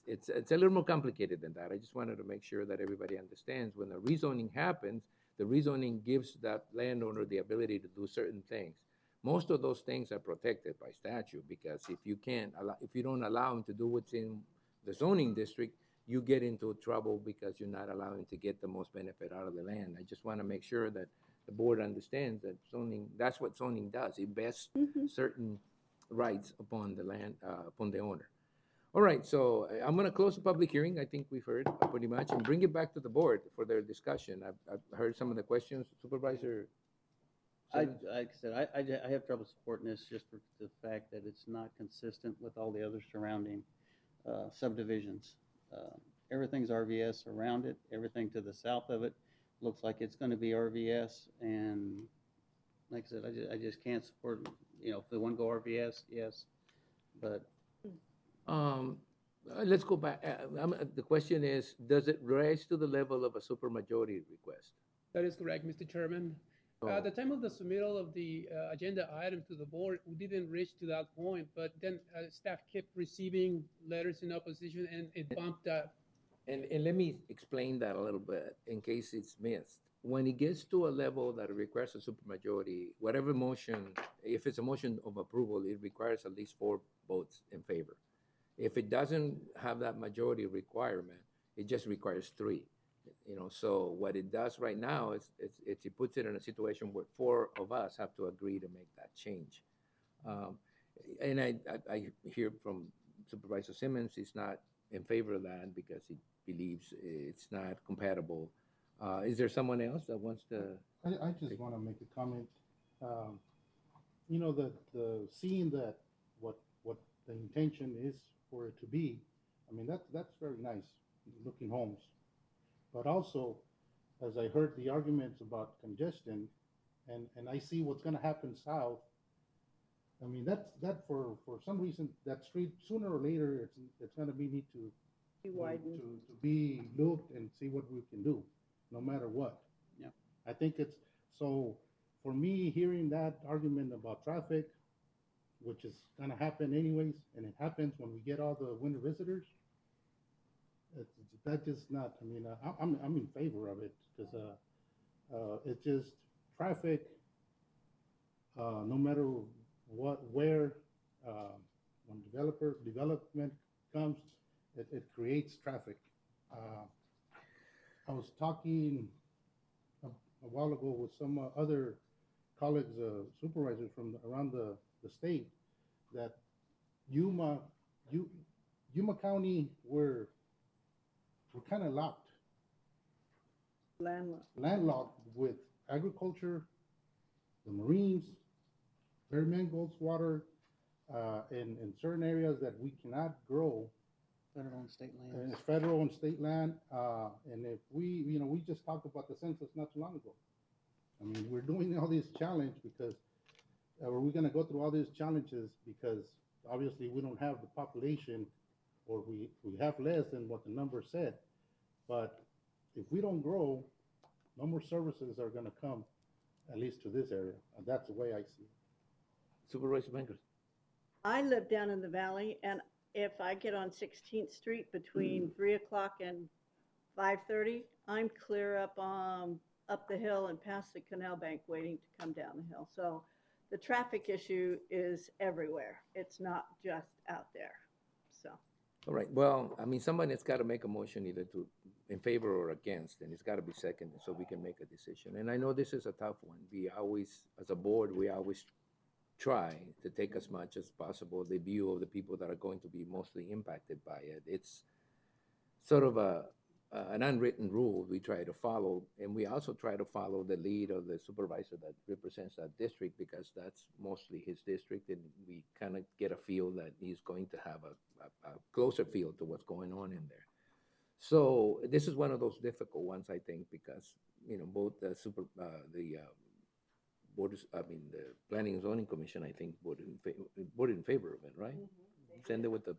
It's a little more complicated than that. I just wanted to make sure that everybody understands when the rezoning happens, the rezoning gives that landowner the ability to do certain things. Most of those things are protected by statute because if you don't allow them to do what's in the zoning district, you get into trouble because you're not allowing to get the most benefit out of the land. I just want to make sure that the board understands that zoning, that's what zoning does. It vests certain rights upon the land, upon the owner. All right, so I'm going to close the public hearing. I think we've heard pretty much and bring it back to the board for their discussion. I've heard some of the questions. Supervisor? Like I said, I have trouble supporting this just for the fact that it's not consistent with all the other surrounding subdivisions. Everything's RVS around it. Everything to the south of it looks like it's going to be RVS. And like I said, I just can't support, if they want to go RVS, yes. But let's go back. The question is, does it rise to the level of a supermajority request? That is correct, Mr. Chairman. At the time of the submittal of the agenda item to the board, we didn't reach to that point, but then staff kept receiving letters in opposition and it bumped up. And let me explain that a little bit in case it's missed. When it gets to a level that requires a supermajority, whatever motion, if it's a motion of approval, it requires at least 4 votes in favor. If it doesn't have that majority requirement, it just requires 3. So what it does right now is it puts it in a situation where 4 of us have to agree to make that change. And I hear from Supervisor Simmons, he's not in favor of that because he believes it's not compatible. Is there someone else that wants to? I just want to make a comment. Seeing that what the intention is for it to be, I mean, that's very nice looking homes. But also, as I heard the arguments about congestion, and I see what's going to happen south, I mean, that for some reason, that street, sooner or later, it's going to need to Be widened. to be looked and see what we can do, no matter what. Yeah. I think it's, so for me, hearing that argument about traffic, which is going to happen anyways, and it happens when we get all the winter visitors, that just not, I mean, I'm in favor of it because it's just traffic, no matter where, when development comes, it creates traffic. I was talking a while ago with some other colleagues, supervisors from around the state, that Yuma County, we're kind of landlocked with agriculture, the Marines, very mangroves, water, in certain areas that we cannot grow. Federal and state land. Federal and state land. And if we just talked about the census not too long ago. I mean, we're doing all these challenges because, are we going to go through all these challenges because obviously we don't have the population, or we have less than what the number said. But if we don't grow, no more services are going to come, at least to this area. And that's the way I see it. Supervisor Bankers. I live down in the valley, and if I get on 16th Street between 3 o'clock and 5:30, I'm clear up the hill and past the canal bank waiting to come down the hill. So the traffic issue is everywhere. It's not just out there, so. All right, well, I mean, somebody's got to make a motion either to, in favor or against, and it's got to be seconded so we can make a decision. And I know this is a tough one. We always, as a board, we always try to take as much as possible the view of the people that are going to be mostly impacted by it. It's sort of an unwritten rule we try to follow, and we also try to follow the lead of the supervisor that represents that district because that's mostly his district, and we kind of get a feel that he's going to have a closer feel to what's going on in there. So this is one of those difficult ones, I think, because both the the Planning and Zoning Commission, I think, voted in favor of it, right? Send it with a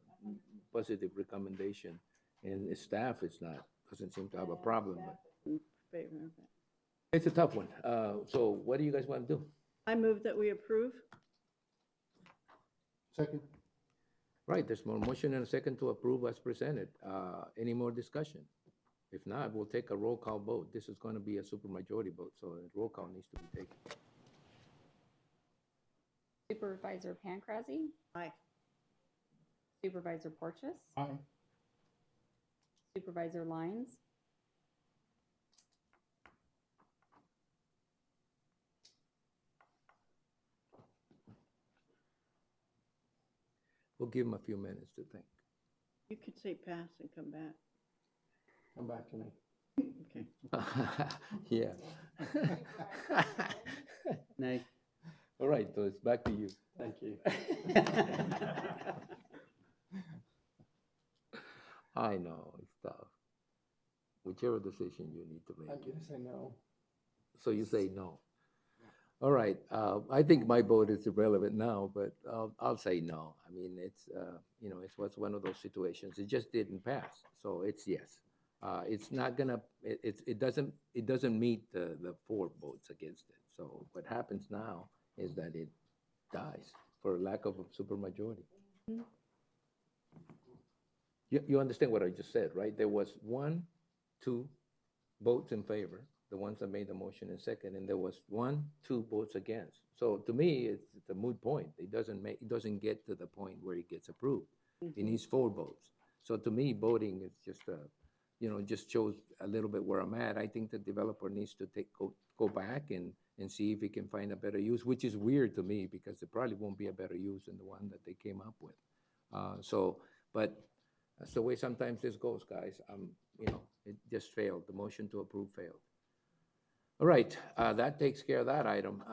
positive recommendation, and the staff doesn't seem to have a problem. But it's a tough one. So what do you guys want to do? I move that we approve. Second. Right, there's more motion and a second to approve as presented. Any more discussion? If not, we'll take a roll call vote. This is going to be a supermajority vote, so a roll call needs to be taken. Supervisor Pancrazy? Aye. Supervisor Porches? Aye. Supervisor Lyons? We'll give them a few minutes to think. You could say pass and come back. Come back to me. Okay. Yeah. Nay. All right, so it's back to you. Thank you. I know, it's tough. Whichever decision you need to make. I'm gonna say no. So you say no. All right, I think my vote is irrelevant now, but I'll say no. I mean, it's one of those situations. It just didn't pass, so it's yes. It's not gonna. It doesn't meet the 4 votes against it. So what happens now is that it dies for lack of a supermajority. Mm-hmm. You understand what I just said, right? There was 1, 2 votes in favor, the ones that made the motion in second, and there was 1, 2 votes against. So to me, it's a moot point. It doesn't get to the point where it gets approved. It needs 4 votes. So to me, voting is just just shows a little bit where I'm at. I think the developer needs to go back and see if he can find a better use, which is weird to me because there probably won't be a better use than the one that they came up with. But that's the way sometimes this goes, guys. It just failed. The motion to approve failed. All right, that takes care of that item.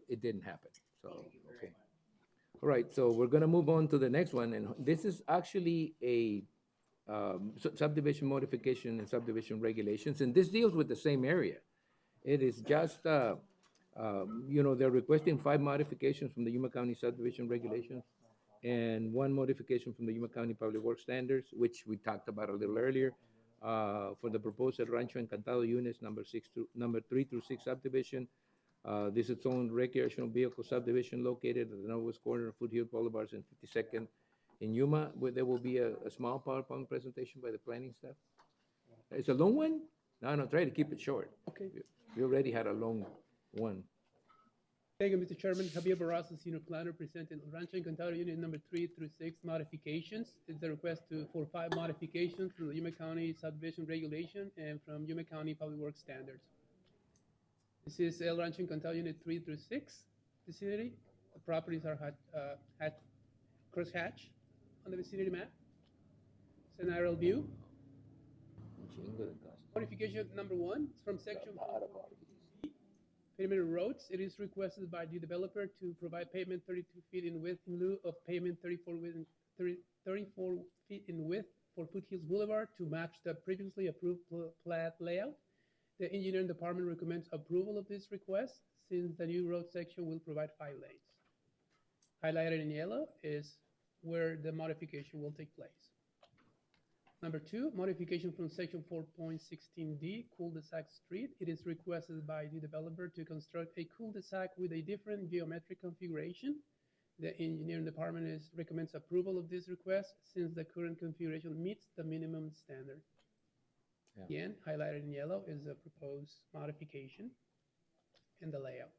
It didn't happen, so, okay. All right, so we're gonna move on to the next one, and this is actually a subdivision modification and subdivision regulations, and this deals with the same area. It is just, they're requesting 5 modifications from the Yuma County subdivision regulations and 1 modification from the Yuma County Public Works Standards, which we talked about a little earlier, for the proposed Rancho Encantado units number 3 through 6 subdivision. This is its own recreational vehicle subdivision located at the northwest corner of Foothill Boulevards and 52nd in Yuma, where there will be a small PowerPoint presentation by the planning staff. It's a long one? No, try to keep it short. Okay. We already had a long one. Thank you, Mr. Chairman. Javier Barraza, Senior Planner, presenting Rancho Encantado Unit number 3 through 6 modifications. It's a request for 5 modifications from the Yuma County Subdivision Regulation and from Yuma County Public Works Standards. This is El Rancho Encantado Unit 3 through 6 vicinity. The properties are crosshatch on the vicinity map. Scenario view. Modification number 1 is from section Pavement roads. It is requested by the developer to provide pavement 32 feet in width in lieu of pavement 34 feet in width for Foothills Boulevard to match the previously approved plat layout. The engineering department recommends approval of this request since the new road section will provide 5 lanes. Highlighted in yellow is where the modification will take place. Number 2, modification from section 4.16D, cul-de-sac street. It is requested by the developer to construct a cul-de-sac with a different geometric configuration. The engineering department recommends approval of this request since the current configuration meets the minimum standard. Yeah. Again, highlighted in yellow is the proposed modification and the layout.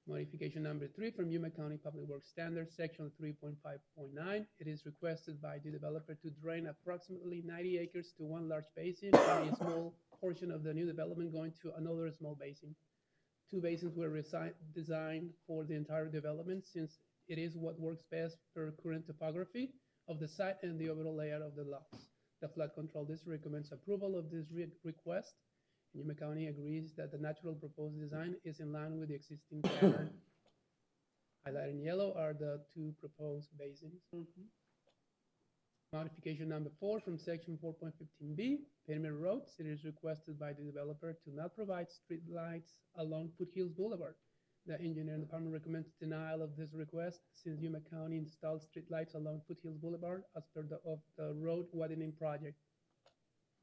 Modification number 3 from Yuma County Public Works Standards, section 3.5.9. It is requested by the developer to drain approximately 90 acres to one large basin and a small portion of the new development going to another small basin. Two basins were designed for the entire development since it is what works best per current topography of the site and the overall layout of the lots. The flood control district recommends approval of this request. Yuma County agrees that the natural proposed design is in line with the existing pattern. Highlighted in yellow are the two proposed basins. Modification number 4 from section 4.15b, perimeter roads. It is requested by the developer to not provide street lights along Foothills Boulevard. The engineering department recommends denial of this request since Yuma County installed street lights along Foothills Boulevard as per the road widening project.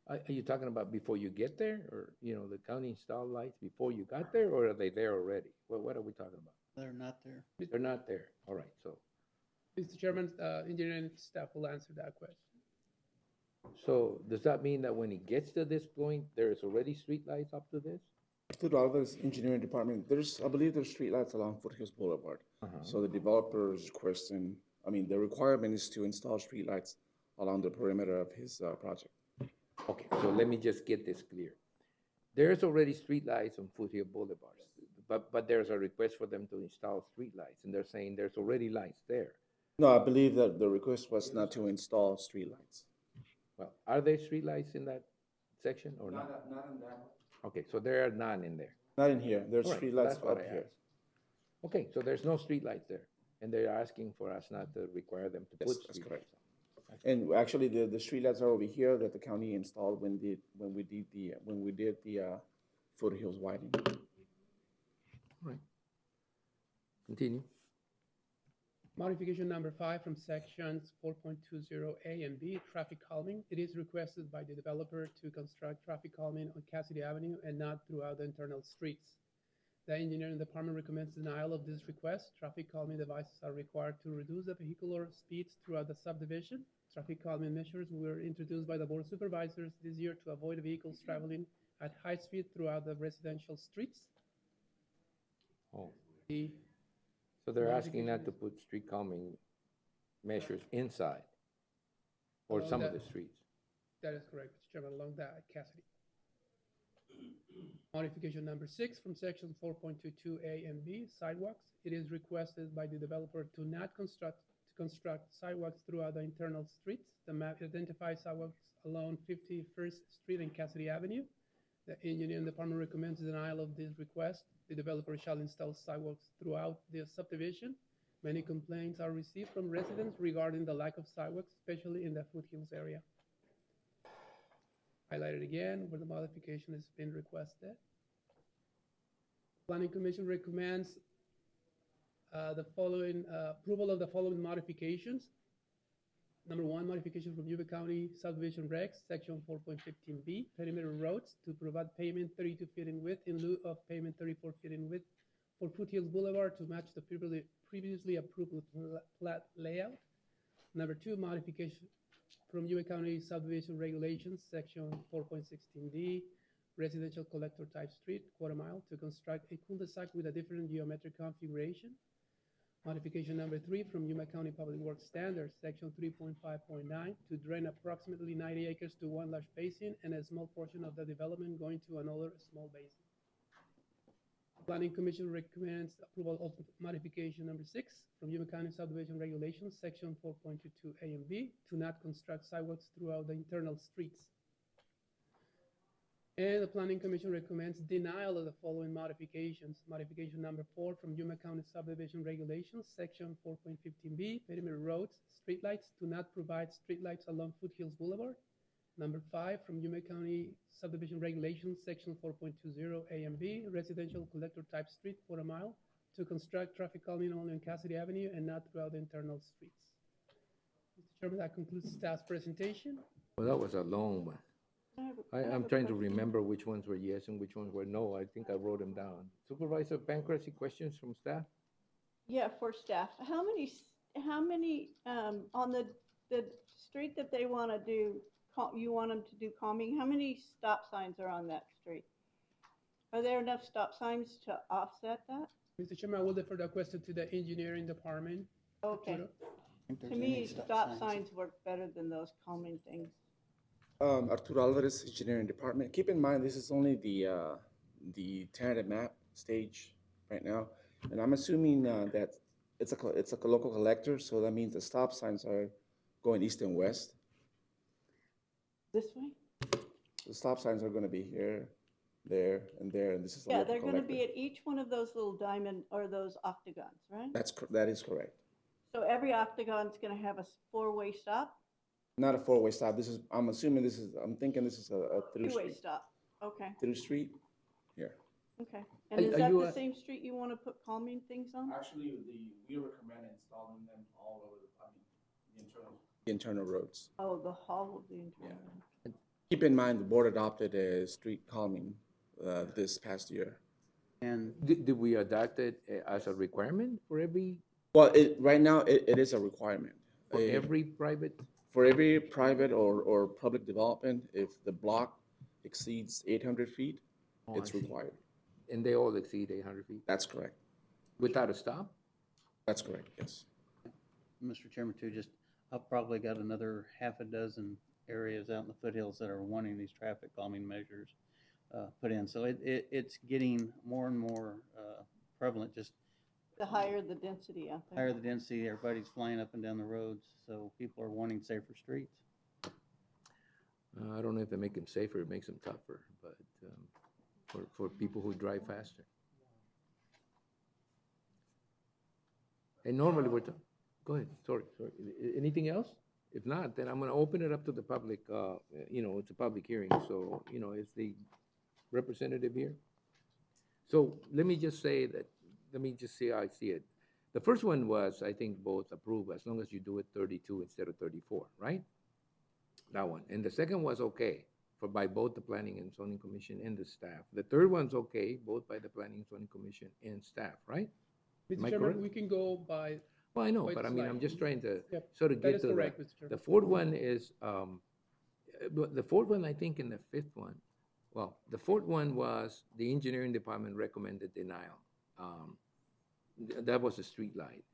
Are you talking about before you get there, or, the county installed lights before you got there, or are they there already? What are we talking about? They're not there. They're not there. All right, so. Mr. Chairman, engineering staff will answer that question. So does that mean that when it gets to this point, there's already streetlights up to this? To the Alvarez Engineering Department, I believe there's streetlights along Foothills Boulevard. So the developer is requesting, the requirement is to install streetlights along the perimeter of his project. Okay, so let me just get this clear. There's already streetlights on Foothill Boulevard, but there's a request for them to install streetlights, and they're saying there's already lights there. No, I believe that the request was not to install streetlights. Well, are there streetlights in that section or not? Not in that. Okay, so there are none in there. Not in here. There's All right, streetlights that's what up I here. asked. Okay, so there's no streetlights there, and they're asking for us not to require them to Yes, put that's streetlights. correct. And actually, the streetlights are over here that the county installed when we did the Foothills widening. All right. Continue. Modification number 5 from sections 4.20A and B, traffic calming. It is requested by the developer to construct traffic calming on Cassidy Avenue and not throughout the internal streets. The engineering department recommends denial of this request. Traffic calming devices are required to reduce the vehicular speeds throughout the subdivision. Traffic calming measures were introduced by the Board of Supervisors this year to avoid vehicles traveling at high speed throughout the residential streets. Oh. So they're asking not to put street calming measures inside or some of the streets. That is correct, Mr. Chairman, along that Cassidy. Modification number 6 from section 4.22A and B, sidewalks. It is requested by the developer to not construct sidewalks throughout the internal streets. The map identifies sidewalks along 51st Street and Cassidy Avenue. The engineering department recommends denial of this request. The developer shall install sidewalks throughout the subdivision. Many complaints are received from residents regarding the lack of sidewalks, especially in the Foothills area. Highlighted again where the modification has been requested. Planning Commission recommends the following approval of the following modifications. Number 1, modification from Yuba County Subdivision Regs, section 4.15B, perimeter roads to provide pavement 32 feet in width in lieu of pavement 34 feet in width for Foothills Boulevard to match the previously approved plat layout. Number 2, modification from Yuba County Subdivision Regulations, section 4.16D, residential collector type street, quarter mile, to construct a cul-de-sac with a different geometric configuration. Modification number 3 from Yuma County Public Works Standards, section 3.5.9, to drain approximately 90 acres to one large basin and a small portion of the development going to another small basin. Planning Commission recommends approval of modification number 6 from Yuma County Subdivision Regulations, section 4.22A and B, to not construct sidewalks throughout the internal streets. And the Planning Commission recommends denial of the following modifications. Modification number 4 from Yuma County Subdivision Regulations, section 4.15B, perimeter roads, streetlights, to not provide streetlights along Foothills Boulevard. Number 5 from Yuma County Subdivision Regulations, section 4.20A and B, residential collector type street, quarter mile, to construct traffic calming only on Cassidy Avenue and not throughout the internal streets. Mr. Chairman, that concludes staff's presentation. Well, that was a long one. I'm trying to remember which ones were yes and which ones were no. I think I wrote them down. Supervisor Pancrazy, questions from staff? Yeah, for staff. How many on the street that they want to do, you want them to do calming, how many stop signs are on that street? Are there enough stop signs to offset that? Mr. Chairman, I will defer that question to the engineering department. Okay. To me, stop signs work better than those calming things. Arturo Alvarez, Engineering Department. Keep in mind, this is only the tentative map stage right now. And I'm assuming that it's a local collector, so that means the stop signs are going east and west. This way? The stop signs are going to be here, there, and there, and this is a Yeah, local they're going to collector. be at each one of those little diamond or those octagons, right? That is correct. So every octagon's going to have a four-way stop? Not a four-way stop. I'm thinking this is a through Two-way street. stop, okay, Through street, here. okay. And is that the same street you want to put calming things on? Actually, we recommend installing them all over the internal roads. Oh, the hall of the internal. Keep in mind, the board adopted a street calming this past year. And did we adopt it as a requirement for every? Well, right now, it is a requirement. For every private? For every private or public development, if the block exceeds 800 feet, it's required. And they all exceed 800 feet? That's correct. Without a stop? That's correct, yes. Mr. Chairman, too, I've probably got another half a dozen areas out in the foothills that are wanting these traffic calming measures put in. So it's getting more and more prevalent, just The higher the density out there. higher the density, everybody's flying up and down the roads, so people are wanting safer streets. I don't know if they make them safer, it makes them tougher, but for people who drive faster. And normally go ahead, sorry. Anything else? If not, then I'm going to open it up to the public. It's a public hearing, so, is the representative here? So let me just see how I see it. The first one was, I think, both approved as long as you do it 32 instead of 34, right? That one. And the second was okay by both the Planning and Zoning Commission and the staff. The third one's okay, both by the Planning and Zoning Commission and staff, right? Am Mr. I Chairman, correct? we can go by. Well, I know, by but the I mean, slide. I'm just trying to Yep, sort of that get is to correct, Mr. Chairman. the fourth one is, the fourth one, I think, and the fifth one, well, the fourth one was the engineering department recommended denial. That was a street light.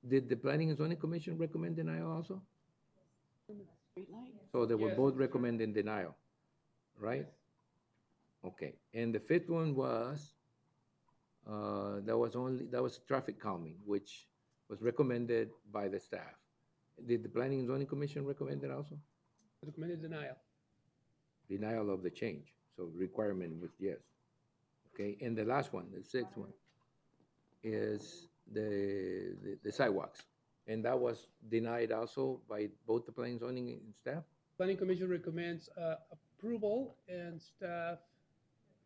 Did the Planning and Zoning Commission recommend denial also? Street light? So they were Yes, both Mr. recommending denial, right? Okay, and the fifth one was, that was traffic calming, which was recommended by the staff. Did the Planning and Zoning Commission recommend it also? Recommended denial. Denial of the change, so requirement was yes. Okay, and the last one, the sixth one, is the sidewalks. And that was denied also by both the Planning and Zoning and staff? Planning Commission recommends approval and staff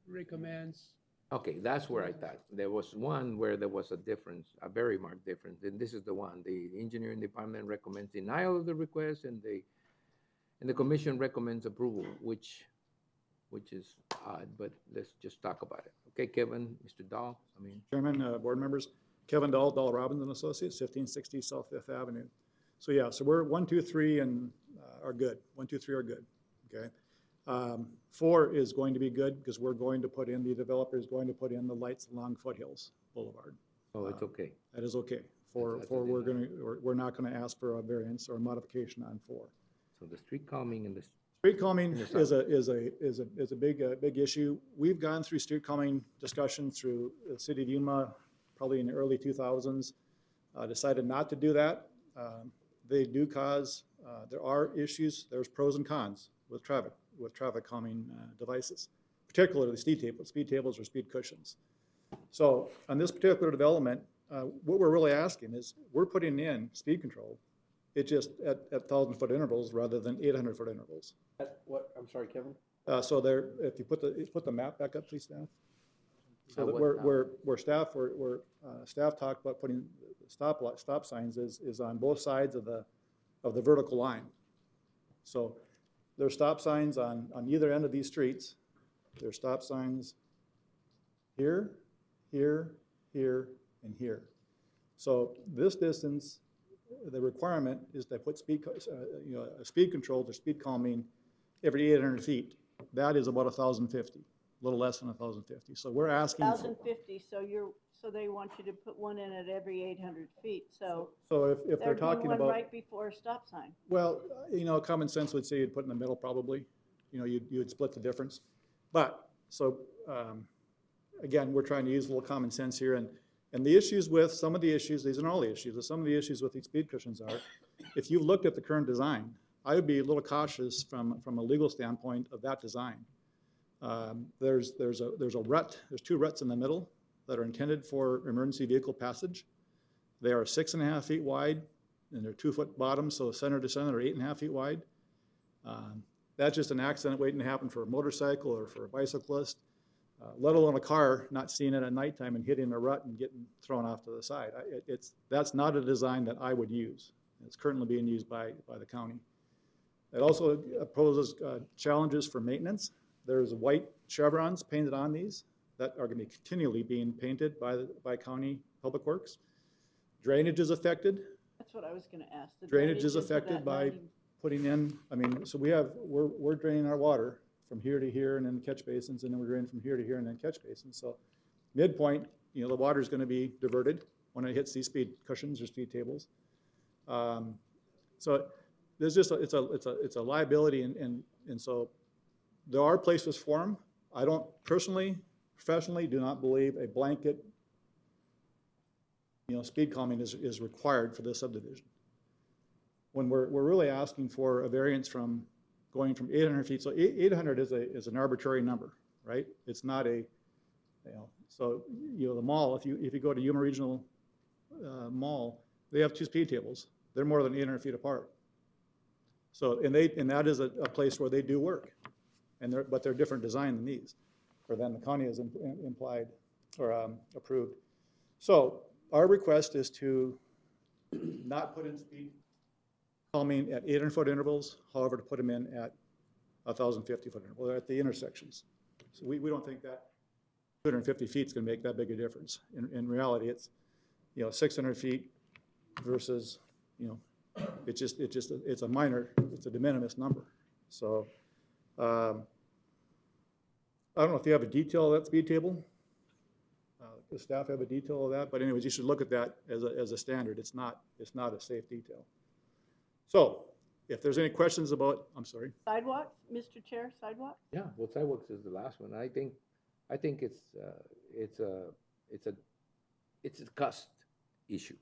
recommends. Okay, that's where I thought. There was one where there was a difference, a very marked difference, and this is the one. The engineering department recommends denial of the request, and the commission recommends approval, which is odd, but let's just talk about it. Okay, Kevin, Mr. Dahl, Chairman, board members, Kevin Dahl, Dahl Robbins and Associates, 1560 South Fifth Avenue. So yeah, so we're 1, 2, 3 and are good. 1, 2, 3 are good, okay? 4 is going to be good because the developer is going to put in the lights along Foothills Boulevard. Oh, it's okay. That is okay. 4, we're not going to ask for a variance or a modification on 4. So the street calming and the street calming is a big issue. We've gone through street calming discussion through the city of Yuma, probably in the early 2000s. Decided not to do that. They do cause. There are issues. There's pros and cons with traffic calming devices, particularly speed tables or speed cushions. So on this particular development, what we're really asking is we're putting in speed control. It's just at 1,000-foot intervals rather than 800-foot intervals. What? I'm sorry, Kevin? So there, if you put the map back up, please, staff. So that where staff talked about putting stop signs is on both sides of the vertical line. So there's stop signs on either end of these streets. There's stop signs here, here, here, and here. So this distance, the requirement is to put a speed control or speed calming every 800 feet. That is about 1,050. a little less than 1,050. So we're asking. 1,050, so they want you to put one in at every 800 feet, so. So if they're There'd be talking one about. right before a stop sign. Well, common sense would say you'd put in the middle probably. You'd split the difference. But, so, again, we're trying to use a little common sense here. And the issues with, some of the issues, these are not all the issues, but some of the issues with these speed cushions are, if you've looked at the current design, I would be a little cautious from a legal standpoint of that design. There's two ruts in the middle that are intended for emergency vehicle passage. They are 6.5 feet wide, and they're 2-foot bottoms, so center to center are 8.5 feet wide. That's just an accident waiting to happen for a motorcycle or for a bicyclist, let alone a car not seeing it at nighttime and hitting a rut and getting thrown off to the side. That's not a design that I would use. It's currently being used by the county. It also poses challenges for maintenance. There's white chevrons painted on these that are going to be continually being painted by county public works. Drainage is affected. That's what I was going to ask. The Drainage is into affected that by 90 putting in, so we're draining our water from here to here and then catch basins, and then we're draining from here to here and then catch basins. So midpoint, the water is going to be diverted when it hits these speed cushions or speed tables. So there's just it's a liability, and so there are places for them. I don't personally, professionally, do not believe a blanket speed calming is required for this subdivision. When we're really asking for a variance from going from 800 feet, so 800 is an arbitrary number, right? It's not a, so the mall, if you go to Yuma Regional Mall, they have 2 speed tables. They're more than 800 feet apart. So, and that is a place where they do work, but they're different design than these, or than the county has implied or approved. So our request is to not put in speed calming at 800-foot intervals, however, to put them in at 1,050-foot intervals, or at the intersections. So we don't think that 250 feet is going to make that big a difference. In reality, it's 600 feet versus it's a minor, it's a de minimis number. So I don't know if you have a detail of that speed table. The staff have a detail of that, but anyways, you should look at that as a standard. It's not a safe detail. So if there's any questions about, I'm sorry. Sidewalks, Mr. Chair, sidewalks? Yeah, well, sidewalks is the last one. I think it's a cost issue.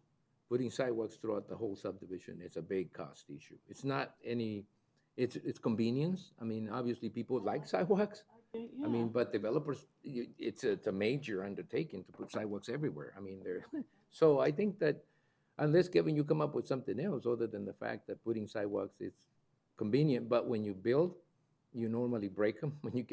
Putting sidewalks throughout the whole subdivision, it's a big cost issue. It's not it's convenience. I mean, obviously people like sidewalks. Yeah. I mean, but developers, it's a major undertaking to put sidewalks everywhere. I mean, so I think that unless, Kevin, you come up with something else other than the fact that putting sidewalks is convenient, but when you build, you normally break them when you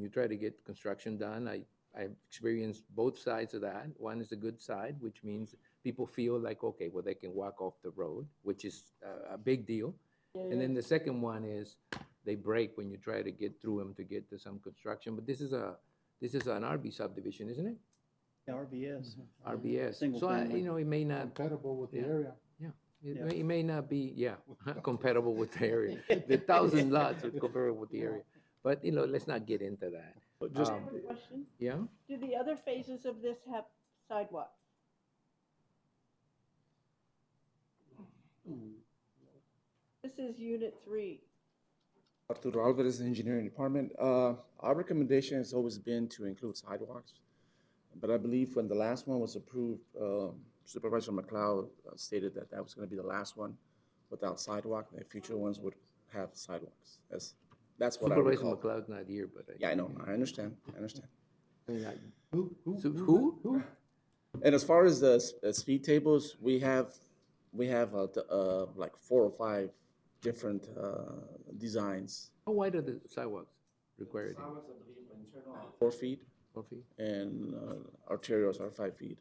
try to get construction done. I've experienced both sides of that. One is the good side, which means people feel like, okay, well, they can walk off the road, which is a big deal. And then the second one is they break when you try to get through them to get to some construction. But this is an RB subdivision, isn't it? RBS. RBS. Single So family. it may not compatible with the area. Yeah. It may not be compatible with the area. The 1,000 lots are comparable with the area. But let's not get into that. I have a question. Yeah. Do the other phases of this have sidewalks? This is Unit 3. Arturo Alvarez, Engineering Department. Our recommendation has always been to include sidewalks, but I believe when the last one was approved, Supervisor McLeod stated that was going to be the last one without sidewalk. The future ones would have sidewalks. That's what Supervisor I recall. McLeod's not here, but Yeah, I know. I understand. Who? And as far as the speed tables, we have like 4 or 5 different designs. How wide are the sidewalks required? 4 feet. 4 feet. And arterials are 5 feet.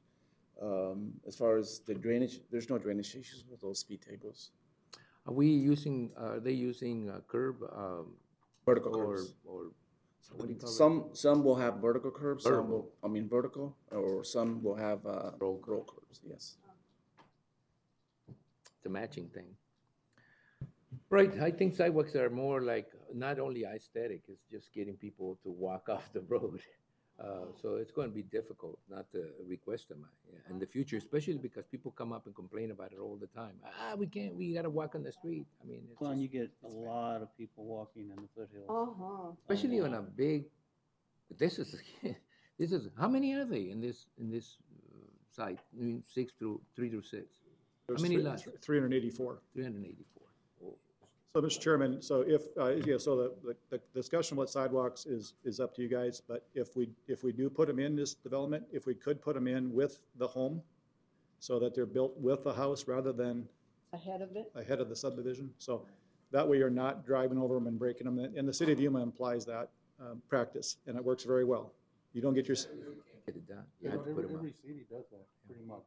As far as the drainage, there's no drainage issues with those speed tables. Are they using curb? Vertical curbs. Or what do you call it? Some will have vertical curbs. Vertical. Vertical, or some will have roll curbs. Yes. It's a matching thing. Right, I think sidewalks are more like not only aesthetic, it's just getting people to walk off the road. So it's going to be difficult not to request them in the future, especially because people come up and complain about it all the time. We got to walk on the street. I mean, it's Well, and you just, get a lot of people walking in the foothills. especially on a big, this is, how many are they in this site? I mean, 3 through 6. There's How many lots? 384. 384. So, Mr. Chairman, so if, so the discussion about sidewalks is up to you guys, but if we do put them in this development, if we could put them in with the home, so that they're built with the house rather than Ahead of it? ahead of the subdivision, so that way you're not driving over them and breaking them, and the city of Yuma implies that practice, and it works very well. You don't get your, Get it done. You Yeah, have to put 'em up. every city does that pretty much,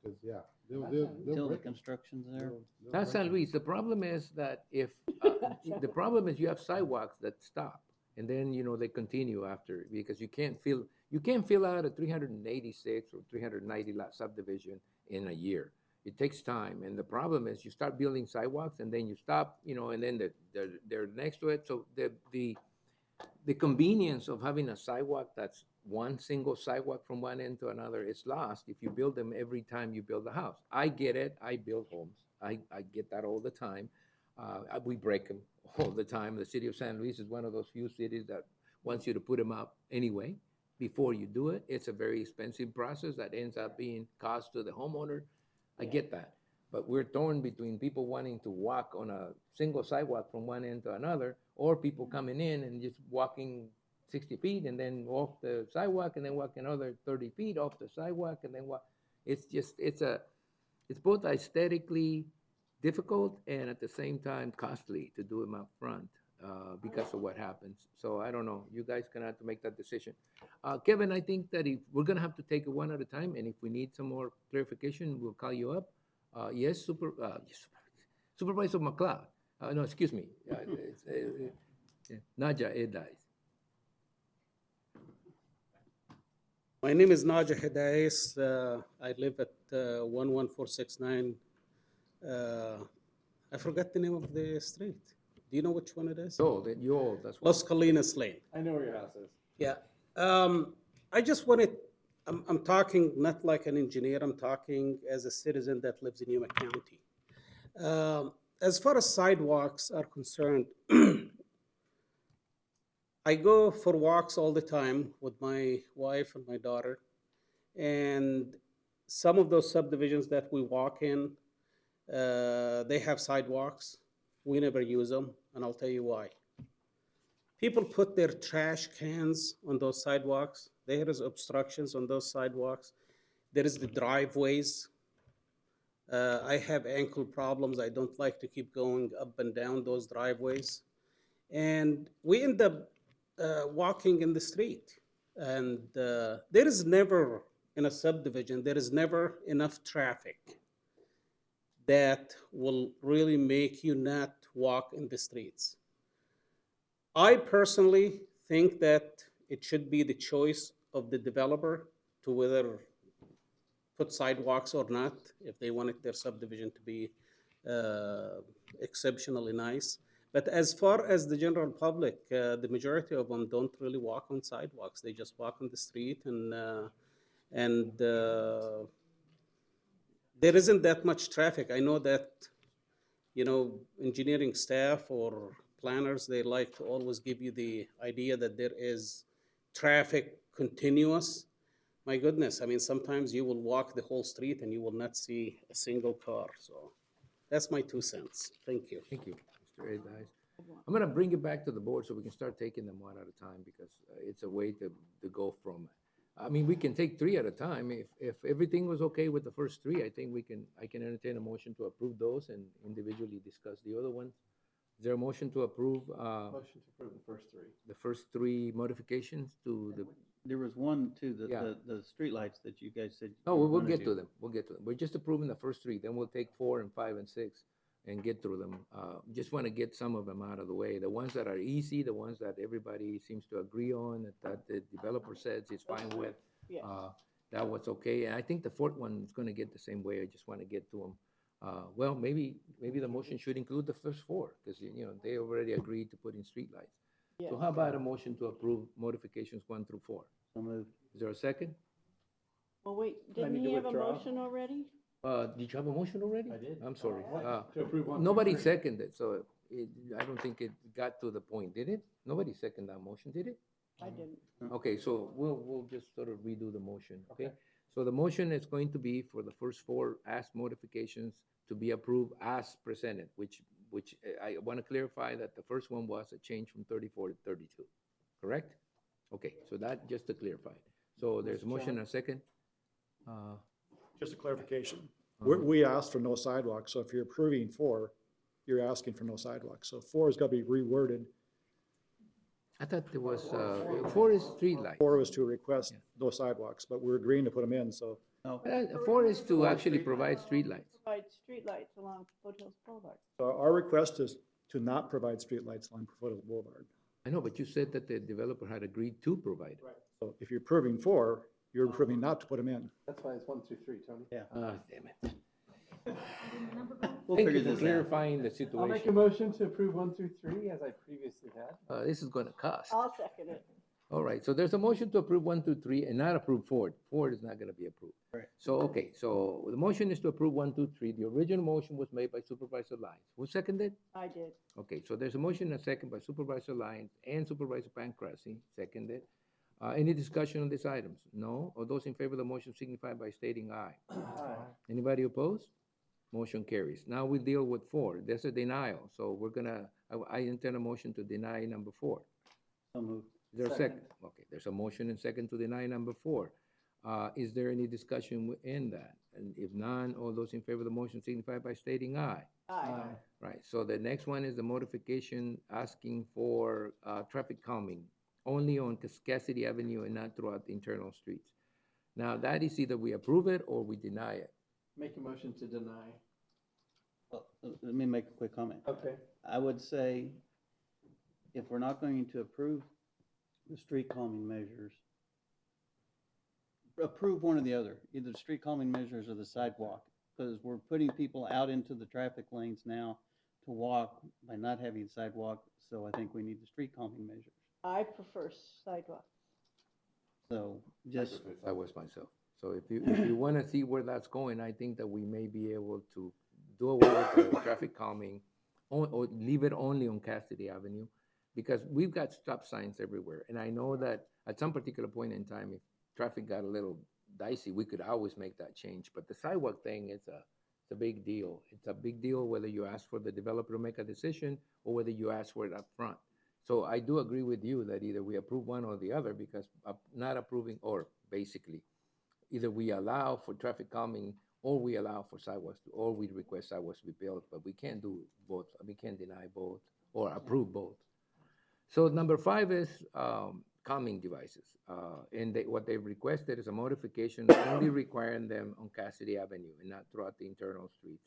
because, yeah. Until the break 'em. construction's there. They'll That's break San 'em. Luis. The problem is that if, the problem is you have sidewalks that stop and then, they continue after because you can't fill out a 386 or 390 lot subdivision in a year. It takes time. And the problem is you start building sidewalks and then you stop, and then they're next to it. So the convenience of having a sidewalk that's one single sidewalk from one end to another is lost if you build them every time you build a house. I get it. I build homes. I get that all the time. We break them all the time. The city of San Luis is one of those few cities that wants you to put them up anyway before you do it. It's a very expensive process that ends up being cost to the homeowner. I get that. But we're torn between people wanting to walk on a single sidewalk from one end to another, or people coming in and just walking 60 feet and then off the sidewalk and then walk another 30 feet off the sidewalk and then walk. It's both aesthetically difficult and at the same time costly to do them up front because of what happens. So I don't know. You guys gonna have to make that decision. Kevin, I think that if we're gonna have to take it one at a time, and if we need some more clarification, we'll call you up. Yes, Supervisor McLeod. No, excuse me. Naja Edais. My name is Naja Hedais. I live at 11469. I forgot the name of the street. Do you know which one it is? That's Los Colinas Lane. I know where your house is. Yeah. I just wanted, I'm talking not like an engineer, I'm talking as a citizen that lives in Yuma County. As far as sidewalks are concerned, I go for walks all the time with my wife and my daughter. And some of those subdivisions that we walk in, they have sidewalks. We never use them, and I'll tell you why. People put their trash cans on those sidewalks. There is obstructions on those sidewalks. There is the driveways. I have ankle problems. I don't like to keep going up and down those driveways. And we end up walking in the street. And there is never, in a subdivision, there is never enough traffic that will really make you not walk in the streets. I personally think that it should be the choice of the developer to whether put sidewalks or not, if they wanted their subdivision to be exceptionally nice. But as far as the general public, the majority of them don't really walk on sidewalks. They just walk on the street, and there isn't that much traffic. I know that, engineering staff or planners, they like to always give you the idea that there is traffic continuous. My goodness, I mean, sometimes you will walk the whole street and you will not see a single car. So that's my 2 cents. Thank you. Thank you, Mr. Edais. I'm gonna bring it back to the board so we can start taking them one at a time because it's a way to go from, I mean, we can take 3 at a time. If everything was okay with the first 3, I think I can entertain a motion to approve those and individually discuss the other ones. Is there a motion to approve? Motion to approve the first 3. The first 3 modifications to the. There was one too, Yeah. the streetlights that you guys said. No, you we'll wanted get to them. We'll get to them. We're just approving the first 3. Then we'll take 4 and 5 and 6 and get through them. Just want to get some of them out of the way. The ones that are easy, the ones that everybody seems to agree on, that the developer says is fine with. Yes. That was okay. And I think the 4th one is going to get the same way. I just want to get to them. Well, maybe the motion should include the first 4 because they already agreed to put in streetlights. So how about a motion to approve modifications 1 through 4? So moved. Is there a second? Well, wait, Do I didn't need to he have a withdraw? motion already? Did you have a motion already? I did. I'm sorry. To approve 1 through Nobody 3. seconded, so I don't think it got to the point, did it? Nobody seconded that motion, did it? I didn't. Okay, so we'll just sort of redo the motion, okay? So the motion is going to be for the first 4 ask modifications to be approved as presented, which I want to clarify that the first one was a change from 34 to 32, correct? Okay, so that, just to clarify. So there's a motion and a second. Just a clarification. Uh-huh. We asked for no sidewalk, so if you're approving 4, you're asking for no sidewalk. So 4 has got to be reworded. I thought there was, 4 is street light. 4 was to request no sidewalks, but we're agreeing to put them in, so. No. 4 is to actually provide street lights. Provide streetlights along Foothills Boulevard. So our request is to not provide streetlights along Foothills Boulevard. I know, but you said that the developer had agreed to provide it. So if you're approving 4, you're approving not to put them in. That's why it's 1 through 3, Tony. Yeah. Damn it. We'll Thank figure you for this out. clarifying the I'll make a situation. motion to approve 1 through 3 as I previously had. This is going to cost. I'll second it. All right, so there's a motion to approve 1 through 3 and not approve 4. 4 is not going to be approved. Right. So, okay, so the motion is to approve 1, 2, 3. The original motion was made by Supervisor Lyons. Who seconded? I did. Okay, so there's a motion and a second by Supervisor Lyons and Supervisor Pancrasi, seconded. Any discussion on these items? No? All those in favor of the motion signify by stating aye. Aye. Anybody opposed? Motion carries. Now we deal with 4. There's a denial, so we're gonna, I intend a motion to deny number 4. So moved. Is there a Second. second? Okay, there's a motion and second to deny number 4. Is there any discussion within that? And if none, all those in favor of the motion signify by stating aye. Aye. Right, so the next one is the modification asking for traffic calming only on Cassidy Avenue and not throughout the internal streets. Now, that is either we approve it or we deny it. Make a motion to deny. Well, let me make a quick comment. Okay. I would say if we're not going to approve the street calming measures, approve one or the other, either the street calming measures or the sidewalk, because we're putting people out into the traffic lanes now to walk by not having sidewalk, so I think we need the street calming measures. I prefer sidewalks. So just, I was myself. So if you want to see where that's going, I think that we may be able to do away with the traffic calming or leave it only on Cassidy Avenue, because we've got stop signs everywhere. And I know that at some particular point in time, if traffic got a little dicey, we could always make that change. But the sidewalk thing, it's a big deal. It's a big deal whether you ask for the developer to make a decision or whether you ask for it up front. So I do agree with you that either we approve one or the other, because not approving, or basically, either we allow for traffic calming or we allow for sidewalks, or we request sidewalks to be built, but we can't do both. We can't deny both or approve both. So number 5 is calming devices. And what they've requested is a modification only requiring them on Cassidy Avenue and not throughout the internal streets.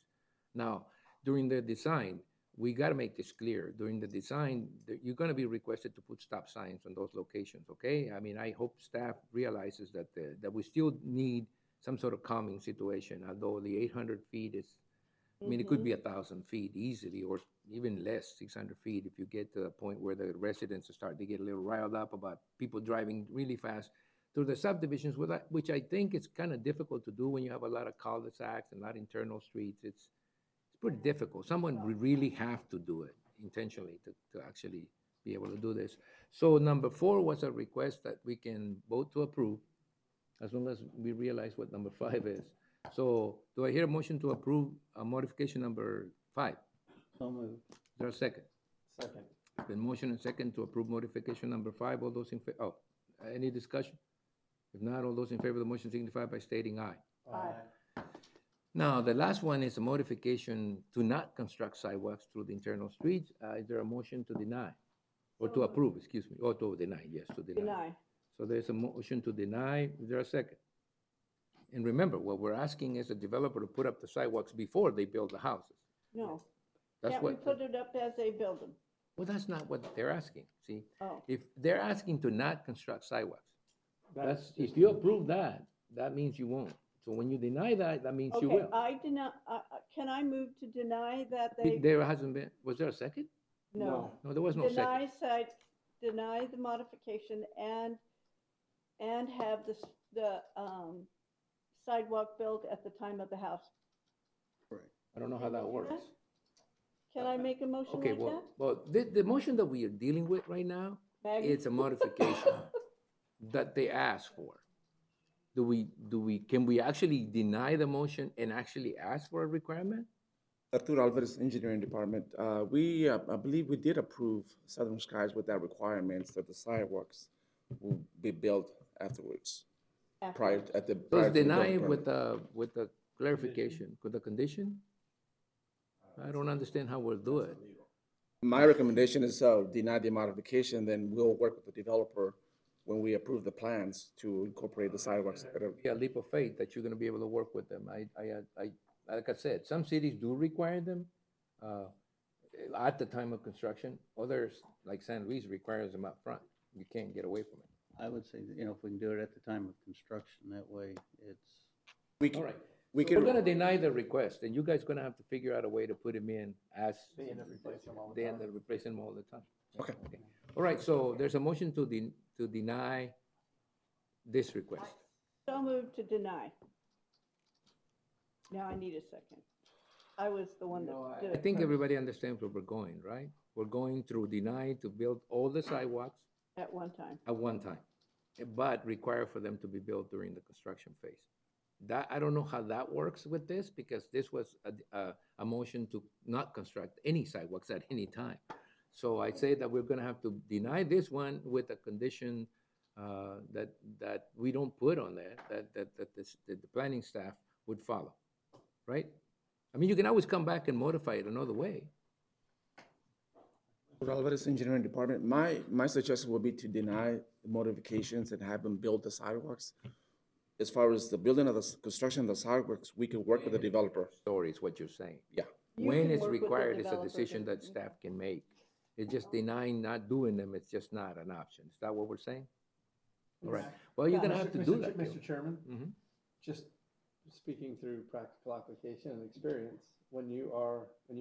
Now, during the design, we got to make this clear. During the design, you're going to be requested to put stop signs on those locations, okay? I mean, I hope staff realizes that that we still need some sort of calming situation, although the 800 feet is, I mean, it could be 1,000 feet easily, or even less, 600 feet, if you get to the point where the residents start to get a little riled up about people driving really fast through the subdivisions, which I think is kind of difficult to do when you have a lot of cul-de-sacs and a lot of internal streets. It's pretty difficult. Someone would really have to do it intentionally to actually be able to do this. So number 4 was a request that we can vote to approve, as long as we realize what number 5 is. So do I hear a motion to approve modification number 5? so moved. Is there a second? Second. Been motion and second to approve modification number 5. All those in favor, any discussion? If not, all those in favor of the motion signify by stating aye. Aye. Now, the last one is a modification to not construct sidewalks through the internal streets. Is there a motion to deny? Or to approve, excuse me, or to deny, yes, to deny. Deny. So there's a motion to deny. Is there a second? And remember, what we're asking is the developer to put up the sidewalks before they build the houses. No. That's Can't we what, put it up as they build them? well, that's not what they're asking, see? Oh. If they're asking to not construct sidewalks, if you approve that, that means you won't. So when you deny that, that means you Okay, will. I deny, can I move to deny that they? There hasn't been, was there a second? No. No, there was no second. Deny the modification and and have the sidewalk built at the time of the house. I don't know how that works. Can I make a motion Okay, like that? well, the motion that we are dealing with right now, Maggie? it's a modification that they asked for. Can we actually deny the motion and actually ask for a requirement? Arturo Alvarez, Engineering Department. I believe we did approve Southern Skies with that requirements that the sidewalks will be built afterwards. Prior to So the it's building denied permit. with the clarification, with the condition? I don't understand how we'll do it. My recommendation is deny the modification, then we'll work with the developer when we approve the plans to incorporate the sidewalks. Yeah, leap of faith that you're gonna be able to work with them. Like I said, some cities do require them at the time of construction. Others, like San Luis, requires them up front. You can't get away from it. I would say, if we can do it at the time of construction, that way it's. All right. We're gonna deny the request, and you guys gonna have to figure out a way to put him in as They end up replacing them all the they time. end up replacing them all the time. Okay. All right, so there's a motion to deny this request. So moved to deny. Now I need a second. I was the one that did I it think first. everybody understands where we're going, right? We're going through deny to build all the sidewalks At one time. at one time, but require for them to be built during the construction phase. That, I don't know how that works with this, because this was a motion to not construct any sidewalks at any time. So I'd say that we're gonna have to deny this one with a condition that we don't put on there, that the planning staff would follow, right? I mean, you can always come back and modify it another way. Alvarez Engineering Department, my suggestion would be to deny the modifications and have them build the sidewalks. As far as the building of the construction of the sidewalks, we could work with the developer. Story is what you're saying. Yeah. When it's required, it's a decision that staff can make. It's just denying not doing them, it's just not an option. Is that what we're saying? All right. Well, you're gonna have to do that. Mr. Chairman, Mhm. just speaking through practical application and experience, when you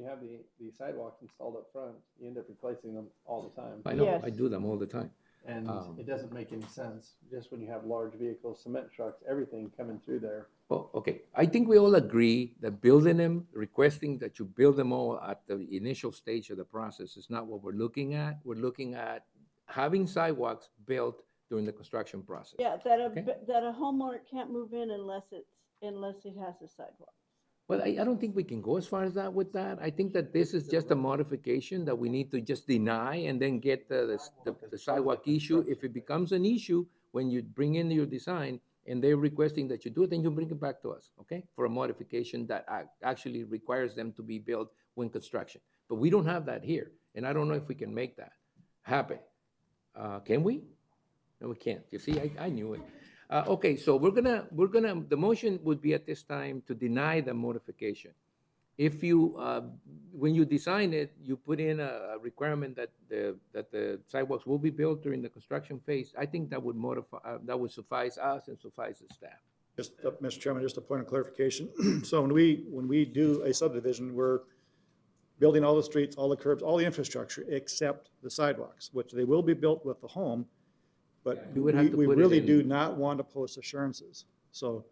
have the sidewalks installed up front, you end up replacing them all the time. I know, I do them all the time. And it doesn't make any sense, just when you have large vehicles, cement trucks, everything coming through there. Oh, okay. I think we all agree that building them, requesting that you build them all at the initial stage of the process is not what we're looking at. We're looking at having sidewalks built during the construction process. Yeah, that a homeowner can't move in unless it has a sidewalk. Well, I don't think we can go as far as that with that. I think that this is just a modification that we need to just deny and then get the sidewalk issue. If it becomes an issue, when you bring in your design and they're requesting that you do it, then you bring it back to us, okay? For a modification that actually requires them to be built when construction. But we don't have that here, and I don't know if we can make that happen. Can we? No, we can't. You see, I knew it. Okay, so the motion would be at this time to deny the modification. If you, when you design it, you put in a requirement that the sidewalks will be built during the construction phase, I think that would that would suffice us and suffice the staff. Just, Mr. Chairman, just a point of clarification. So when we do a subdivision, we're building all the streets, all the curbs, all the infrastructure, except the sidewalks, which they will be built with the home. But You would have to we put it really in- do not want to post assurances. So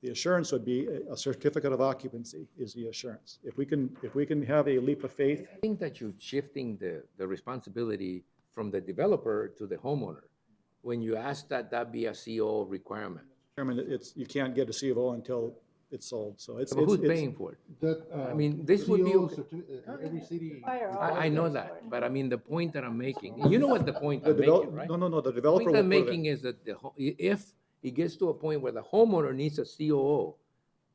the assurance would be a certificate of occupancy is the assurance. If we can have a leap of faith. I think that you're shifting the responsibility from the developer to the homeowner. When you ask that be a CO requirement. Chairman, you can't get a CFO until it's sold, so it's. But who's paying for it? I mean, this would be. Every city. I know that, but I mean, the point that I'm making, and you know what the point I'm making, right? No, the developer. The point I'm will put it making is that if it gets to a point where the homeowner needs a COO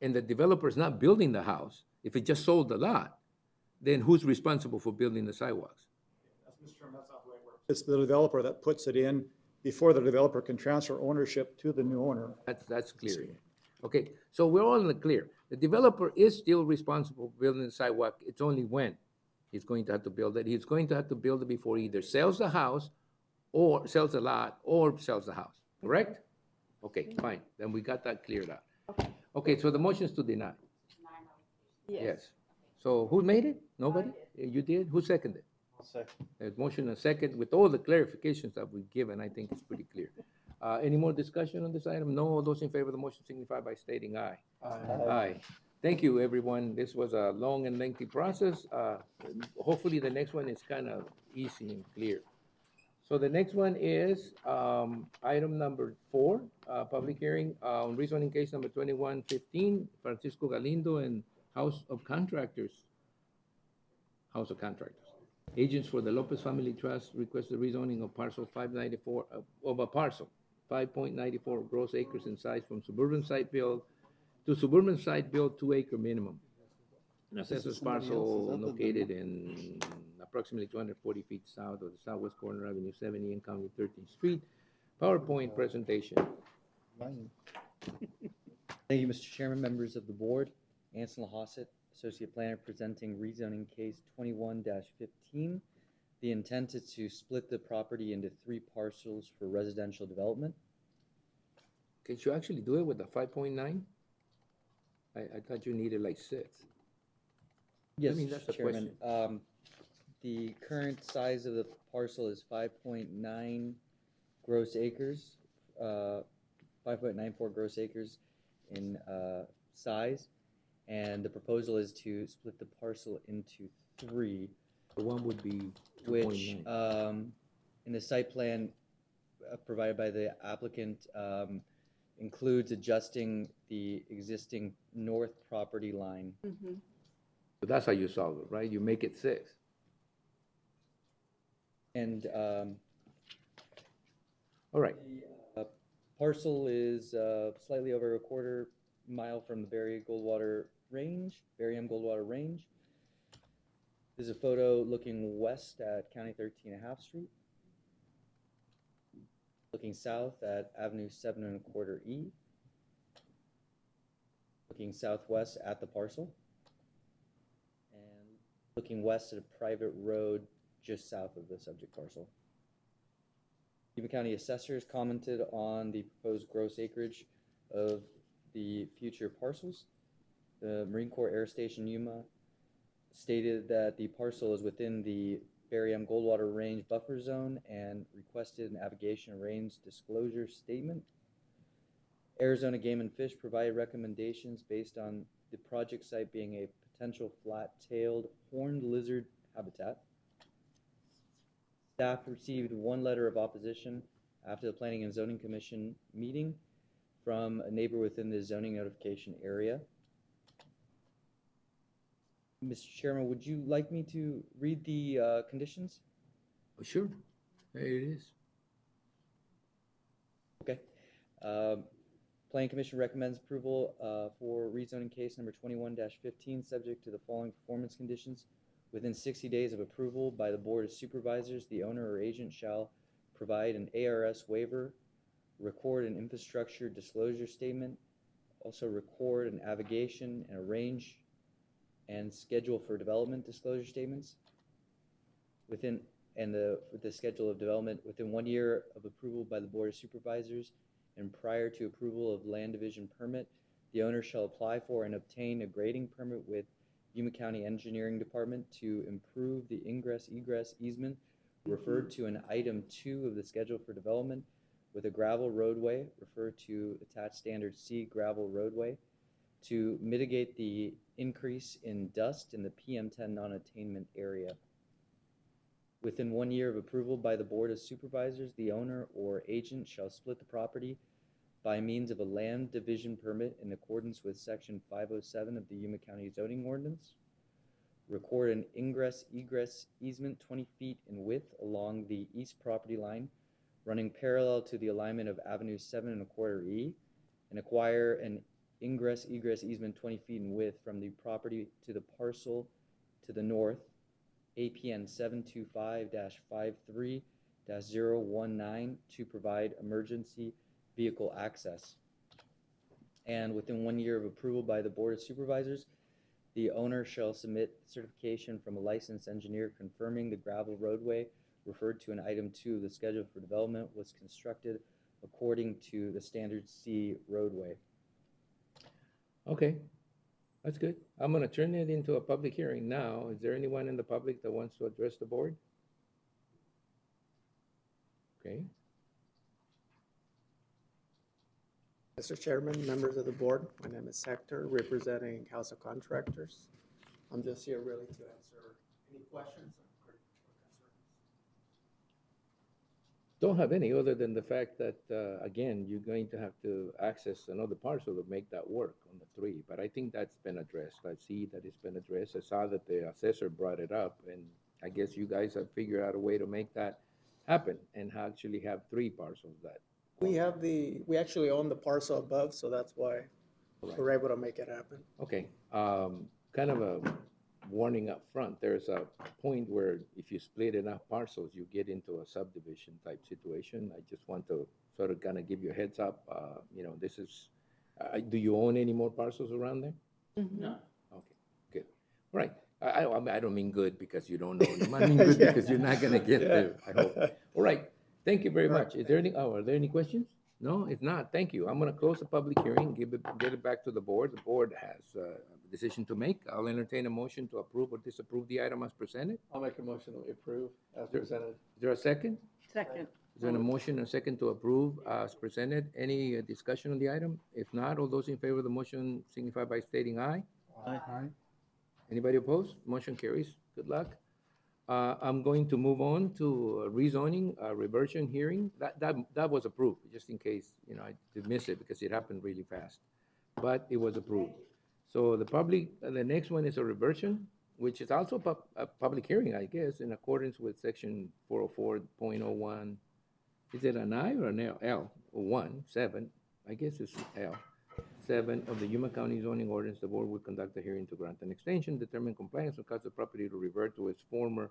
and the developer is not building the house, if it just sold the lot, then who's responsible for building the sidewalks? It's the developer that puts it in before the developer can transfer ownership to the new owner. That's clear. Okay, so we're all in the clear. The developer is still responsible for building the sidewalk. It's only when he's going to have to build it. He's going to have to build it before he either sells the house or sells the lot or sells the house, correct? Okay, fine. Then we got that cleared out. Okay, so the motion is to deny. Yes. So who made it? Nobody? You did? Who seconded? I'll second. There's motion and second with all the clarifications that we've given. I think it's pretty clear. Any more discussion on this item? No, all those in favor of the motion signify by stating aye. Aye. Thank you, everyone. This was a long and lengthy process. Hopefully, the next one is kind of easy and clear. So the next one is item number 4, public hearing on rezoning case number 2115, Francisco Galindo and House of Contractors. Agents for the Lopez Family Trust requested rezoning of parcel 594, of a parcel 5.94 gross acres in size from suburban site build to suburban site build 2-acre minimum. An assessor's parcel located in approximately 240 feet south of the southwest corner of Avenue 70 and County 13th Street. PowerPoint presentation. Thank you, Mr. Chairman, members of the board. Anson Lahosset, Associate Planner, presenting rezoning case 21-15. The intent is to split the property into 3 parcels for residential development. Can you actually do it with the 5.9? I thought you needed like 6. Yes, I mean, that's the Mr. Chairman. question. The current size of the parcel is 5.9 gross acres, 5.94 gross acres in size, and the proposal is to split the parcel into 3. The one would be 2.9. Which, in the site plan provided by the applicant, includes adjusting the existing north property line. So that's how you solve it, right? You make it 6. And all right. The parcel is slightly over a quarter mile from the Barry Goldwater Range, Barry M. Goldwater Range. This is a photo looking west at County 13.5 Street, looking south at Avenue 7 1/4 E, looking southwest at the parcel, and looking west at a private road just south of the subject parcel. Yuma County assessors commented on the proposed gross acreage of the future parcels. The Marine Corps Air Station Yuma stated that the parcel is within the Barry M. Goldwater Range buffer zone and requested an navigation range disclosure statement. Arizona Game and Fish provided recommendations based on the project site being a potential flat-tailed horned lizard habitat. Staff received 1 letter of opposition after the Planning and Zoning Commission meeting from a neighbor within the zoning notification area. Mr. Chairman, would you like me to read the conditions? Sure, there it is. Okay. Planning Commission recommends approval for rezoning case number 21-15, subject to the following performance conditions. Within 60 days of approval by the Board of Supervisors, the owner or agent shall provide an ARS waiver, record an infrastructure disclosure statement, also record an navigation and a range and schedule for development disclosure statements within the schedule of development within 1 year of approval by the Board of Supervisors and prior to approval of land division permit. The owner shall apply for and obtain a grading permit with Yuma County Engineering Department to improve the ingress-egress easement referred to in item 2 of the schedule for development with a gravel roadway referred to attached standard C gravel roadway to mitigate the increase in dust in the PM10 non-attainment area. Within 1 year of approval by the Board of Supervisors, the owner or agent shall split the property by means of a land division permit in accordance with section 507 of the Yuma County zoning ordinance. Record an ingress-egress easement 20 feet in width along the east property line running parallel to the alignment of Avenue 7 1/4 E and acquire an ingress-egress easement 20 feet in width from the property to the parcel to the north, APN 725-53-019 to provide emergency vehicle access. And within 1 year of approval by the Board of Supervisors, the owner shall submit certification from a licensed engineer confirming the gravel roadway referred to in item 2 of the schedule for development was constructed according to the standard C roadway. Okay, that's good. I'm going to turn it into a public hearing now. Is there anyone in the public that wants to address the board? Okay. Mr. Chairman, members of the board, my name is Hector, representing House of Contractors. I'm just here really to answer any questions or concerns. Don't have any other than the fact that, again, you're going to have to access another parcel to make that work on the 3. But I think that's been addressed. I see that it's been addressed. I saw that the assessor brought it up, and I guess you guys have figured out a way to make that happen and actually have 3 parcels that. We actually own the parcel above, so that's why we're able to make it happen. Okay, kind of a warning up front. There's a point where if you split enough parcels, you get into a subdivision type situation. I just want to sort of kind of give you a heads up. You know, this is, do you own any more parcels around there? No. Okay, good. All right. I don't mean good because you don't know them. I mean good because you're not going to get there, I hope. All right. Thank you very much. Is there any, are there any questions? No, if not, thank you. I'm going to close the public hearing, get it back to the board. The board has a decision to make. I'll entertain a motion to approve or disapprove the item as presented. I'll make a motion that we approve as presented. Is there a second? Second. Is there a motion and a second to approve as presented? Any discussion on the item? If not, all those in favor of the motion signify by stating aye. Aye. Anybody opposed? Motion carries. Good luck. I'm going to move on to rezoning, reversion hearing. That was approved, just in case, you know, I did miss it because it happened really fast. But it was approved. So the next one is a reversion, which is also a public hearing, I guess, in accordance with section 404.01. Is it an I or an L? L, 1, 7, I guess it's L. 7 of the Yuma County zoning ordinance. The board will conduct a hearing to grant an extension, determine compliance, and cause the property to revert to its former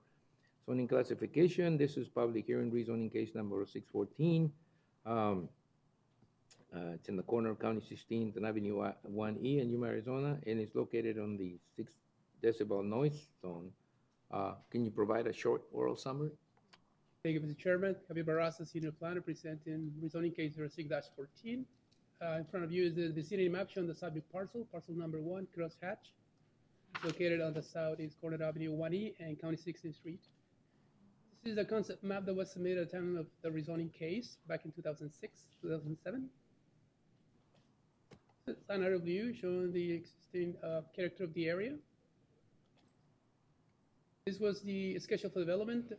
zoning classification. This is public hearing rezoning case number 614. It's in the corner of County 16th and Avenue 1E in Yuma, Arizona, and it's located on the 6 decibel noise zone. Can you provide a short oral summary? Thank you, Mr. Chairman. Javier Barraza, Senior Planner, presenting rezoning case 06-14. In front of you is the vicinity map showing the subject parcel, parcel number 1, Crosshatch. It's located on the southeast corner of Avenue 1E and County 16th Street. This is a concept map that was submitted at the time of the rezoning case back in 2006, 2007. It's an aerial view showing the existing character of the area. This was the schedule for development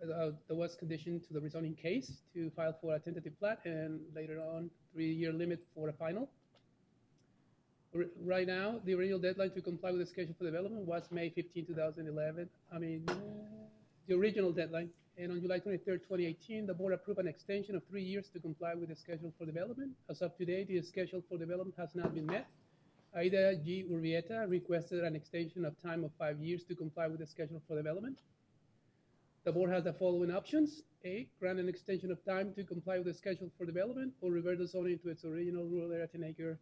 that was conditioned to the rezoning case to file for a tentative plat and later on 3-year limit for a final. Right now, the original deadline to comply with the schedule for development was May 15, 2011. The original deadline. And on July 23, 2018, the board approved an extension of 3 years to comply with the schedule for development. As of today, the schedule for development has not been met. Aida G. Urbieta requested an extension of time of 5 years to comply with the schedule for development. The board has the following options. A, grant an extension of time to comply with the schedule for development or revert the zoning to its original rural area 10-acre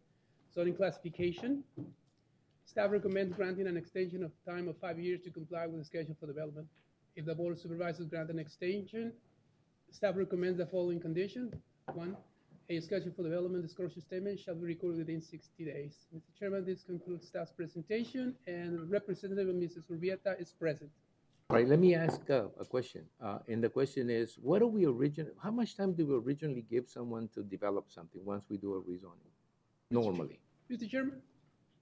zoning classification. Staff recommends granting an extension of time of 5 years to comply with the schedule for development. If the board of supervisors grant an extension, staff recommends the following condition. 1, a schedule for development disclosure statement shall be recorded within 60 days. Mr. Chairman, this concludes staff's presentation, and Representative Mrs. Urbieta is present. Right, let me ask a question. And the question is, how much time do we originally give someone to develop something once we do a rezoning? Normally. Mr. Chairman?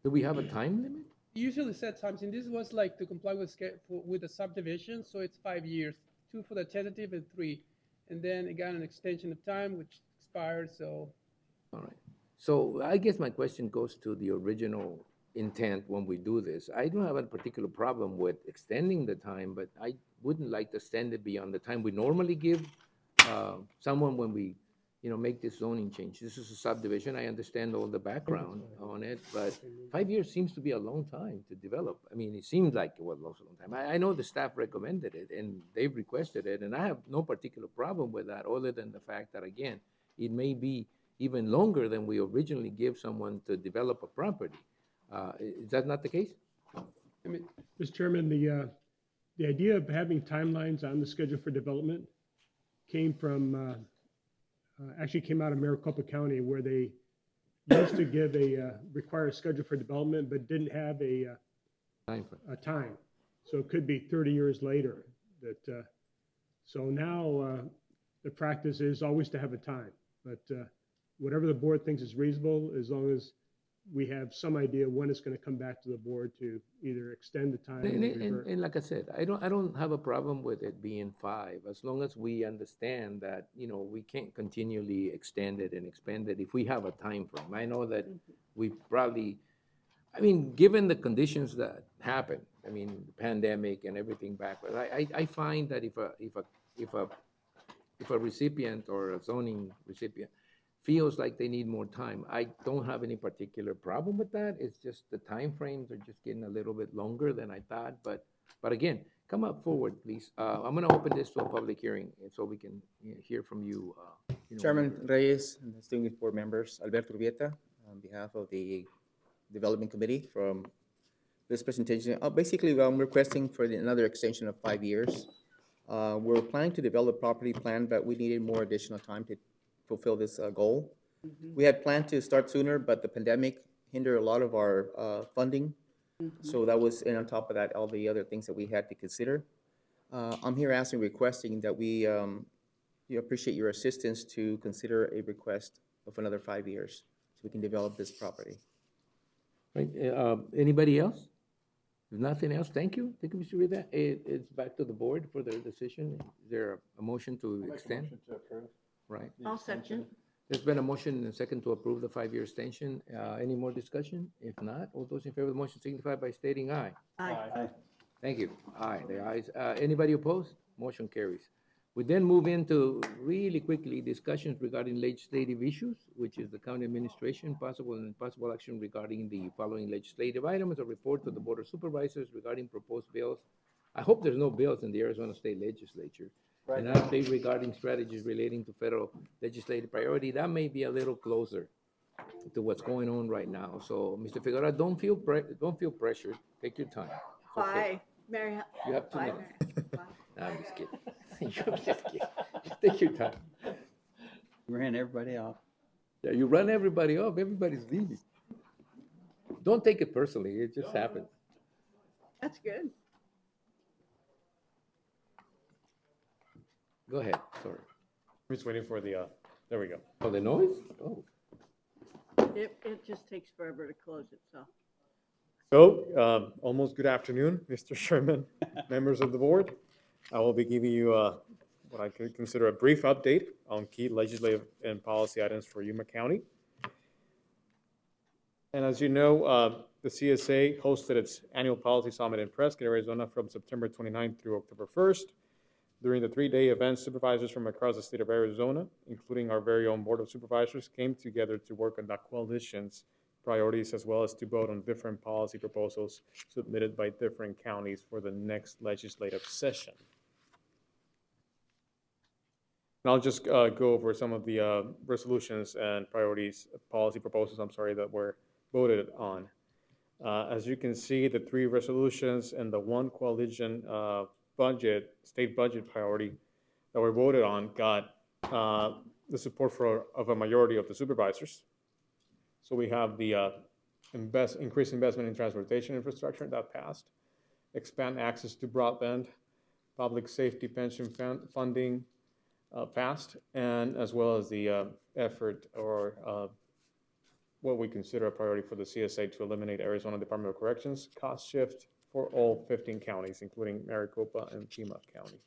Do we have a time limit? Usually set times, and this was like to comply with the subdivision, so it's 5 years, 2 for the tentative and 3. And then again, an extension of time, which expired, so. All right. So I guess my question goes to the original intent when we do this. I don't have a particular problem with extending the time, but I wouldn't like to extend it beyond the time we normally give someone when we, make this zoning change. This is a subdivision. I understand all the background on it, but 5 years seems to be a long time to develop. I mean, it seemed like it was a long time. I know the staff recommended it and they've requested it, and I have no particular problem with that other than the fact that, again, it may be even longer than we originally give someone to develop a property. Is that not the case? Mr. Chairman, the idea of having timelines on the schedule for development came from, actually came out of Maricopa County, where they used to give require a schedule for development, but didn't have a time. So it could be 30 years later. So now the practice is always to have a time, but whatever the board thinks is reasonable, as long as we have some idea when it's going to come back to the board to either extend the time or revert. And like I said, I don't have a problem with it being 5, as long as we understand that, you know, we can't continually extend it and expand it if we have a time frame. I know that we probably, I mean, given the conditions that happen, I mean, the pandemic and everything back, but I find that if a recipient or a zoning recipient feels like they need more time, I don't have any particular problem with that. It's just the time frames are just getting a little bit longer than I thought. But again, come up forward, please. I'm going to open this to a public hearing so we can hear from you. Chairman Reyes and distinguished board members, Alberto Urbieta, on behalf of the Development Committee from this presentation. Basically, I'm requesting for another extension of 5 years. We're planning to develop a property plan, but we needed more additional time to fulfill this goal. We had planned to start sooner, but the pandemic hindered a lot of our funding. So that was, and on top of that, all the other things that we had to consider. I'm here requesting that we appreciate your assistance to consider a request of another 5 years so we can develop this property. Right. Anybody else? If nothing else, thank you. Thank you, Mr. Rita. It's back to the board for their decision. Is there a motion to extend? Motion to approve. Right. I'll second. There's been a motion and a second to approve the 5-year extension. Any more discussion? If not, all those in favor of the motion signify by stating aye. Aye. Thank you. Aye, the ayes. Anybody opposed? Motion carries. We then move into really quickly discussions regarding legislative issues, which is the county administration, possible action regarding the following legislative items: a report to the Board of Supervisors regarding proposed bills. I hope there's no bills in the Arizona State Legislature. An update regarding strategies relating to federal legislative priority. That may be a little closer to what's going on right now. So, Mr. Figueroa, don't feel pressured. Take your time. Bye, Mary. You have 2 Bye, minutes. Mary. Bye. No, I'm just kidding. I'm just kidding. Just take your time. You ran everybody off. Yeah, you run everybody off. Everybody's leaving. Don't take it personally. It just happens. That's good. Go ahead. Sorry. I'm just waiting for the, there we go. Oh, the noise? Oh. It just takes forever to close it, so. So, almost good afternoon, Mr. Sherman, members of the board. I will be giving you what I could consider a brief update on key legislative and policy items for Yuma County. And as you know, the CSA hosted its annual policy summit in Prescott, Arizona from September 29th through October 1st. During the 3-day event, supervisors from across the state of Arizona, including our very own Board of Supervisors, came together to work on the coalition's priorities as well as to vote on different policy proposals submitted by different counties for the next legislative session. And I'll just go over some of the resolutions and priorities, policy proposals, that were voted on. As you can see, the 3 resolutions and the 1 coalition state budget priority that were voted on got the support of a majority of the supervisors. So we have the increased investment in transportation infrastructure that passed, expand access to broadband, public safety pension funding passed, and as well as the effort or what we consider a priority for the CSA to eliminate Arizona Department of Corrections cost shift for all 15 counties, including Maricopa and Yuma County.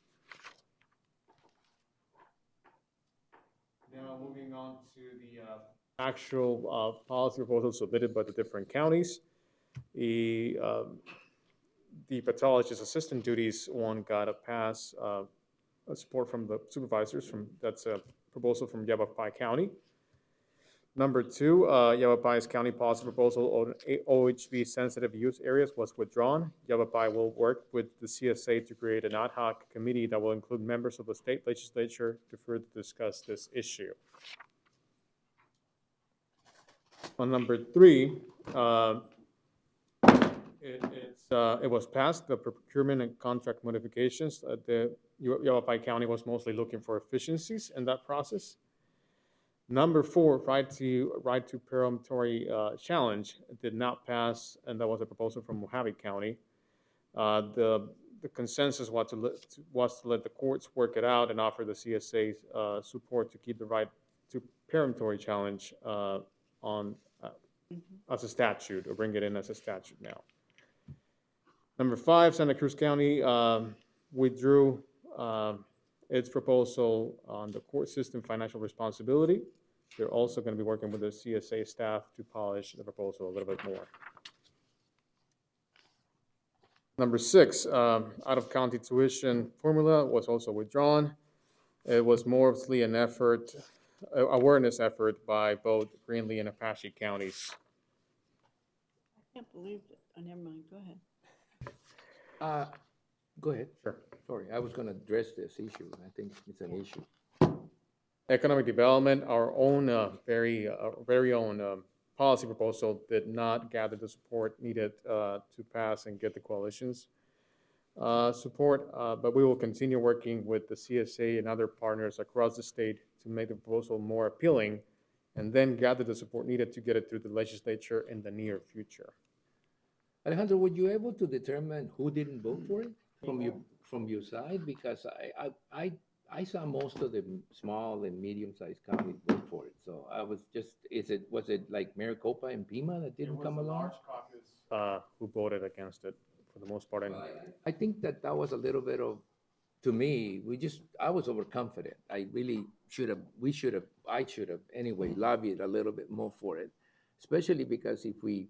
Now moving on to the actual policy proposals submitted by the different counties. The pathologist assistant duties one got a pass, support from the supervisors. That's a proposal from Yavapai County. Number 2, Yavapai's county policy proposal on OHV sensitive use areas was withdrawn. Yavapai will work with the CSA to create an ad hoc committee that will include members of the state legislature to further discuss this issue. On number 3, it was passed, the procurement and contract modifications. The Yavapai County was mostly looking for efficiencies in that process. Number 4, right to peremptory challenge, did not pass, and that was a proposal from Mojave County. The consensus was to let the courts work it out and offer the CSA support to keep the right to peremptory challenge as a statute, or bring it in as a statute now. Number 5, Santa Cruz County withdrew its proposal on the court system financial responsibility. They're also going to be working with the CSA staff to polish the proposal a little bit more. Number 6, out-of-county tuition formula was also withdrawn. It was mostly an effort, awareness effort by both Greenlee and Apache counties. I can't believe it. Oh, never mind. Go ahead. Go ahead. Sure. Sorry, I was going to address this issue. I think it's an issue. Economic development, our own very own policy proposal did not gather the support needed to pass and get the coalition's support, but we will continue working with the CSA and other partners across the state to make the proposal more appealing and then gather the support needed to get it through the legislature in the near future. Alejandro, were you able to determine who didn't vote for it from your side? Because I saw most of the small and medium-sized counties vote for it. So I was just, was it like Maricopa and Pima that didn't come along? Who voted against it for the most part. I think that was a little bit of, to me, I was overconfident. I should have anyway lobbied a little bit more for it, especially because if we,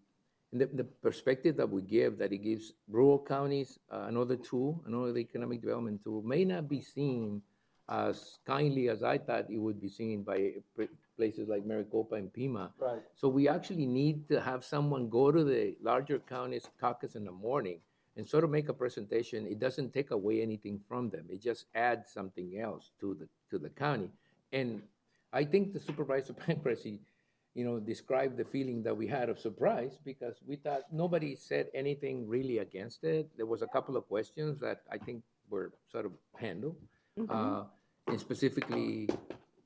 the perspective that we give, that it gives rural counties another tool, another economic development tool, may not be seen as kindly as I thought it would be seen by places like Maricopa and Pima. Right. So we actually need to have someone go to the larger counties caucus in the morning and sort of make a presentation. It doesn't take away anything from them. It just adds something else to the county. And I think the Supervisor Pancrazy, described the feeling that we had of surprise because we thought nobody said anything really against it. There was a couple of questions that I think were sort of handled, and specifically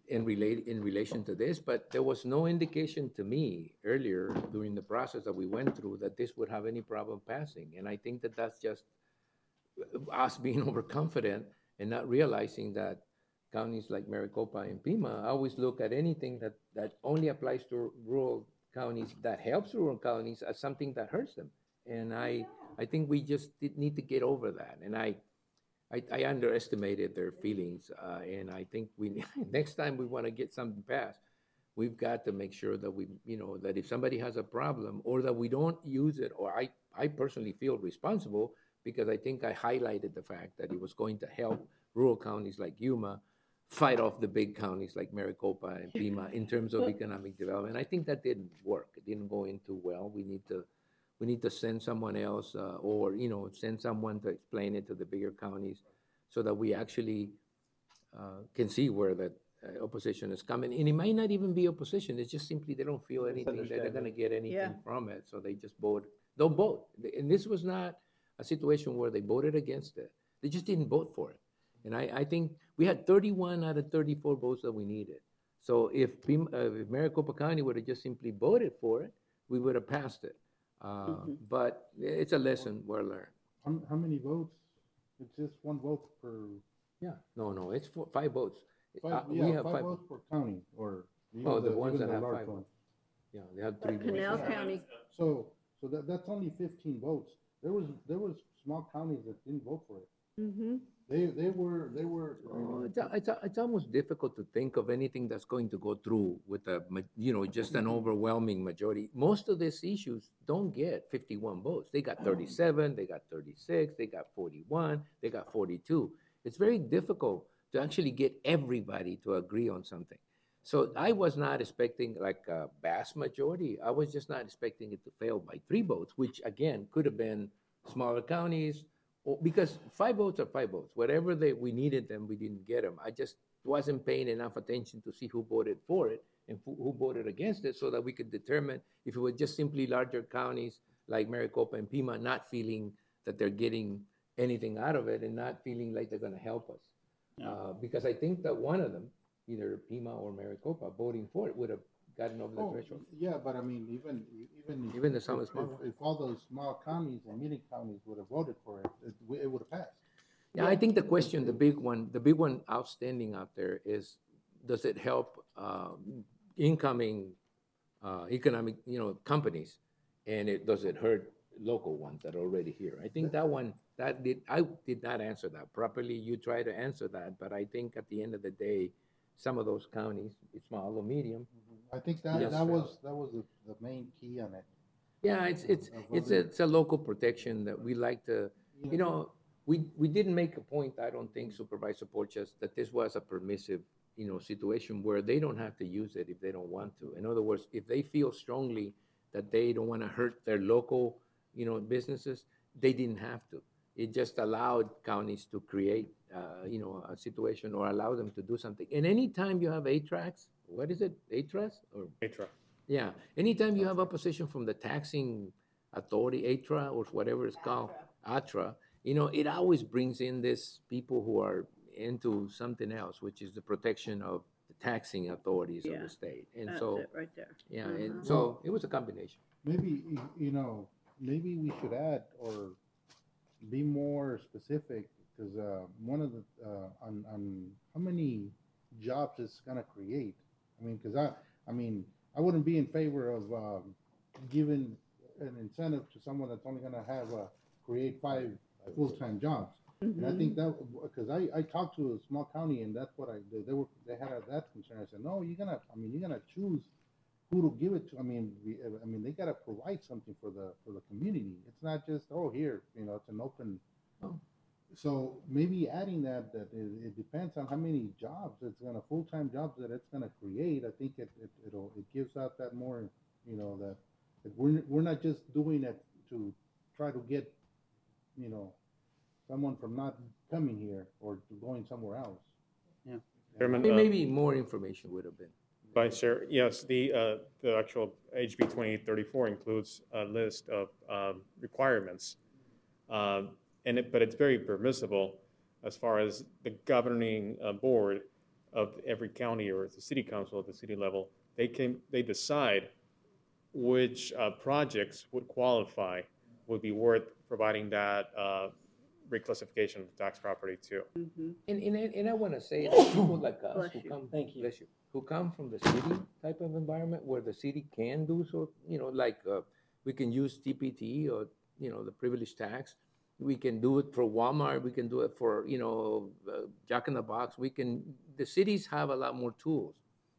in relation to this, but there was no indication to me earlier during the process that we went through that this would have any problem passing. And I think that that's just us being overconfident and not realizing that counties like Maricopa and Pima always look at anything that only applies to rural counties, that helps rural counties, as something that hurts them. And I think we just need to get over that. And I underestimated their feelings, and I think we next time we want to get something passed, we've got to make sure that that if somebody has a problem or that we don't use it, or I personally feel responsible because I think I highlighted the fact that it was going to help rural counties like Yuma fight off the big counties like Maricopa and Pima in terms of economic development. I think that didn't work. It didn't go in too well. We need to send someone else or send someone to explain it to the bigger counties so that we actually can see where that opposition is coming. And it might not even be opposition. It's just simply they don't feel anything, that they're going to get anything from it. So they just don't vote. And this was not a situation where they voted against it. They just didn't vote for it. And I think we had 31 out of 34 votes that we needed. So if Maricopa County would have just simply voted for it, we would have passed it. But it's a lesson well learned. How many votes? It's just one vote per. Yeah, no, it's 5 votes. We have 5 votes per county, or the ones that have large 5 ones. votes. Yeah, they had 3 votes. Canal County. So that's only 15 votes. There was small counties that didn't vote for it. They were. It's almost difficult to think of anything that's going to go through with just an overwhelming majority. Most of these issues don't get 51 votes. They got 37, they got 36, they got 41, they got 42. It's very difficult to actually get everybody to agree on something. So I was not expecting like a vast majority. I was just not expecting it to fail by 3 votes, which again could have been smaller counties. Because 5 votes are 5 votes. Whatever we needed them, we didn't get them. I just wasn't paying enough attention to see who voted for it and who voted against it so that we could determine if it was just simply larger counties like Maricopa and Pima not feeling that they're getting anything out of it and not feeling like they're going to help us. Because I think that one of them, either Pima or Maricopa, voting for it would have gotten over the threshold. Yeah, but I mean, even the small if all those small counties and mini counties would have voted for it, it would have passed. Yeah, I think the big one outstanding out there is, does it help incoming economic, companies, and does it hurt local ones that are already here? I think I did not answer that properly. You try to answer that, but I think at the end of the day, some of those counties, small or medium. I think that Yes. that was the main key on it. Yeah, it's a local protection that we like to, we didn't make a point, I don't think, Supervisor Porches, that this was a permissive, situation where they don't have to use it if they don't want to. In other words, if they feel strongly that they don't want to hurt their local, businesses, they didn't have to. It just allowed counties to create, a situation or allow them to do something. And anytime you have ATRACs, what is it, ATRAs or? ATRA. Yeah, anytime you have opposition from the taxing authority, ATRA or whatever it's called, ATRA, it always brings in this people who are into something else, which is the protection of the taxing authorities of the state. And That's so, it right there. yeah, Mhm. and so it was a combination. Maybe, maybe we should add or be more specific, because one of the, on how many jobs it's gonna create. I mean, because I wouldn't be in favor of giving an incentive to someone that's only gonna have, create 5 full-time jobs. And I think that, because I talked to a small county, and that's what they had that concern. I said, no, you're gonna choose who to give it to. They gotta provide something for the community. It's not just, oh, here, it's an open. So maybe adding that it depends on how many jobs it's gonna, full-time jobs that it's gonna create. I think it gives out that more, that we're not just doing it to try to get, someone from not coming here or to going somewhere else. Yeah. Chairman, Maybe more information would have been. Vice Chair, yes, the actual HB 2834 includes a list of requirements. But it's very permissible as far as the governing board of every county or the city council at the city level. They decide which projects would qualify, would be worth providing that reclassification of tax property to. And I want to say that people like us Bless who you. come, Thank you. bless you, who come from the city type of environment where the city can do so, we can use TPT or, the privilege tax. We can do it for Walmart. We can do it for, Jack in the Box. The cities have a lot more tools.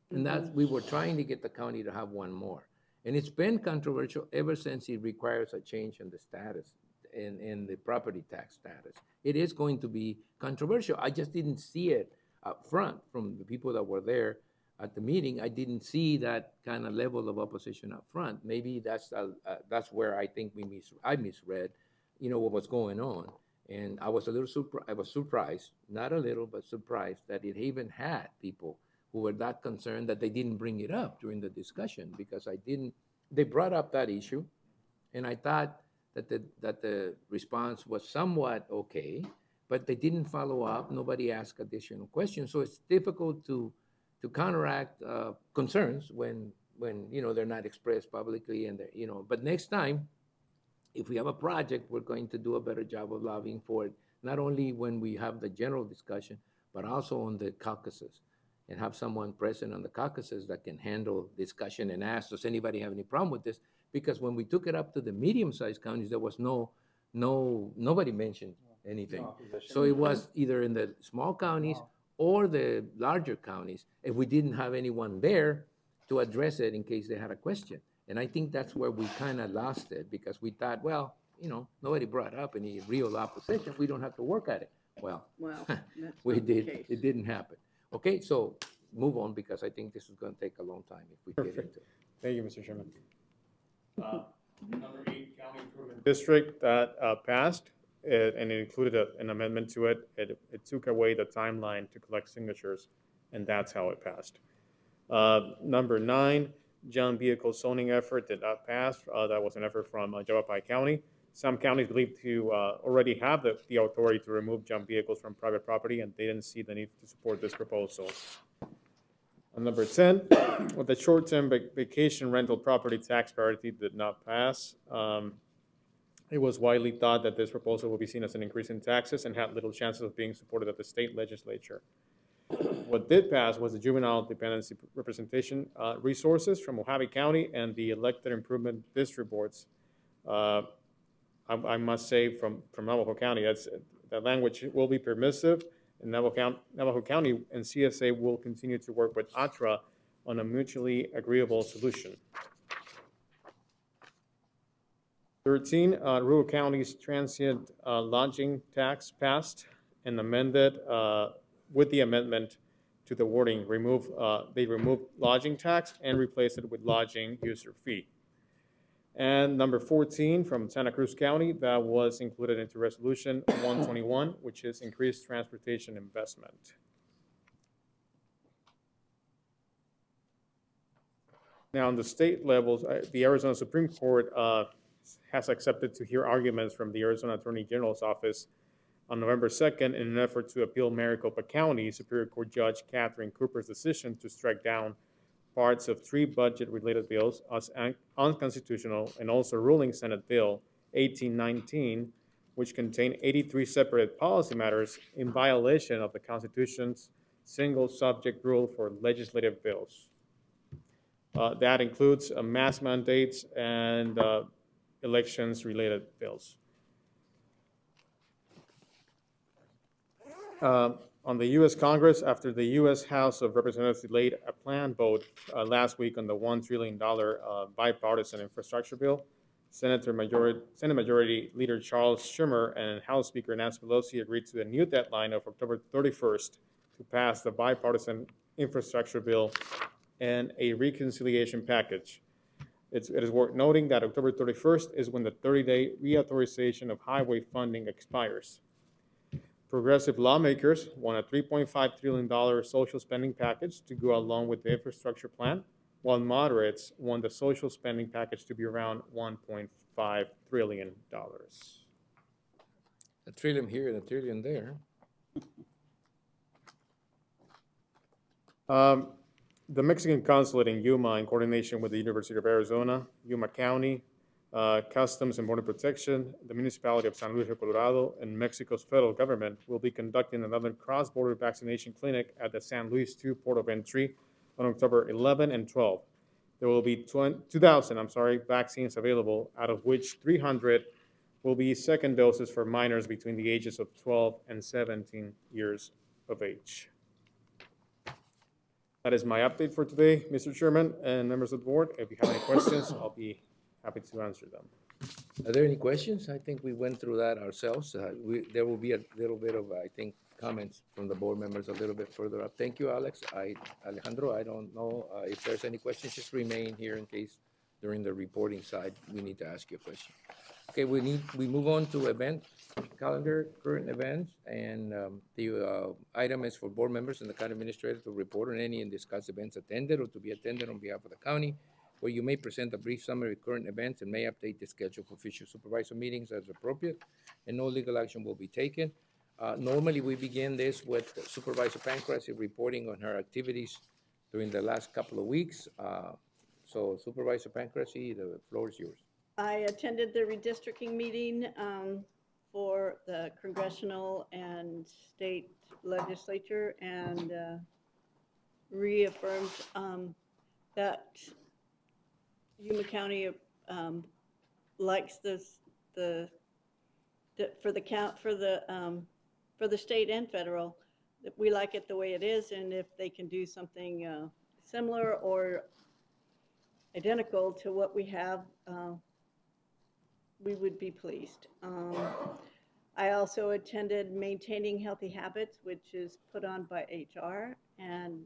And we were trying to get the county to have one more. And it's been controversial ever since it requires a change in the status, in the property tax status. It is going to be controversial. I just didn't see it up front from the people that were there at the meeting. I didn't see that kind of level of opposition up front. Maybe that's where I think I misread, what was going on. And I was surprised, not a little, but surprised that it even had people who were that concerned that they didn't bring it up during the discussion, because they brought up that issue, and I thought that the response was somewhat okay, but they didn't follow up. Nobody asked additional questions, so it's difficult to counteract concerns when they're not expressed publicly, and But next time, if we have a project, we're going to do a better job of lobbying for it, not only when we have the general discussion, but also on the caucuses, and have someone present on the caucuses that can handle discussion and ask, does anybody have any problem with this? Because when we took it up to the medium-sized counties, there was nobody mentioned anything. So it was either in the small counties or the larger counties, if we didn't have anyone there to address it in case they had a question. And I think that's where we kind of lost it, because we thought, well, nobody brought up any real opposition. We don't have to work at it. Well, we did. It didn't happen. Okay, so move on, because I think this is going to take a long time if we get into it. Thank you, Mr. Chairman. Number 8, County Improvement District, that passed, and it included an amendment to it. It took away the timeline to collect signatures, and that's how it passed. Number 9, John Vehicle zoning effort did not pass. That was an effort from Yavapai County. Some counties believe to already have the authority to remove junk vehicles from private property, and they didn't see the need to support this proposal. On number 10, with the short-term vacation rental property tax priority did not pass. It was widely thought that this proposal would be seen as an increase in taxes and had little chances of being supported at the state legislature. what did pass was the juvenile dependency representation resources from Mojave County and the elected improvement district boards. I must say from Navajo County, that language will be permissive, and Navajo County and CSA will continue to work with ATRA on a mutually agreeable solution. 13, rural counties transient lodging tax passed and amended with the amendment to the wording, they removed lodging tax and replaced it with lodging user fee. And number 14 from Santa Cruz County, that was included into Resolution 121, which is increased transportation investment. Now, on the state levels, the Arizona Supreme Court has accepted to hear arguments from the Arizona Attorney General's office on November 2nd in an effort to appeal Maricopa County Superior Court Judge Catherine Cooper's decision to strike down parts of 3 budget-related bills as unconstitutional, and also ruling Senate Bill 1819, which contained 83 separate policy matters in violation of the Constitution's single-subject rule for legislative bills. That includes mass mandates and elections-related bills. On the U.S. Congress, after the U.S. House of Representatives delayed a planned vote last week on the $1 trillion bipartisan infrastructure bill, Senate Majority Leader Charles Schumer and House Speaker Nancy Pelosi agreed to a new deadline of October 31st to pass the bipartisan infrastructure bill and a reconciliation package. It is worth noting that October 31st is when the 30-day reauthorization of highway funding expires. Progressive lawmakers want a $3.5 trillion social spending package to go along with the infrastructure plan, while moderates want the social spending package to be around $1.5 trillion. A trillion here and a trillion there. The Mexican consulate in Yuma, in coordination with the University of Arizona, Yuma County, Customs and Border Protection, the municipality of San Luis Rio Colorado, and Mexico's federal government will be conducting another cross-border vaccination clinic at the San Luis II port of entry on October 11 and 12. There will be 2,000 vaccines available, out of which 300 will be second doses for minors between the ages of 12 and 17 years of age. That is my update for today, Mr. Chairman and members of the board. If you have any questions, I'll be happy to answer them. Are there any questions? I think we went through that ourselves. There will be a little bit of, I think, comments from the board members a little bit further up. Thank you, Alex. Alejandro, I don't know if there's any questions. Just remain here in case during the reporting side we need to ask you a question. Okay, we move on to event calendar, current events, and the item is for board members and the county administrator to report on any and discuss events attended or to be attended on behalf of the county, where you may present a brief summary of current events and may update the schedule for future supervisor meetings as appropriate, and no legal action will be taken. Normally, we begin this with Supervisor Pancrase reporting on her activities during the last couple of weeks. So Supervisor Pancrase, the floor is yours. I attended the redistricting meeting for the congressional and state legislature, and reaffirmed that Yuma County likes for the state and federal, that we like it the way it is, and if they can do something similar or identical to what we have, we would be pleased. I also attended Maintaining Healthy Habits, which is put on by HR, and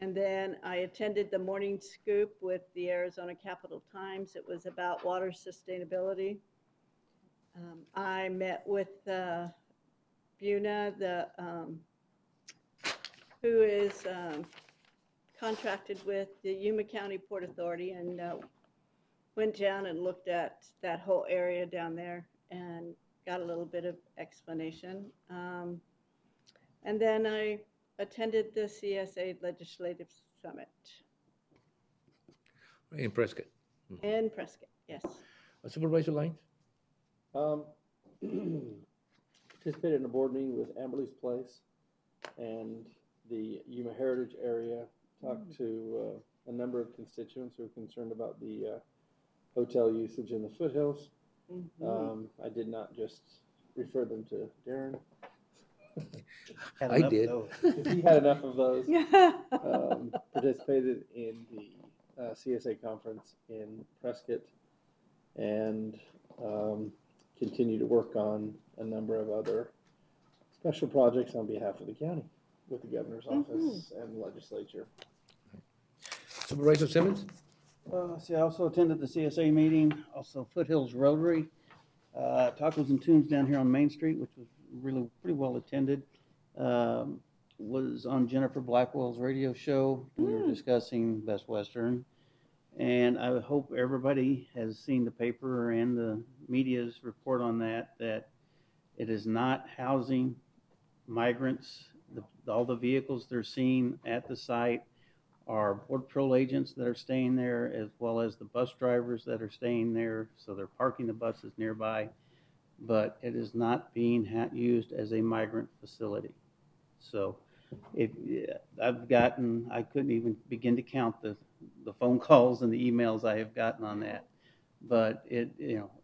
then I attended the Morning Scoop with the Arizona Capital Times. It was about water sustainability. I met with Buna, who is contracted with the Yuma County Port Authority, and went down and looked at that whole area down there and got a little bit of explanation. And then I attended the CSA Legislative Summit. In Prescott. In Prescott, yes. Supervisor Lyons? Participated in a board meeting with Amberley's Place. and the Yuma Heritage area. Talked to a number of constituents who are concerned about the hotel usage in the foothills. I did not just refer them to Darren. I did. He had enough of those. Participated in the CSA conference in Prescott, and continue to work on a number of other special projects on behalf of the county with the governor's office and the legislature. Supervisor Simmons? See, I also attended the CSA meeting, also Foothills Rotary, Tacos and Tunes down here on Main Street, which was really pretty well attended. Was on Jennifer Blackwell's radio show. We were discussing Best Western. And I hope everybody has seen the paper and the media's report on that it is not housing migrants. All the vehicles they're seeing at the site are Border Patrol agents that are staying there, as well as the bus drivers that are staying there. So they're parking the buses nearby, but it is not being used as a migrant facility. So I couldn't even begin to count the phone calls and the emails I have gotten on that. But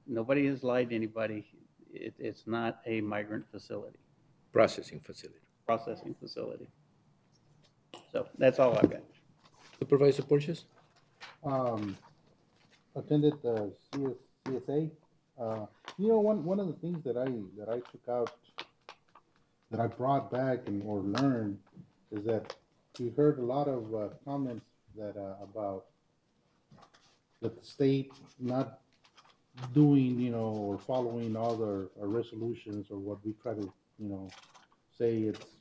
nobody has lied to anybody. It's not a migrant facility. Processing facility. Processing facility. So that's all I've got. Supervisor Porches? Attended the CSA. One of the things that I took out, that I brought back or learned, is that we heard a lot of comments that about the state not doing, or following all the resolutions, or what we try to, say it's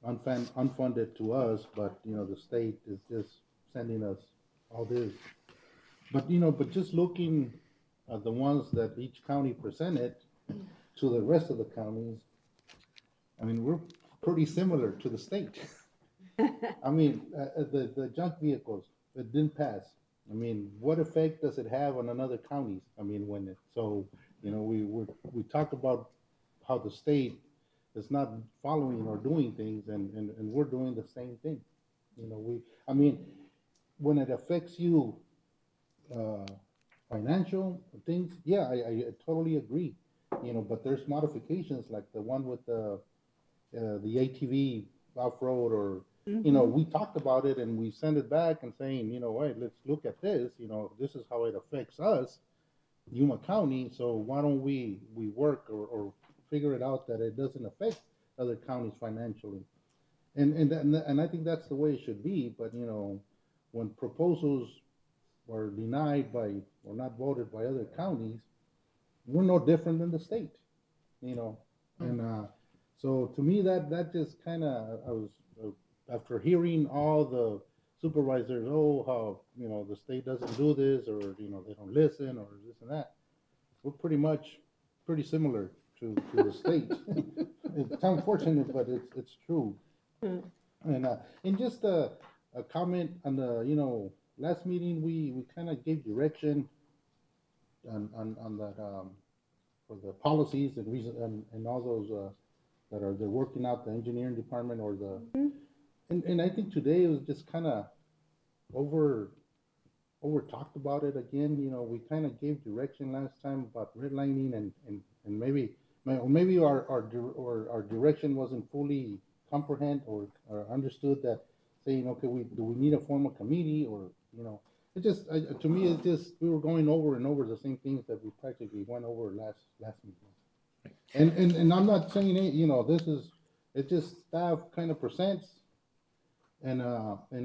unfunded to us, but the state is just sending us all this. But just looking at the ones that each county presented to the rest of the counties, I mean, we're pretty similar to the state. I mean, the junk vehicles, it didn't pass. I mean, what effect does it have on another counties? I mean, we talk about how the state is not following or doing things, and we're doing the same thing. When it affects you, financial things, yeah, I totally agree. But there's modifications like the one with the ATV off-road, or we talked about it and we sent it back and saying, hey, let's look at this. This is how it affects us, Yuma County. So why don't we work or figure it out that it doesn't affect other counties financially, and I think that's the way it should be. But when proposals are denied by or not voted by other counties, we're no different than the state, and so to me that just kind of, I was after hearing all the supervisors, how the state doesn't do this, or they don't listen, or this and that. We're pretty similar to the state. It's unfortunate, but it's true. And just a comment on the last meeting, we kind of gave direction on that for the policies and reason and all those they're working out, the engineering department or the and I think today it was just kind of over talked about it again. We kind of gave direction last time about redlining and maybe our direction wasn't fully comprehend or understood, that saying, okay, do we need to form a committee, or it just to me it's just we were going over and over the same things that we practically went over last meeting. And I'm not saying it's just staff kind of presents, and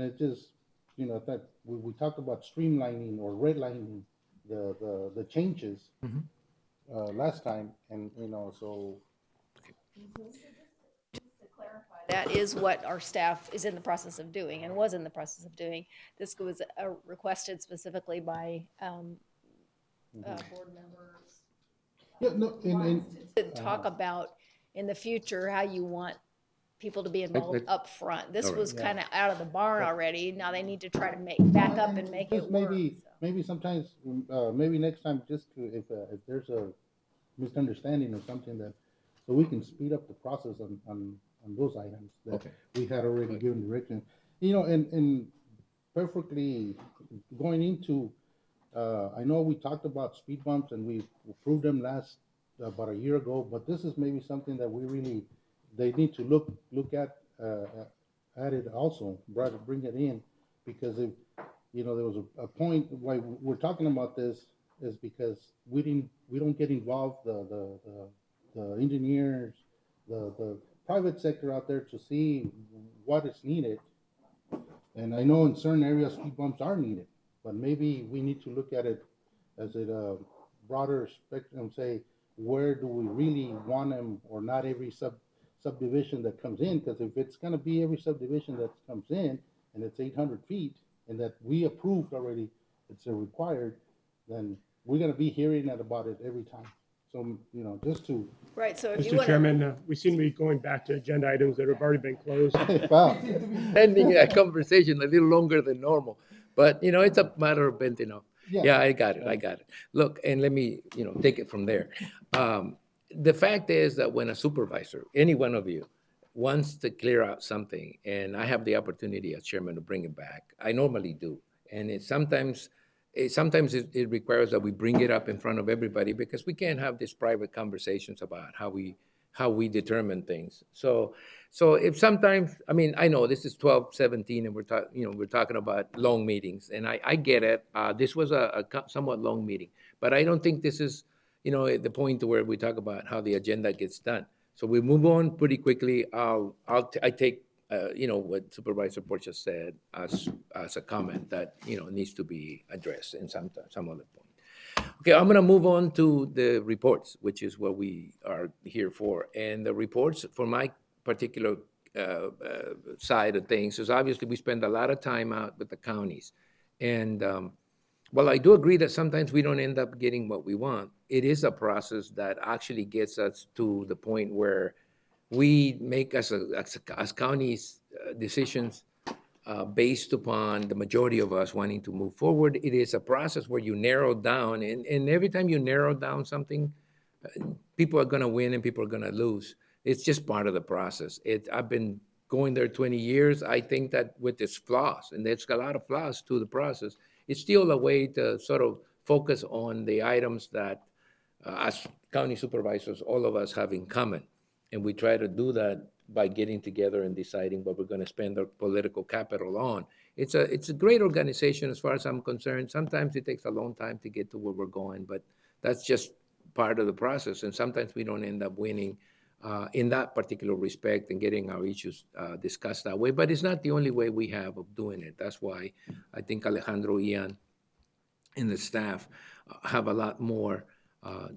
it just that we talked about streamlining or redlining the changes last time, and so. That is what our staff is in the process of doing and was in the process of doing. This was requested specifically by board members. Yeah, no, to talk about in the future how you want people to be involved up front. This was kind of out of the barn already. Now they need to try to back up and make it work. Maybe sometimes, maybe next time, just if there's a misunderstanding or something, that so we can speed up the process on on those items that Okay. we had already given direction. You know, and perfectly going into, I know we talked about speed bumps and we approved them about a year ago, but this is maybe something that we really, they need to look at it also, bring it in, because if, you know, there was a point why we're talking about this is because we don't get involved, the engineers, the private sector out there to see what is needed. And I know in certain areas speed bumps are needed, but maybe we need to look at it as a broader spectrum, say, where do we really want them, or not every subdivision that comes in, because if it's gonna be every subdivision that comes in, and it's 800 feet, and that we approved already, it's a required, then we're gonna be hearing about it every time. So, you know, just to. Right, so if you Mr. want to. Chairman, we seem to be going back to agenda items that have already been closed. Wow. Ending that conversation a little longer than normal, but you know, it's a matter of bent enough. Yeah, I got it. Look, and let me, you know, take it from there. The fact is that when a supervisor, any one of you, wants to clear out something, and I have the opportunity as chairman to bring it back, I normally do. And sometimes it requires that we bring it up in front of everybody, because we can't have these private conversations about how we determine things. So if sometimes, I mean, I know this is 12:17 and we're talking about long meetings, and I get it. This was a somewhat long meeting, but I don't think this is, you know, at the point to where we talk about how the agenda gets done. So we move on pretty quickly. I take, you know, what Supervisor Portia said as a comment that, you know, needs to be addressed in some other point. Okay, I'm going to move on to the reports, which is what we are here for. And the reports for my particular side of things is obviously we spend a lot of time out with the counties. And well, I do agree that sometimes we don't end up getting what we want. It is a process that actually gets us to the point where we make as counties decisions based upon the majority of us wanting to move forward. It is a process where you narrow down, and every time you narrow down something, people are going to win and people are going to lose. It's just part of the process. I've been going there 20 years. I think that with its flaws, and there's a lot of flaws to the process, it's still a way to sort of focus on the items that as county supervisors, all of us have in common. And we try to do that by getting together and deciding what we're going to spend our political capital on. It's a great organization as far as I'm concerned. Sometimes it takes a long time to get to where we're going, but that's just part of the process. And sometimes we don't end up winning in that particular respect and getting our issues discussed that way. But it's not the only way we have of doing it. That's why I think Alejandro, Ian, and the staff have a lot more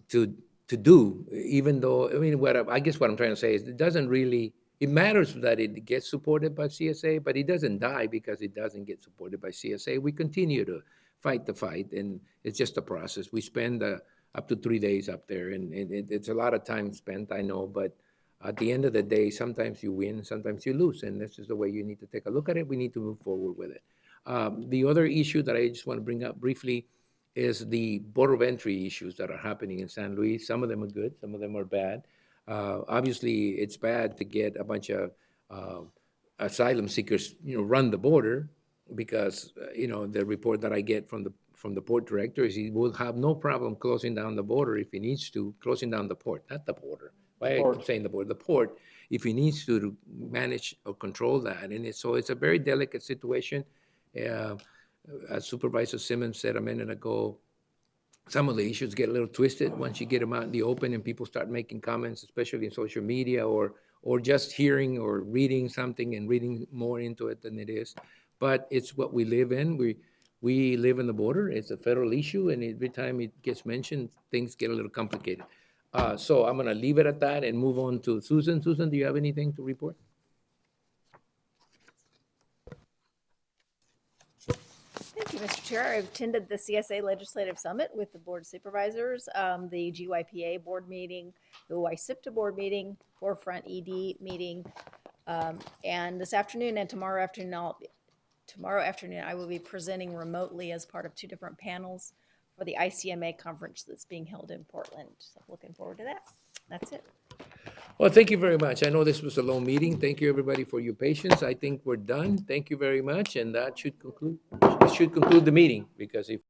to do, even though, I mean, I guess what I'm trying to say is it doesn't really, it matters that it gets supported by CSA, but it doesn't die because it doesn't get supported by CSA. We continue to fight the fight, and it's just a process. We spend up to 3 days up there, and it's a lot of time spent, I know, but at the end of the day, sometimes you win, sometimes you lose, and this is the way you need to take a look at it. We need to move forward with it. The other issue that I just want to bring up briefly is the border of entry issues that are happening in San Luis. Some of them are good, some of them are bad. Obviously, it's bad to get a bunch of asylum seekers, run the border, because the report that I get from the port director is he will have no problem closing down the border if he needs to, closing down the port, not the border. Why I keep saying the border, the port, if he needs to manage or control that. And so it's a very delicate situation. As Supervisor Simmons said a minute ago, some of the issues get a little twisted once you get them out in the open and people start making comments, especially in social media, or just hearing or reading something and reading more into it than it is. But it's what we live in. We live in the border. It's a federal issue, and every time it gets mentioned, things get a little complicated. So I'm going to leave it at that and move on to Susan. Susan, do you have anything to report? Thank you, Mr. Chair. I've attended the CSA Legislative Summit with the Board of Supervisors, the GYPA board meeting, the YSIPTA board meeting, Forefront ED meeting, and this afternoon and tomorrow afternoon, I will be presenting remotely as part of 2 different panels for the ICMA conference that's being held in Portland. So looking forward to that. That's it. Well, thank you very much. I know this was a long meeting. Thank you, everybody, for your patience. I think we're done. Thank you very much, and that should conclude the meeting, because if